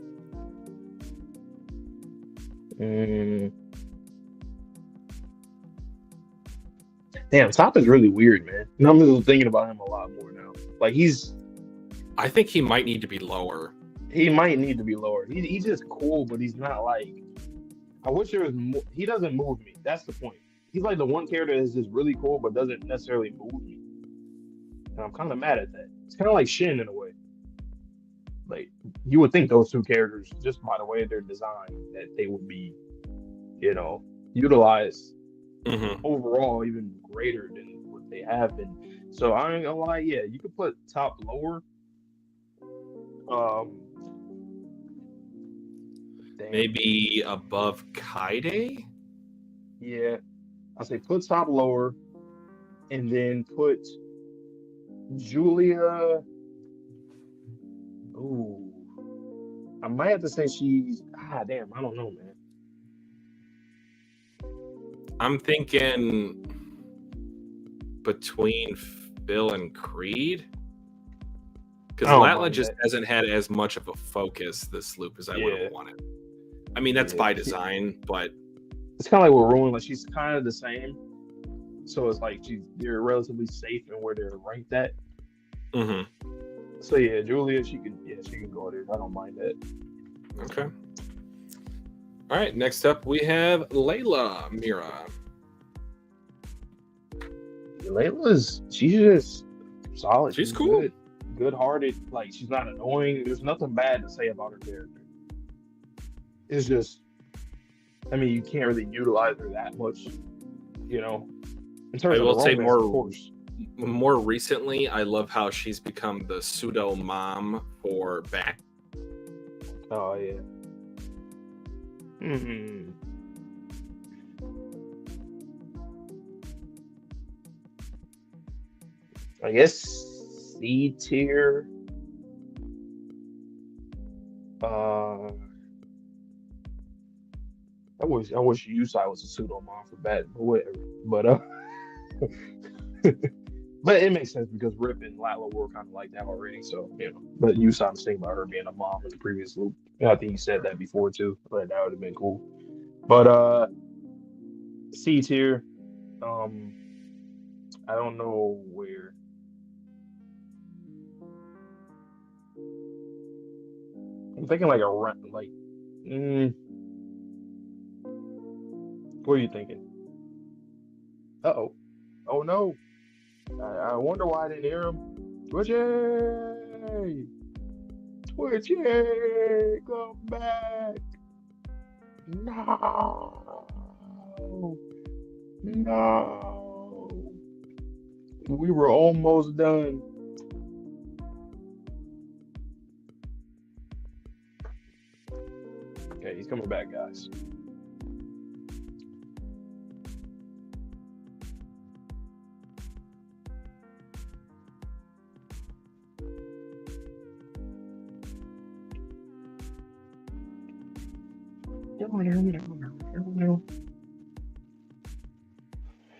Damn, Top is really weird, man. And I'm just thinking about him a lot more now. Like I think he might need to be lower. He might need to be lower. He's just cool, but he's not like. I wish there was more. He doesn't move me. That's the point. He's like the one character that's just really cool, but doesn't necessarily move me. And I'm kind of mad at that. It's kind of like Shin in a way. Like you would think those two characters, just by the way they're designed, that they would be, utilized overall even greater than what they have been. So I ain't gonna lie, yeah, you could put Top lower. Maybe above Kaide? Yeah, I say put Top lower, and then put Julia. Ooh, I might have to say she's. Damn, I don't know, man. I'm thinking between Phil and Creed. Because Latla just hasn't had as much of a focus this loop as I would have wanted. I mean, that's by design, but it's kind of like with Ruin. Like she's kind of the same, so it's like they're relatively safe in where they're ranked at. So yeah, Julia, she can go there. I don't mind that. Okay. All right. Next up, we have Layla Mira. She's just solid. She's cool. Good-hearted. Like she's not annoying. There's nothing bad to say about her character. It's just, I mean, you can't really utilize her that much, In terms I will say romance, of course. More recently, I love how she's become the pseudo mom for back. Oh yeah. I guess C tier. I wish Yusai was a pseudo mom for Batman, but whatever. But it makes sense because Rip and Latla were kind of like that already, so But Yusai was thinking about her being a mom in the previous loop. I think you said that before too, but that would have been cool. But C tier. I don't know where. I'm thinking like what are you thinking? Uh-oh. Oh no. I wonder why I didn't hear him. Twitchy, come back. No. We were almost done. Okay, he's coming back, guys.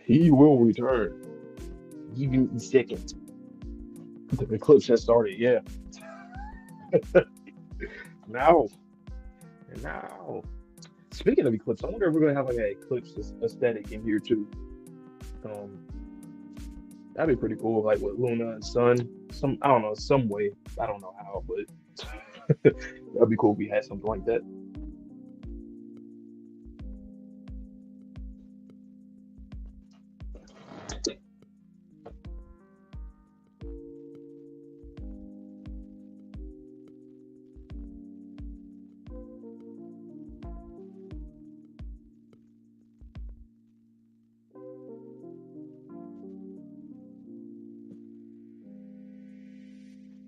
He will return. Give me a second. The eclipse has started, yeah. Now. Speaking of eclipse, I wonder if we're gonna have like an eclipse aesthetic in here too. That'd be pretty cool, like with Luna and Sun. I don't know, some way. I don't know how, but that'd be cool if we had something like that.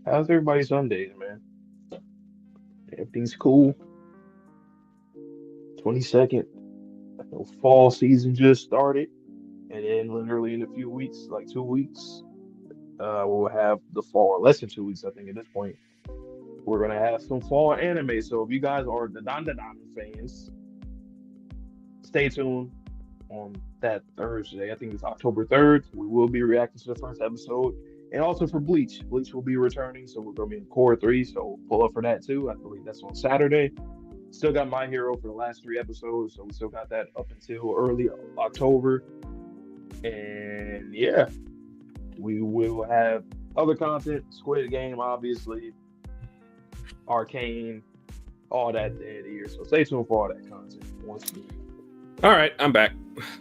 How's everybody Sundays, man? Everything's cool. 22nd. Fall season just started, and then literally in a few weeks, like 2 weeks, we'll have the fall. Less than 2 weeks, I think, at this point. We're gonna have some fall anime. So if you guys are the Dandadan fans, stay tuned on that Thursday. I think it's October 3rd. We will be reacting to the first episode. And also for Bleach. Bleach will be returning, so we're gonna be in Core 3, so pull up for that too. I believe that's on Saturday. Still got My Hero for the last 3 episodes, so we still got that up until early October. And yeah, we will have other content, Squid Game, obviously, Arcane, all that at the end of the year. So stay tuned for all that content once again. All right, I'm back.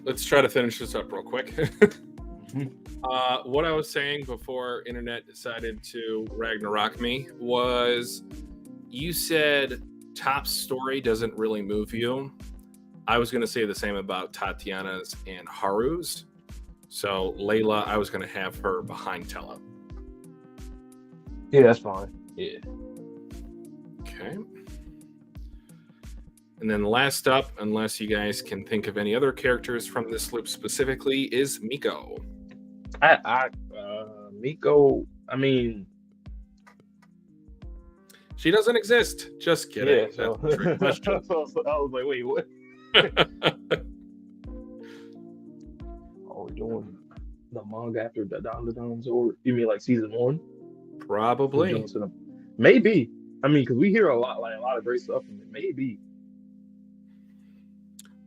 Let's try to finish this up real quick. What I was saying before internet decided to Ragnarok me was, you said Top's story doesn't really move you. I was going to say the same about Tatiana's and Haru's. So Layla, I was going to have her behind Tella. Yeah, that's fine. Yeah. Okay. And then last up, unless you guys can think of any other characters from this loop specifically, is Miko. Miko, I mean, she doesn't exist. Just kidding. Yeah, so, That's a trick question. so I was like, wait, what? Are we doing the manga after the Dandadan, or you mean like season 1? Probably. Maybe. I mean, because we hear a lot of great stuff from it. Maybe.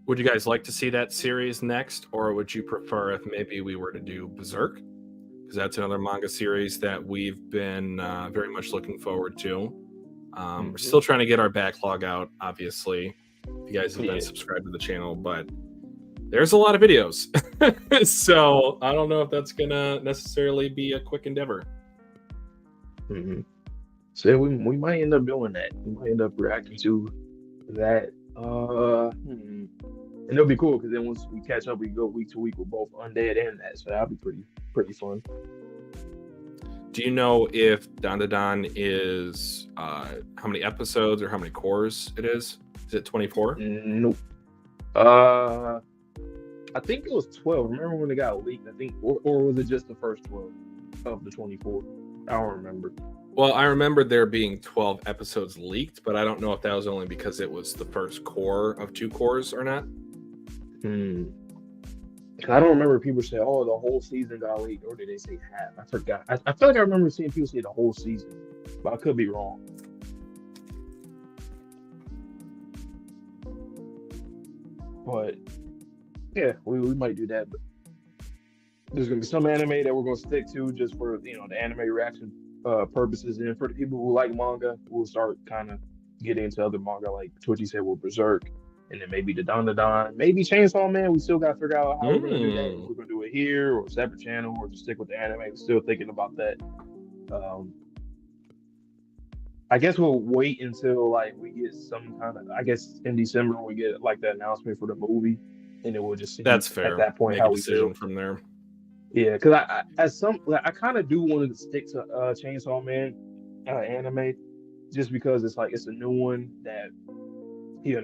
Would you guys like to see that series next, or would you prefer if maybe we were to do Berserk? Because that's another manga series that we've been very much looking forward to. We're still trying to get our backlog out, obviously, if you guys have been subscribed to the channel, but there's a lot of videos. So I don't know if that's going to necessarily be a quick endeavor. Mm-hmm. So we might end up doing that. We might end up reacting to that. And it'll be cool because then once we catch up, we go week to week with both Undead and that. So that'll be pretty fun. Do you know if Dandadan is how many episodes or how many cores it is? Is it 24? Nope. I think it was 12. Remember when it got leaked? I think, or was it just the first 12 of the 24? I don't remember. Well, I remember there being 12 episodes leaked, but I don't know if that was only because it was the first core of 2 cores or not. I don't remember people say, "Oh, the whole season got leaked," or did they say half? I forgot. I feel like I remember seeing people say the whole season, but I could be wrong. But yeah, we might do that. But there's gonna be some anime that we're gonna stick to just for the anime reaction purposes, and for the people who like manga, we'll start kind of getting into other manga, like Twitchy said, with Berserk. And then maybe the Dandadan, maybe Chainsaw Man. We still got to figure out how we're going to do that. If we're going to do it here or a separate channel or just stick with the anime. We're still thinking about that. I guess we'll wait until like we get some kind of, I guess in December we get like the announcement for the movie, and then we'll just see. That's fair. At that point, make how a we decision feel from there. Yeah, because I kind of do want to stick to Chainsaw Man anime, just because it's like it's a new one that. We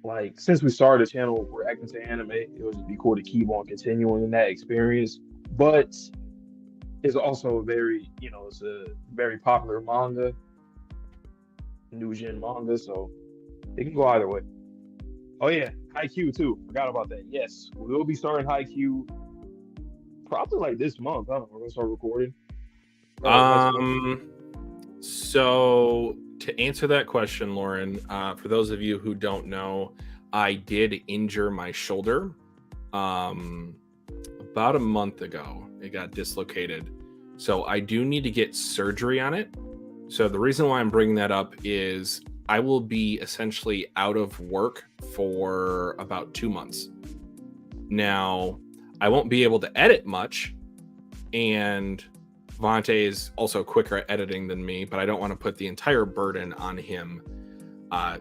like since we started the channel, we're acting to anime. It would just be cool to keep on continuing in that experience. But it's also it's a very popular manga, new gen manga, so it can go either way. Oh yeah, Haikyuu too. Forgot about that. Yes, we'll be starting Haikyuu probably like this month. I don't know. We're gonna start recording. So to answer that question, Lauren, for those of you who don't know, I did injure my shoulder about a month ago. It got dislocated. So I do need to get surgery on it. So the reason why I'm bringing that up is I will be essentially out of work for about 2 months. Now, I won't be able to edit much, and Vontae is also quicker at editing than me, but I don't want to put the entire burden on him.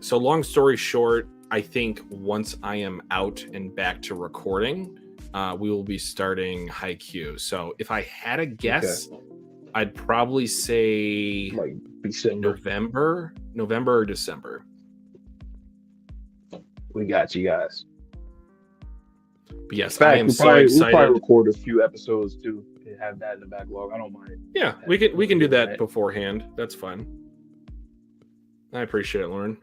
So long story short, I think once I am out and back to recording, we will be starting Haikyuu. So if I had a guess, Okay. I'd probably say Like December. November or December. We got you guys. But yes, In fact, I am so we'll excited. probably record a few episodes too and have that in the backlog. I don't mind. Yeah, we can do that beforehand. That's fine. I appreciate it, Lauren.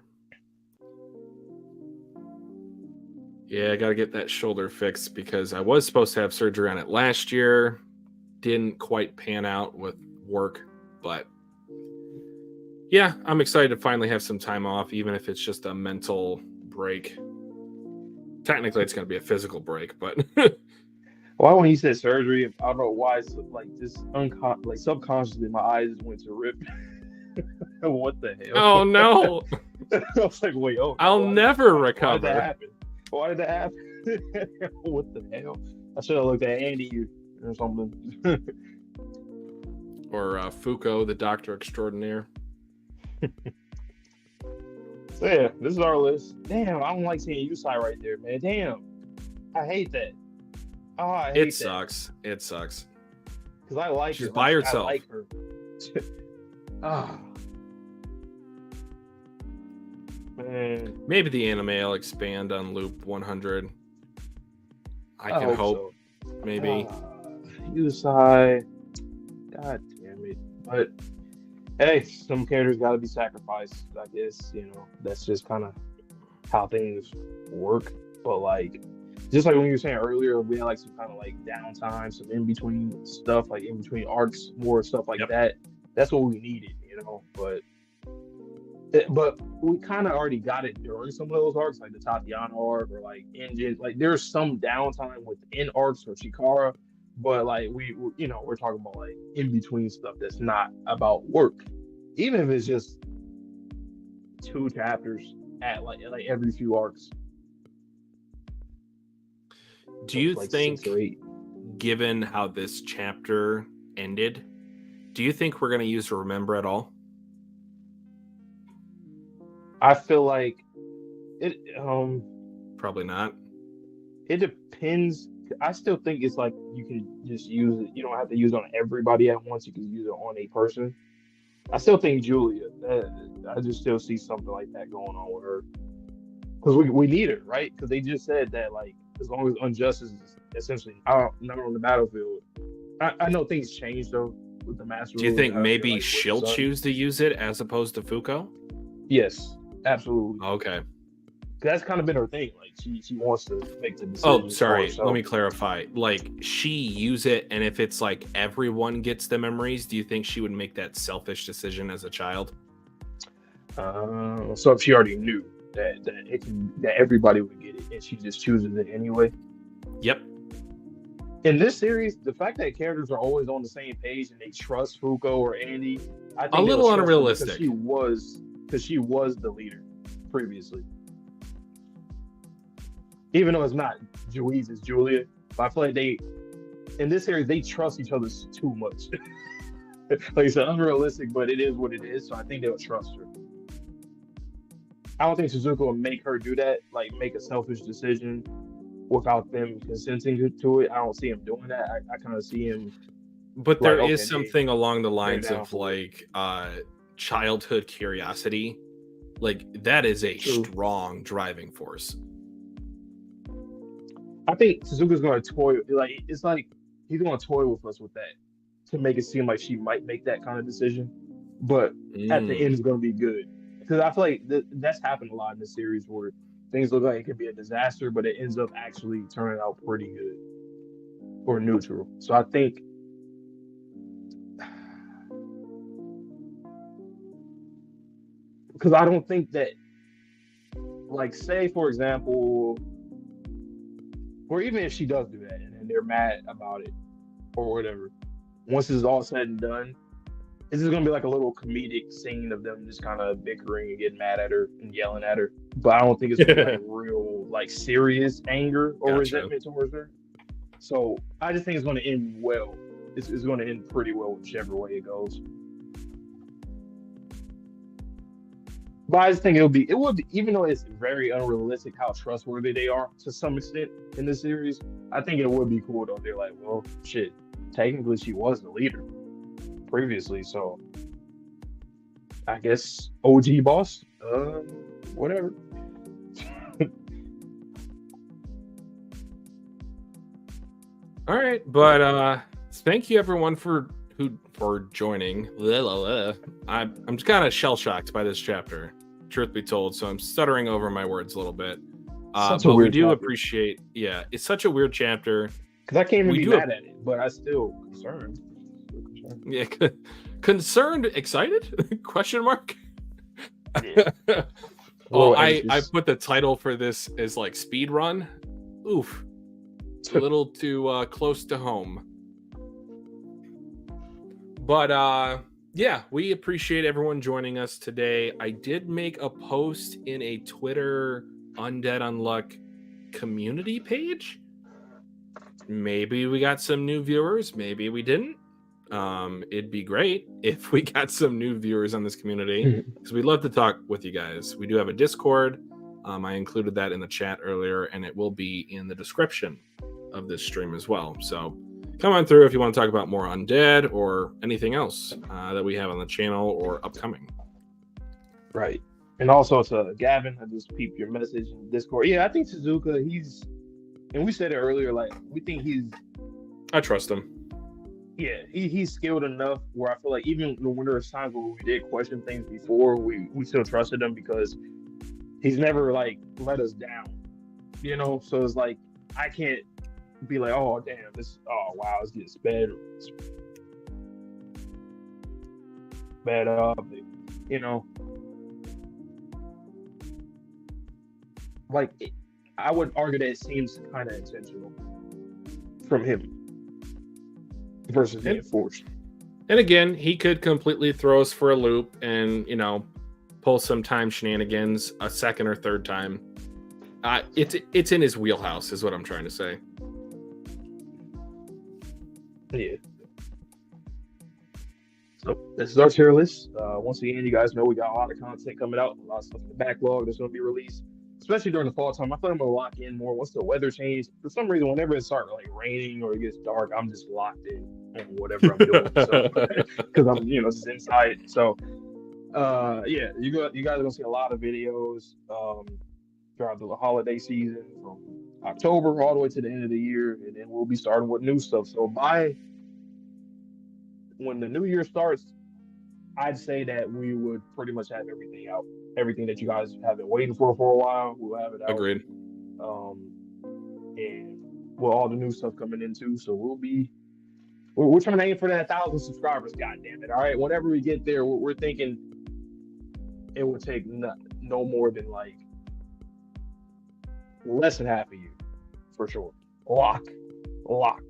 Yeah, I gotta get that shoulder fixed because I was supposed to have surgery on it last year. Didn't quite pan out with work, but yeah, I'm excited to finally have some time off, even if it's just a mental break. Technically, it's going to be a physical break, but Why when you said surgery, I don't know why it's like just like subconsciously my eyes just went to rip. What the hell? Oh no! I was like, wait, oh, I'll never recover. Why did that happen? Why did that happen? What the hell? I should have looked at Andy or something. Or Foucault, the doctor extraordinaire. So yeah, this is our list. Damn, I don't like seeing Yusai right there, man. Damn, I hate that. Oh, I hate it sucks. That. It sucks. Because I like She's her. by herself. I like her. Ah. Man. Maybe the anime will expand on Loop 100. I can hope. So. Maybe. Yusai. God damn it. But hey, some characters got to be sacrificed. I guess, that's just kind of how things work. But like, just like when you were saying earlier, we had like some kind of like downtime, some in between stuff, like in between arcs, more stuff like that. That's what we needed, But we kind of already got it during some of those arcs, like the Tatiana arc or like Engine. Like there's some downtime within arcs or Chikara, but like we're talking about like in between stuff that's not about work, even if it's just 2 chapters at like every few arcs. Do you think, given how this chapter ended, do you think we're going to use Remember at all? I feel like it. Probably not. It depends. I still think it's like you can just use it. You don't have to use it on everybody at once. You can use it on a person. I still think Julia. I just still see something like that going on with her because we need her, right? Because they just said that like as long as Injustice is essentially not on the battlefield. I know things change though with the Master. Do you think maybe she'll choose to use it as opposed to Foucault? Yes, absolutely. Okay. That's kind of been her thing. Like she wants to make the decision. Oh, sorry. Let me clarify. Like she use it, and if it's like everyone gets the memories, do you think she would make that selfish decision as a child? So if she already knew that everybody would get it, and she just chooses it anyway. Yep. In this series, the fact that characters are always on the same page and they trust Foucault or Andy, I think a little unrealistic. Because she was the leader previously. Even though it's not Juiz, it's Julia. But I feel like in this series, they trust each other too much. Like you said, unrealistic, but it is what it is. So I think they'll trust her. I don't think Suzuka will make her do that, like make a selfish decision without them consenting to it. I don't see him doing that. I kind of see him. But there is something along the lines of like childhood curiosity. Like that is a strong driving force. I think Suzuka's going to toy. Like it's like he's going to toy with us with that to make it seem like she might make that kind of decision, but at the end it's going to be good. Because I feel like that's happened a lot in this series where things look like it could be a disaster, but it ends up actually turning out pretty good or neutral. So I think because I don't think that, like, say for example, or even if she does do that and then they're mad about it or whatever, once it's all said and done, this is going to be like a little comedic scene of them just kind of bickering and getting mad at her and yelling at her. But I don't think it's going to be like real, like serious anger or resentment towards her. So I just think it's going to end well. It's going to end pretty well whichever way it goes. But I just think it would be, even though it's very unrealistic how trustworthy they are to some extent in this series, I think it would be cool though. They're like, well, shit, technically she was the leader previously, so I guess OG boss, whatever. All right, but thank you everyone for joining. I'm just kind of shell shocked by this chapter, truth be told, so I'm stuttering over my words a little bit. But we do appreciate, it's such a weird chapter because I can't even be mad at it, but I still concerned. Yeah, concerned, excited? Question mark. Yeah. Oh, I put the title for this as like speed run. Oof, a little too close to home. But yeah, we appreciate everyone joining us today. I did make a post in a Twitter Undead Unluck community page. Maybe we got some new viewers, maybe we didn't. It'd be great if we got some new viewers on this community because we'd love to talk with you guys. We do have a Discord. I included that in the chat earlier, and it will be in the description of this stream as well. So come on through if you want to talk about more Undead or anything else that we have on the channel or upcoming. Right. And also to Gavin, I just peeped your message in Discord. Yeah, I think Suzuka, and we said it earlier, like, we think I trust him. Yeah, he's skilled enough where I feel like even when there was times where we did question things before, we still trusted him because he's never, like, let us down, you know? So it's like, I can't be like, oh, damn, wow, it's getting sped up, you know? Like, I would argue that it seems kind of intentional from him versus being forced. And again, he could completely throw us for a loop and, you know, pull some time shenanigans a second or third time. It's in his wheelhouse, is what I'm trying to say. Yeah. So this is our tier list. Once again, you guys know we got a lot of content coming out, a lot of stuff in the backlog that's going to be released, especially during the fall time. I feel like I'm going to lock in more once the weather changes. For some reason, whenever it starts like raining or it gets dark, I'm just locked in on whatever I'm doing. Because I'm, just inside. So, yeah, you guys are going to see a lot of videos throughout the holiday season from October all the way to the end of the year, and then we'll be starting with new stuff. So when the new year starts, I'd say that we would pretty much have everything out. Everything that you guys have been waiting for a while, we'll have it out. Agreed. And with all the new stuff coming in too, so we're trying to aim for that 1,000 subscribers. God damn it! All right, whenever we get there, we're thinking it would take no more than like less than half a year, for sure. Locked. Lock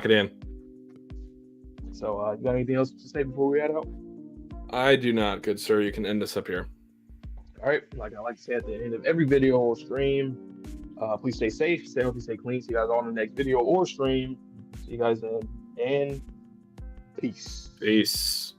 it in. So, you got anything else to say before we head out? I do not, good sir. You can end us up here. All right. Like I like to say at the end of every video or stream, please stay safe, stay healthy, stay clean. See you guys on the next video or stream. See you guys then, and peace. Peace.